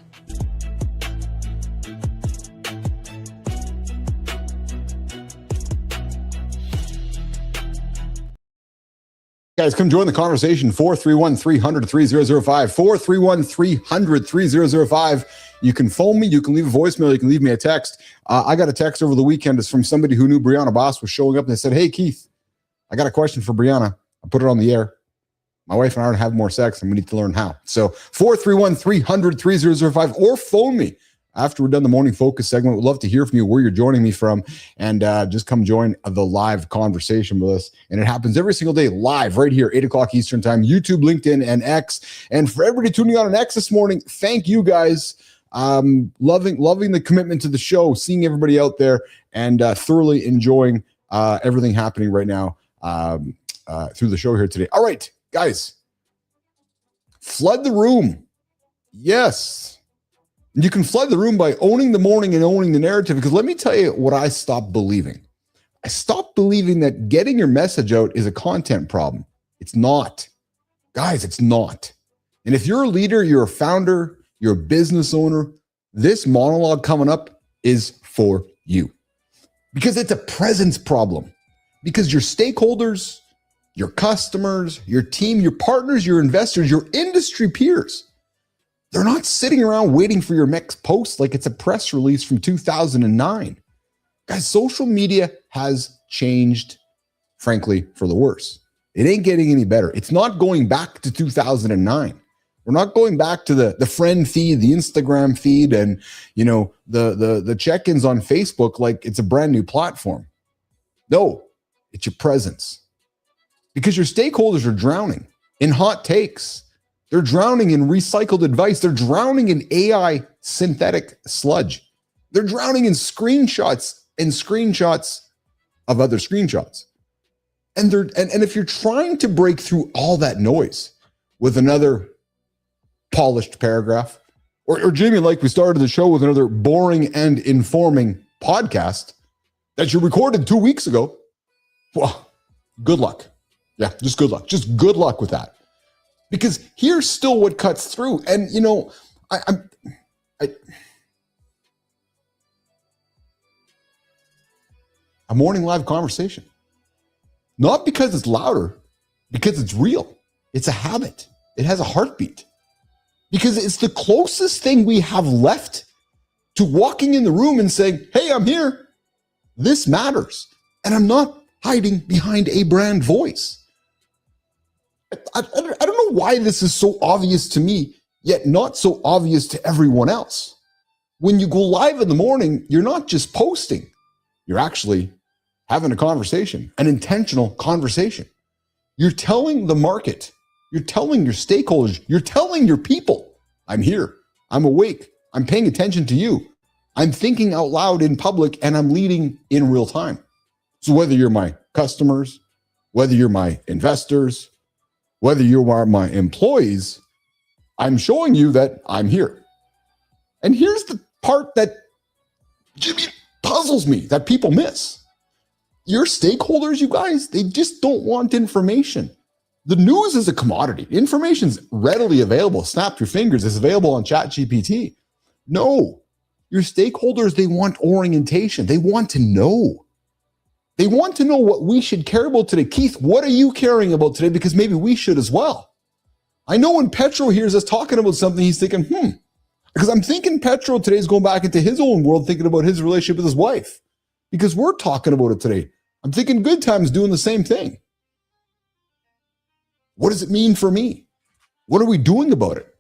Guys, come join the conversation. 431-300-3005. 431-300-3005. You can phone me. You can leave a voicemail. You can leave me a text. I got a text over the weekend. It's from somebody who knew Brianna Boss was showing up, and they said, "Hey, Keith, I got a question for Brianna." I put it on the air. My wife and I are going to have more sex, and we need to learn how. So 431-300-3005, or phone me after we're done the morning focus segment. We'd love to hear from you, where you're joining me from, and just come join the live conversation with us. And it happens every single day live right here, 8 o'clock Eastern time, YouTube, LinkedIn, and X. And for everybody tuning on X this morning, thank you guys. Loving the commitment to the show, seeing everybody out there, and thoroughly enjoying everything happening right now through the show here today. All right, guys, flood the room. Yes. You can flood the room by owning the morning and owning the narrative, because let me tell you what I stopped believing. I stopped believing that getting your message out is a content problem. It's not. Guys, it's not. And if you're a leader, you're a founder, you're a business owner, this monologue coming up is for you. Because it's a presence problem. Because your stakeholders, your customers, your team, your partners, your investors, your industry peers, they're not sitting around waiting for your next post like it's a press release from 2009. Guys, social media has changed, frankly, for the worse. It ain't getting any better. It's not going back to 2009. We're not going back to the friend feed, the Instagram feed, and the check-ins on Facebook like it's a brand new platform. No, it's your presence. Because your stakeholders are drowning in hot takes. They're drowning in recycled advice. They're drowning in AI synthetic sludge. They're drowning in screenshots of other screenshots. And if you're trying to break through all that noise with another polished paragraph, or Jimmy, like we started the show with another boring and informing podcast that you recorded 2 weeks ago, well, good luck. Yeah, just good luck. Just good luck with that. Because here's still what cuts through. And, a morning live conversation. Not because it's louder, because it's real. It's a habit. It has a heartbeat. Because it's the closest thing we have left to walking in the room and saying, "Hey, I'm here. This matters. And I'm not hiding behind a brand voice." I don't know why this is so obvious to me, yet not so obvious to everyone else. When you go live in the morning, you're not just posting. You're actually having a conversation, an intentional conversation. You're telling the market, you're telling your stakeholders, you're telling your people, "I'm here, I'm awake, I'm paying attention to you, I'm thinking out loud in public, and I'm leading in real time." So whether you're my customers, whether you're my investors, whether you are my employees, I'm showing you that I'm here. And here's the part that Jimmy puzzles me, that people miss. Your stakeholders, you guys, they just don't want information. The news is a commodity. Information's readily available. Snap your fingers. It's available on ChatGPT. No, your stakeholders, they want orientation. They want to know. They want to know what we should care about today. Keith, what are you caring about today? Because maybe we should as well. I know when Petro hears us talking about something, he's thinking, because I'm thinking Petro today is going back into his own world, thinking about his relationship with his wife, because we're talking about it today. I'm thinking Good Times doing the same thing. What does it mean for me? What are we doing about it?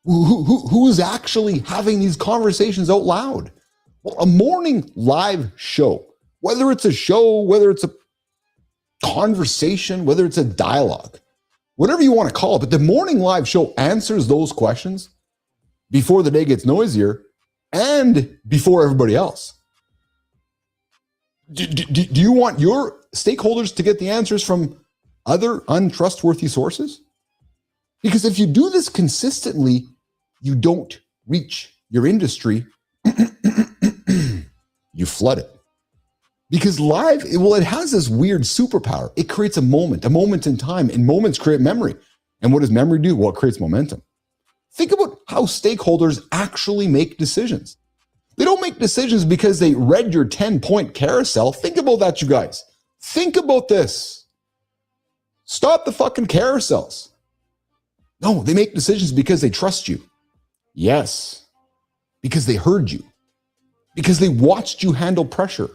Who's actually having these conversations out loud? Well, a morning live show, whether it's a show, whether it's a conversation, whether it's a dialogue, whatever you want to call it. But the morning live show answers those questions before the day gets noisier and before everybody else. Do you want your stakeholders to get the answers from other untrustworthy sources? Because if you do this consistently, you don't reach your industry. You flood it. Because live, it has this weird superpower. It creates a moment in time, and moments create memory. And what does memory do? Well, it creates momentum. Think about how stakeholders actually make decisions. They don't make decisions because they read your 10-point carousel. Think about that, you guys. Think about this. Stop the fucking carousels. No, they make decisions because they trust you. Yes, because they heard you. Because they watched you handle pressure.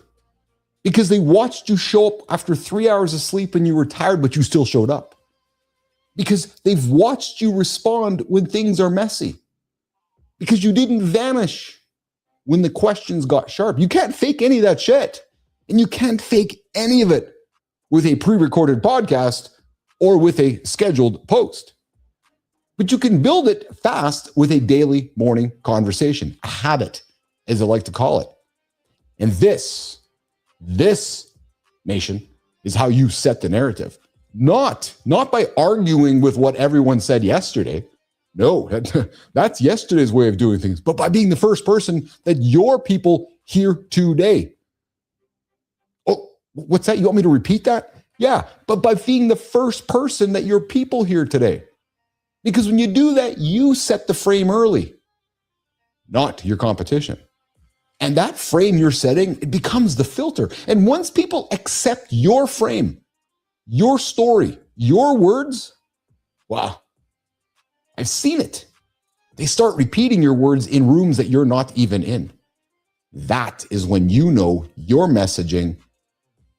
Because they watched you show up after 3 hours of sleep and you were tired, but you still showed up. Because they've watched you respond when things are messy. Because you didn't vanish when the questions got sharp. You can't fake any of that shit. And you can't fake any of it with a pre-recorded podcast or with a scheduled post. But you can build it fast with a daily morning conversation, a habit, as I like to call it. And this nation is how you set the narrative. Not by arguing with what everyone said yesterday. No, that's yesterday's way of doing things, but by being the first person that your people hear today. Oh, what's that? You want me to repeat that? Yeah, but by being the first person that your people hear today. Because when you do that, you set the frame early, not your competition. And that frame you're setting, it becomes the filter. And once people accept your frame, your story, your words, wow, I've seen it. They start repeating your words in rooms that you're not even in. That is when you know your messaging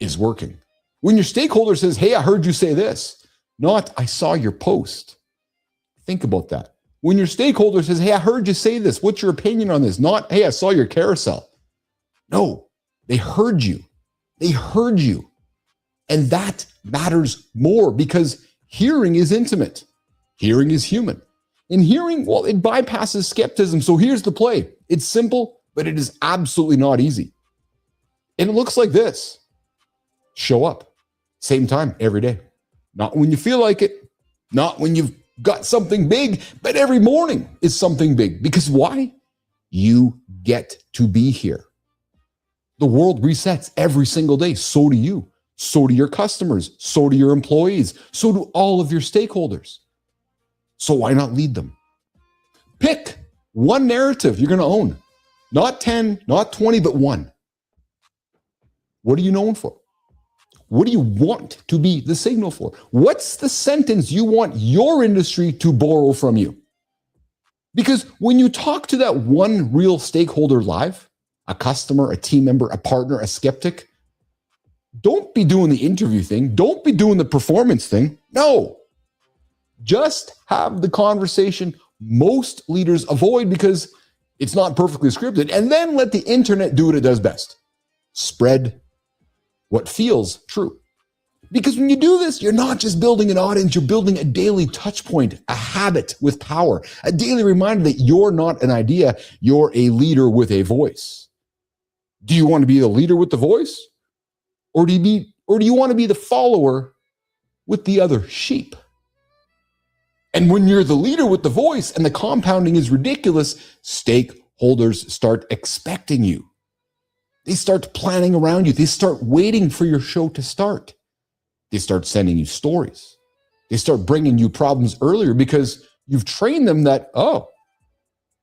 is working. When your stakeholder says, hey, I heard you say this, not I saw your post. Think about that. When your stakeholder says, hey, I heard you say this, what's your opinion on this? Not, hey, I saw your carousel. No, they heard you. They heard you. And that matters more because hearing is intimate. Hearing is human. And hearing, well, it bypasses skepticism. So here's the play. It's simple, but it is absolutely not easy. And it looks like this. Show up. Same time, every day. Not when you feel like it. Not when you've got something big, but every morning is something big. Because why? You get to be here. The world resets every single day. So do you. So do your customers. So do your employees. So do all of your stakeholders. So why not lead them? Pick one narrative you're going to own. Not 10, not 20, but one. What are you known for? What do you want to be the signal for? What's the sentence you want your industry to borrow from you? Because when you talk to that one real stakeholder live, a customer, a team member, a partner, a skeptic, don't be doing the interview thing. Don't be doing the performance thing. No. Just have the conversation most leaders avoid because it's not perfectly scripted, and then let the internet do what it does best. Spread what feels true. Because when you do this, you're not just building an audience, you're building a daily touch point, a habit with power, a daily reminder that you're not an idea, you're a leader with a voice. Do you want to be the leader with the voice? Or do you want to be the follower with the other sheep? And when you're the leader with the voice and the compounding is ridiculous, stakeholders start expecting you. They start planning around you. They start waiting for your show to start. They start sending you stories. They start bringing you problems earlier because you've trained them that, oh,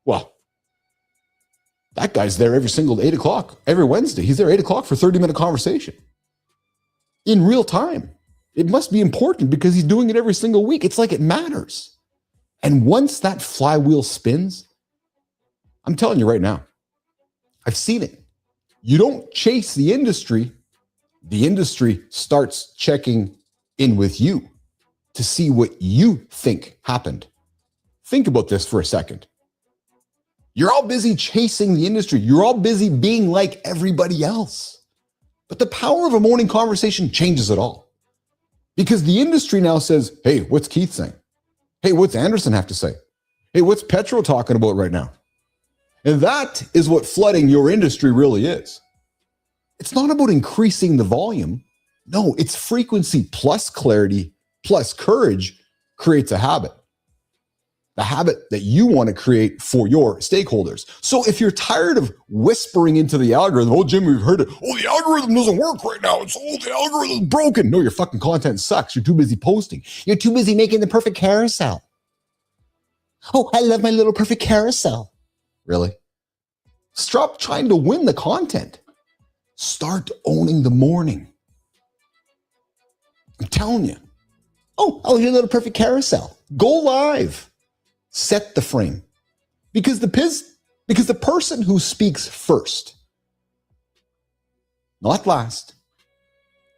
well, that guy's there every single 8 o'clock, every Wednesday. He's there 8 o'clock for 30-minute conversation in real time. It must be important because he's doing it every single week. It's like it matters. And once that flywheel spins, I'm telling you right now, I've seen it. You don't chase the industry starts checking in with you to see what you think happened. Think about this for a second. You're all busy chasing the industry. You're all busy being like everybody else. But the power of a morning conversation changes it all. Because the industry now says, hey, what's Keith saying? Hey, what's Anderson have to say? Hey, what's Petro talking about right now? And that is what flooding your industry really is. It's not about increasing the volume. No, it's frequency plus clarity plus courage creates a habit. The habit that you want to create for your stakeholders. So if you're tired of whispering into the algorithm, oh, Jimmy, we've heard it. Oh, the algorithm doesn't work right now. The algorithm's broken. No, your fucking content sucks. You're too busy posting. You're too busy making the perfect carousel. Oh, I love my little perfect carousel. Really? Stop trying to win the content. Start owning the morning. I'm telling you. Oh, your little perfect carousel. Go live. Set the frame. Because the person who speaks first, not last,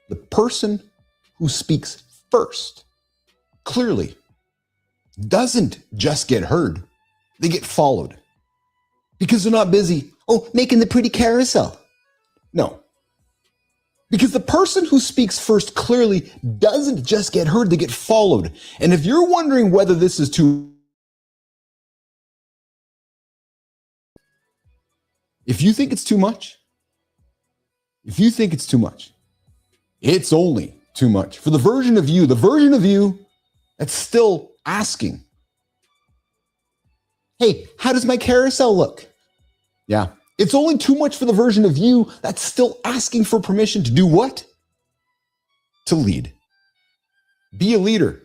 the person who speaks first clearly doesn't just get heard, they get followed. Because they're not busy, making the pretty carousel. No. Because the person who speaks first clearly doesn't just get heard, they get followed. And if you're wondering whether this is too... If you think it's too much, it's only too much. For the version of you that's still asking, hey, how does my carousel look? Yeah, it's only too much for the version of you that's still asking for permission to do what? To lead. Be a leader.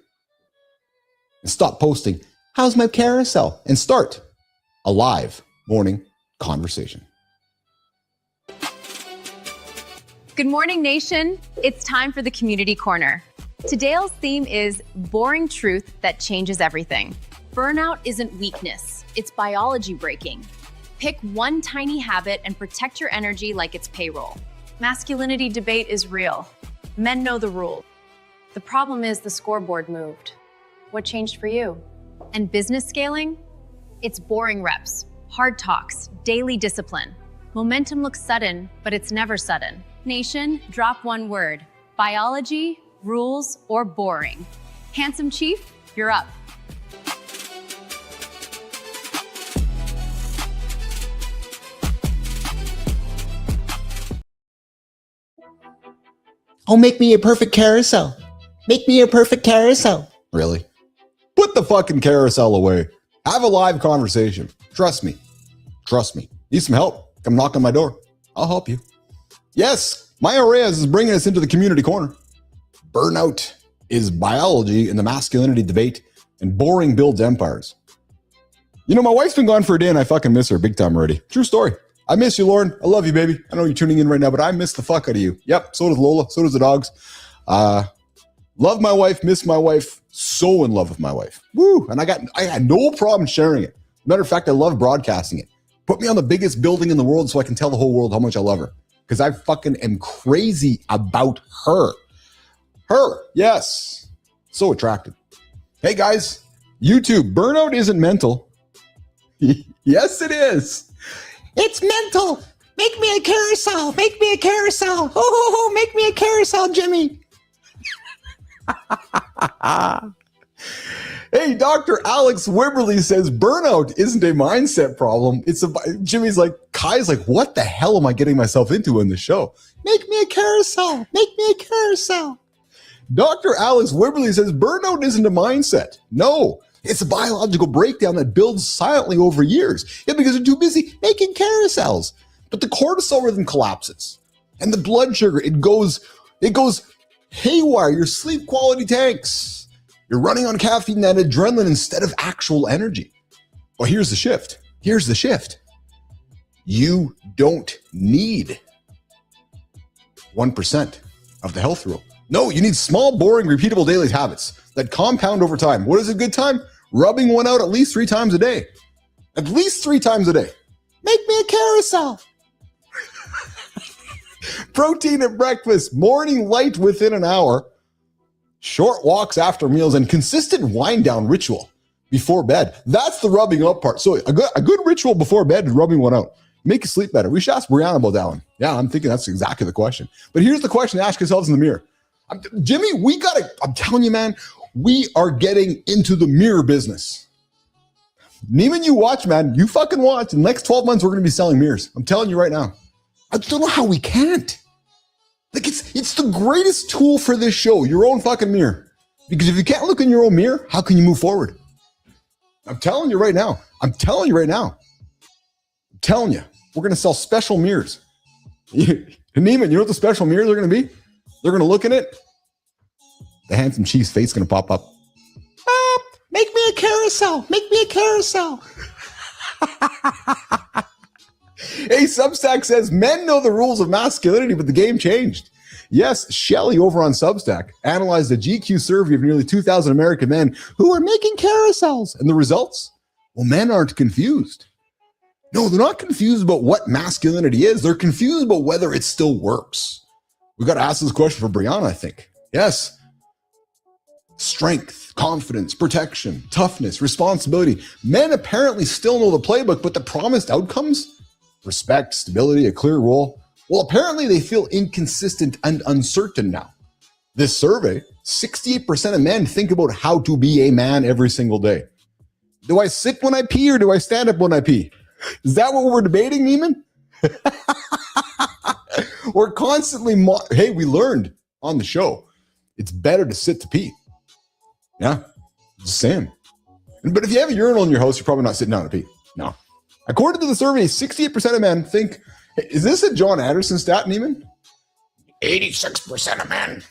And stop posting, how's my carousel? And start a live morning conversation. Good morning, nation. It's time for the Community Corner. Today's theme is boring truth that changes everything. Burnout isn't weakness, it's biology breaking. Pick one tiny habit and protect your energy like it's payroll. Masculinity debate is real. Men know the rule. The problem is the scoreboard moved. What changed for you? And business scaling? It's boring reps, hard talks, daily discipline. Momentum looks sudden, but it's never sudden. Nation, drop one word. Biology, rules, or boring. Handsome Chief, you're up. Oh, make me a perfect carousel. Make me a perfect carousel. Really? Put the fucking carousel away. Have a live conversation. Trust me. Need some help? Come knock on my door. I'll help you. Yes, Maya Reyes is bringing us into the community corner. Burnout is biology in the masculinity debate, and boring builds empires. You know, my wife's been gone for a day and I fucking miss her big time already. True story. I miss you, Lauren. I love you, baby. I know you're tuning in right now, but I miss the fuck out of you. Yep, so does Lola. So does the dogs. Love my wife, miss my wife. So in love with my wife. Woo! And I had no problem sharing it. Matter of fact, I love broadcasting it. Put me on the biggest building in the world so I can tell the whole world how much I love her. Because I fucking am crazy about her. Her, yes. So attractive. Hey guys, YouTube, burnout isn't mental. Yes, it is. It's mental. Make me a carousel. Make me a carousel. Oh, make me a carousel, Jimmy. Hey, Dr. Alex Wimberly says burnout isn't a mindset problem. Jimmy's like, Kai's like, what the hell am I getting myself into in this show? Make me a carousel. Make me a carousel. Dr. Alex Wimberly says burnout isn't a mindset. No, it's a biological breakdown that builds silently over years. Yeah, because they're too busy making carousels. But the cortisol rhythm collapses and the blood sugar, it goes haywire. Your sleep quality tanks. You're running on caffeine and adrenaline instead of actual energy. Well, here's the shift. You don't need 1% of the health rule. No, you need small, boring, repeatable daily habits that compound over time. What is a good time? Rubbing one out at least 3 times a day. At least 3 times a day. Make me a carousel. Protein at breakfast, morning light within an hour, short walks after meals, and consistent wind down ritual before bed. That's the rubbing up part. So a good ritual before bed is rubbing one out. Make you sleep better. We should ask Brianna about that one. Yeah, I'm thinking that's exactly the question. But here's the question to ask yourselves in the mirror. Jimmy, I'm telling you, man, we are getting into the mirror business. Neiman, you watch, man. You fucking watch. In the next 12 months, we're going to be selling mirrors. I'm telling you right now. I don't know how we can't. Like, it's the greatest tool for this show, your own fucking mirror. Because if you can't look in your own mirror, how can you move forward? I'm telling you right now. I'm telling you, we're going to sell special mirrors. Neiman, you know what the special mirrors are going to be? They're going to look in it. The handsome chief's face is going to pop up. Make me a carousel. Make me a carousel. Hey, Substack says men know the rules of masculinity, but the game changed. Yes, Shelley over on Substack analyzed a GQ survey of nearly 2,000 American men who are making carousels. And the results? Well, men aren't confused. No, they're not confused about what masculinity is. They're confused about whether it still works. We got to ask this question for Brianna, I think. Yes. Strength, confidence, protection, toughness, responsibility. Men apparently still know the playbook, but the promised outcomes? Respect, stability, a clear role. Well, apparently they feel inconsistent and uncertain now. This survey, 68% of men think about how to be a man every single day. Do I sit when I pee or do I stand up when I pee? Is that what we're debating, Neiman? We're constantly, hey, we learned on the show, it's better to sit to pee. Yeah, just saying. But if you have a urinal in your house, you're probably not sitting down to pee. No. According to the survey, 68% of men think, is this a John Anderson stat, Neiman? 86% of men.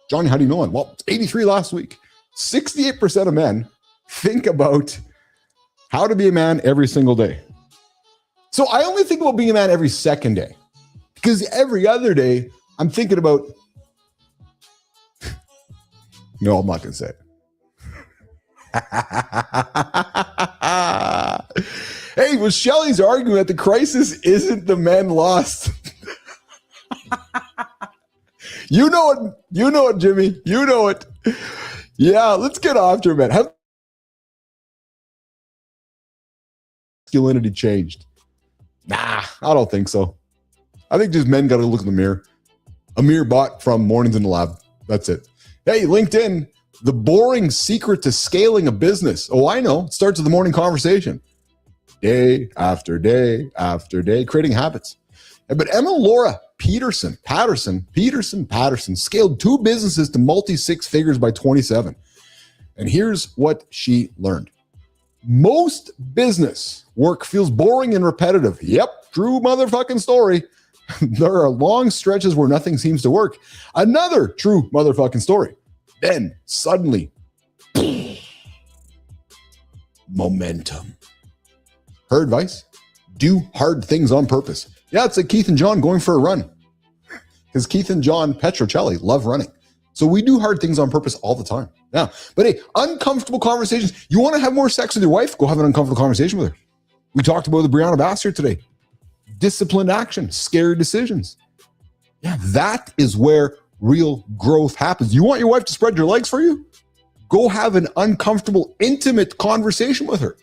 Johnny, how do you know it? Well, it's 83 last week. 68% of men think about how to be a man every single day. So I only think about being a man every second day. Because every other day, I'm thinking about... No, I'm not going to say it. Hey, well, Shelley's arguing that the crisis isn't the men lost. You know it, Jimmy. You know it. Yeah, let's get after it, man. Have masculinity changed? Nah, I don't think so. I think just men got to look in the mirror. A mirror bought from Mornings in the Lab. That's it. Hey, LinkedIn, the boring secret to scaling a business. Oh, I know. It starts with the morning conversation. Day after day after day, creating habits. But Emma Laura Patterson scaled 2 businesses to multi-6 figures by 27. And here's what she learned. Most business work feels boring and repetitive. Yep, true motherfucking story. There are long stretches where nothing seems to work. Another true motherfucking story. Then suddenly, momentum. Her advice? Do hard things on purpose. Yeah, it's like Keith and John going for a run. Because Keith and John Petrocelli love running. So we do hard things on purpose all the time. Yeah. But hey, uncomfortable conversations. You want to have more sex with your wife? Go have an uncomfortable conversation with her. We talked about the Brianna Bastard today. Disciplined action, scary decisions. Yeah, that is where real growth happens. You want your wife to spread your legs for you? Go have an uncomfortable, intimate conversation with her.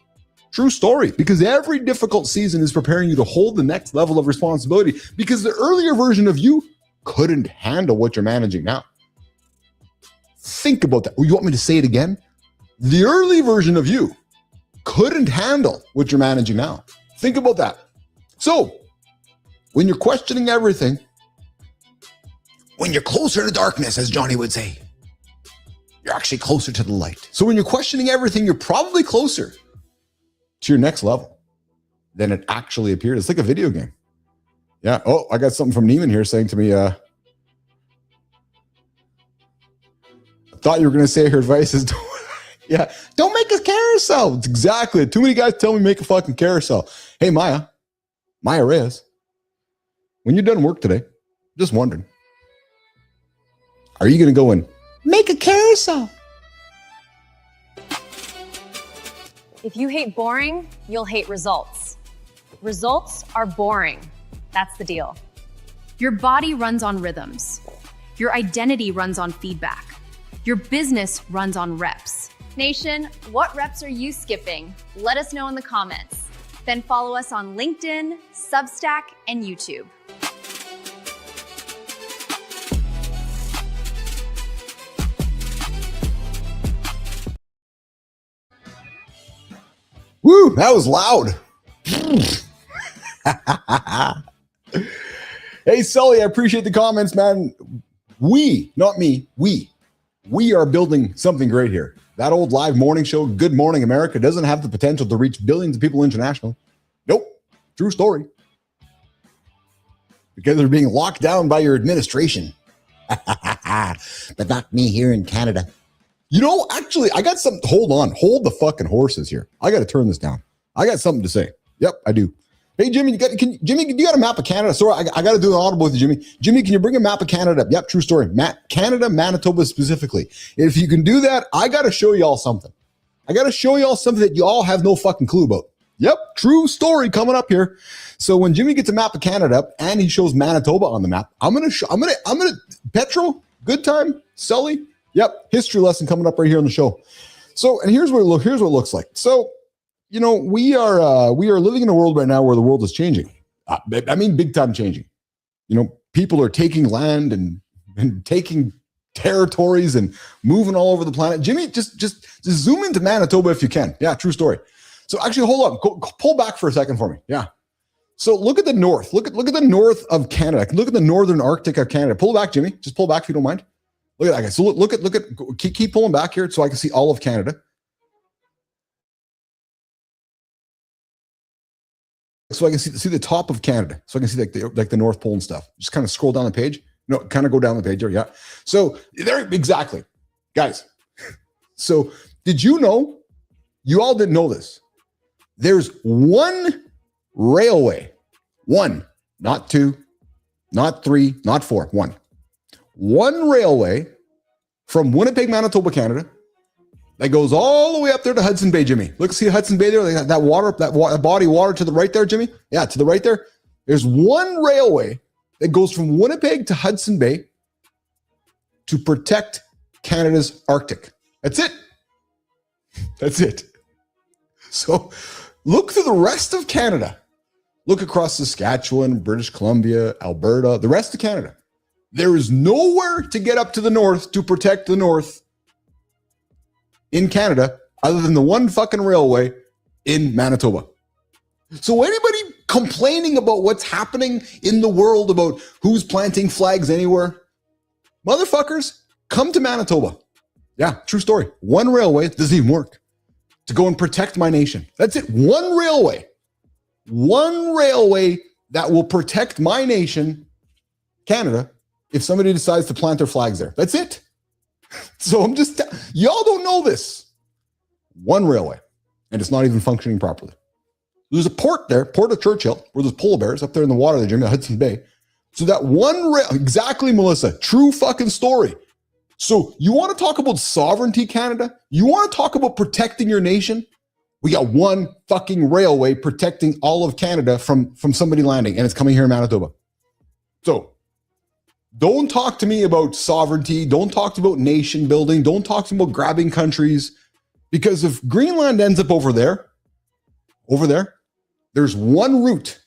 True story, because every difficult season is preparing you to hold the next level of responsibility because the earlier version of you couldn't handle what you're managing now. Think about that. You want me to say it again? The early version of you couldn't handle what you're managing now. Think about that. So, when you're questioning everything, when you're closer to darkness, as Johnny would say, you're actually closer to the light. So when you're questioning everything, you're probably closer to your next level than it actually appeared. It's like a video game. Yeah. Oh, I got something from Neiman here saying to me, I thought you were going to say her advice is, don't make a carousel. It's exactly it. Too many guys tell me make a fucking carousel. Hey, Maya Reyes, when you're done work today, just wondering, are you going to go and make a carousel? If you hate boring, you'll hate results. Results are boring. That's the deal. Your body runs on rhythms. Your identity runs on feedback. Your business runs on reps. Nation, what reps are you skipping? Let us know in the comments. Then follow us on LinkedIn, Substack, and YouTube. Woo, that was loud. Hey, Sully, I appreciate the comments, man. We, not me, we are building something great here. That old live morning show, Good Morning America, doesn't have the potential to reach billions of people internationally. Nope. True story. Because they're being locked down by your administration. But not me here in Canada. You know, actually, I got something. Hold on. Hold the fucking horses here. I got to turn this down. I got something to say. Yep, I do. Hey, Jimmy, you got a map of Canada? Sorry, I got to do an audible with you, Jimmy. Jimmy, can you bring a map of Canada up? Yep, true story. Canada, Manitoba specifically. If you can do that, I got to show y'all something. I got to show y'all something that you all have no fucking clue about. Yep, true story coming up here. So when Jimmy gets a map of Canada up and he shows Manitoba on the map, I'm gonna Petro, good time, Sully. Yep, history lesson coming up right here on the show. So, and here's what it looks like. So, you know, we are living in a world right now where the world is changing. I mean, big time changing. You know, people are taking land and taking territories and moving all over the planet. Jimmy, just zoom into Manitoba if you can. Yeah, true story. So actually, hold on, pull back for a second for me. Yeah. So look at the north. Look at the north of Canada. Look at the northern Arctic of Canada. Pull back, Jimmy. Just pull back if you don't mind. Look at that guy. So look at keep pulling back here so I can see all of Canada. So I can see the top of Canada. So I can see like the North Pole and stuff. Just kind of scroll down the page. No, kind of go down the page there. Yeah. So there, exactly, guys. So did you know? You all didn't know this. There's one railway, one, not two, not three, not four, one railway from Winnipeg, Manitoba, Canada, that goes all the way up there to Hudson Bay, Jimmy. Look, see Hudson Bay there? That body of water to the right there, Jimmy? Yeah, to the right there. There's one railway that goes from Winnipeg to Hudson Bay to protect Canada's Arctic. That's it. That's it. So look through the rest of Canada. Look across Saskatchewan, British Columbia, Alberta, the rest of Canada. There is nowhere to get up to the north to protect the north in Canada other than the one fucking railway in Manitoba. So anybody complaining about what's happening in the world about who's planting flags anywhere, motherfuckers, come to Manitoba. Yeah, true story. One railway doesn't even work to go and protect my nation. That's it. One railway that will protect my nation, Canada, if somebody decides to plant their flags there. That's it. So y'all don't know this. One railway, and it's not even functioning properly. There's a port there, Port of Churchill, where there's polar bears up there in the water there, Jimmy, Hudson Bay. So that one rail, exactly, Melissa, true fucking story. So you want to talk about sovereignty, Canada? You want to talk about protecting your nation? We got one fucking railway protecting all of Canada from somebody landing, and it's coming here in Manitoba. So don't talk to me about sovereignty. Don't talk to me about nation building. Don't talk to me about grabbing countries. Because if Greenland ends up over there, there's one route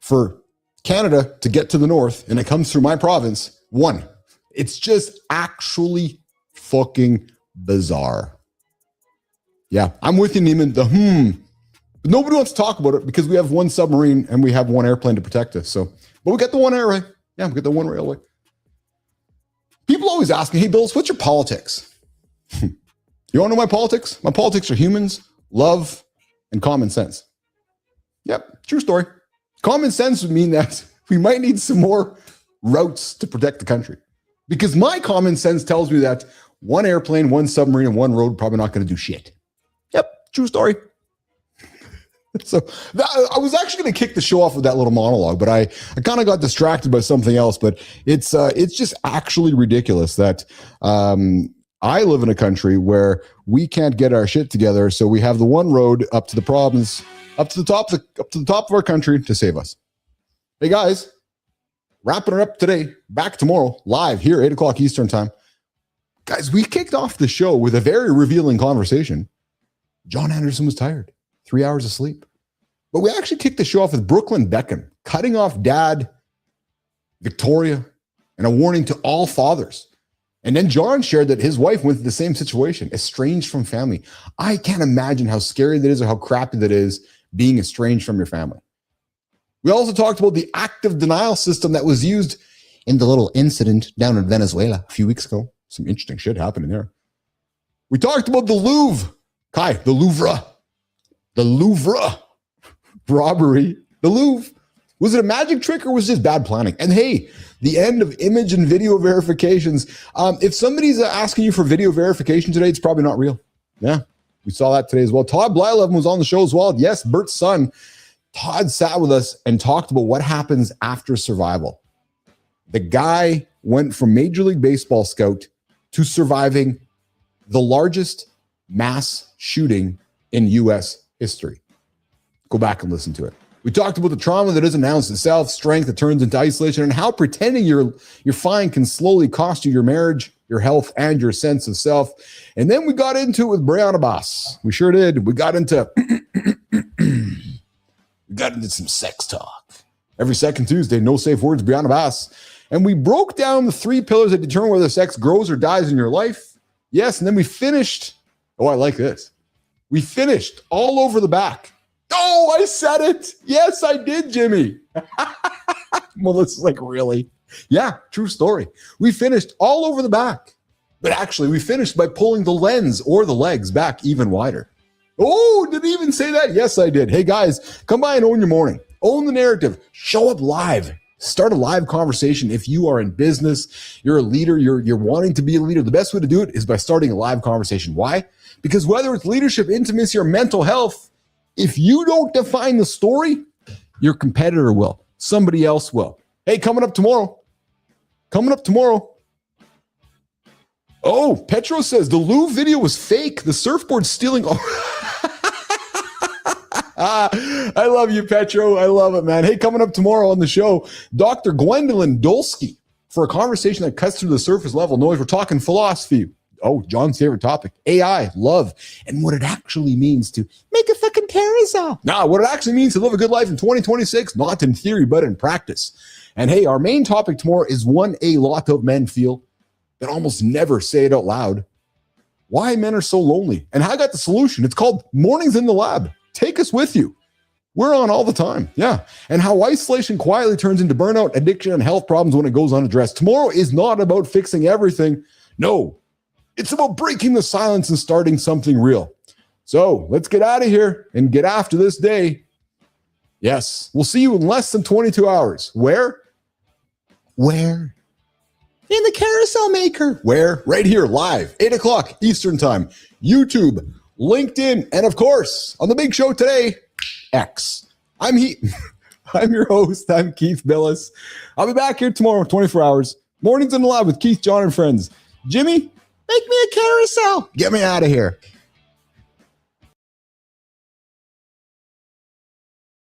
for Canada to get to the north, and it comes through my province. One. It's just actually fucking bizarre. Yeah, I'm with you, Neiman. But nobody wants to talk about it because we have one submarine and we have one airplane to protect us. So, but we got the one airway. Yeah, we got the one railway. People always ask me, hey, Bills, what's your politics? You want to know my politics? My politics are humans, love, and common sense. Yep, true story. Common sense would mean that we might need some more routes to protect the country. Because my common sense tells me that one airplane, one submarine, and one road probably not going to do shit. Yep, true story. So I was actually going to kick the show off with that little monologue, but I kind of got distracted by something else. But it's just actually ridiculous that I live in a country where we can't get our shit together, so we have the one road up to the province, up to the top of our country to save us. Hey guys, wrapping it up today. Back tomorrow, live here, 8 o'clock Eastern time. Guys, we kicked off the show with a very revealing conversation. John Anderson was tired. 3 hours of sleep. But we actually kicked the show off with Brooklyn Beckham, cutting off dad, Victoria, and a warning to all fathers. And then John shared that his wife went through the same situation, estranged from family. I can't imagine how scary that is or how crappy that is, being estranged from your family. We also talked about the active denial system that was used in the little incident down in Venezuela a few weeks ago. Some interesting shit happening there. We talked about the Louvre. Kai, the Louvre robbery. The Louvre. Was it a magic trick or was it just bad planning? And hey, the end of image and video verifications. If somebody's asking you for video verification today, it's probably not real. Yeah, we saw that today as well. Todd Blyleven was on the show as well. Yes, Bert's son. Todd sat with us and talked about what happens after survival. The guy went from Major League Baseball scout to surviving the largest mass shooting in U.S. history. Go back and listen to it. We talked about the trauma that doesn't announce itself, strength that turns into isolation, and how pretending you're fine can slowly cost you your marriage, your health, and your sense of self. And then we got into it with Brianna Boss. We sure did. We got into some sex talk. Every second Tuesday, no safe words, Brianna Boss. And we broke down the 3 pillars that determine whether sex grows or dies in your life. Yes, and then we finished. Oh, I like this. We finished all over the back. Oh, I said it. Yes, I did, Jimmy. Melissa's like, really? Yeah, true story. We finished all over the back. But actually, we finished by pulling the lens or the legs back even wider. Oh, did he even say that? Yes, I did. Hey, guys, come by and own your morning. Own the narrative. Show up live. Start a live conversation. If you are in business, you're a leader, you're wanting to be a leader, the best way to do it is by starting a live conversation. Why? Because whether it's leadership, intimacy, or mental health, if you don't define the story, your competitor will. Somebody else will. Hey, coming up tomorrow. Oh, Petro says the Louvre video was fake. The surfboard stealing. I love you, Petro. I love it, man. Hey, coming up tomorrow on the show, Dr. Gwendolyn Dolsky for a conversation that cuts through the surface level noise. We're talking philosophy. Oh, John's favorite topic, AI, love, and what it actually means to make a fucking carousel. Nah, what it actually means to live a good life in 2026, not in theory, but in practice. And hey, our main topic tomorrow is one a lot of men feel that almost never say it out loud. Why men are so lonely. And I got the solution. It's called Mornings in the Lab. Take us with you. We're on all the time. Yeah. And how isolation quietly turns into burnout, addiction, and health problems when it goes unaddressed. Tomorrow is not about fixing everything. No. It's about breaking the silence and starting something real. So let's get out of here and get after this day. Yes, we'll see you in less than 22 hours. Where? In the Carousel Maker. Where? Right here, live, 8 o'clock Eastern Time. YouTube, LinkedIn, and of course, on the big show today, X. I'm your host. I'm Keith Billis. I'll be back here tomorrow, 24 hours. Mornings in the Lab with Keith, John, and friends. Jimmy, make me a carousel. Get me out of here.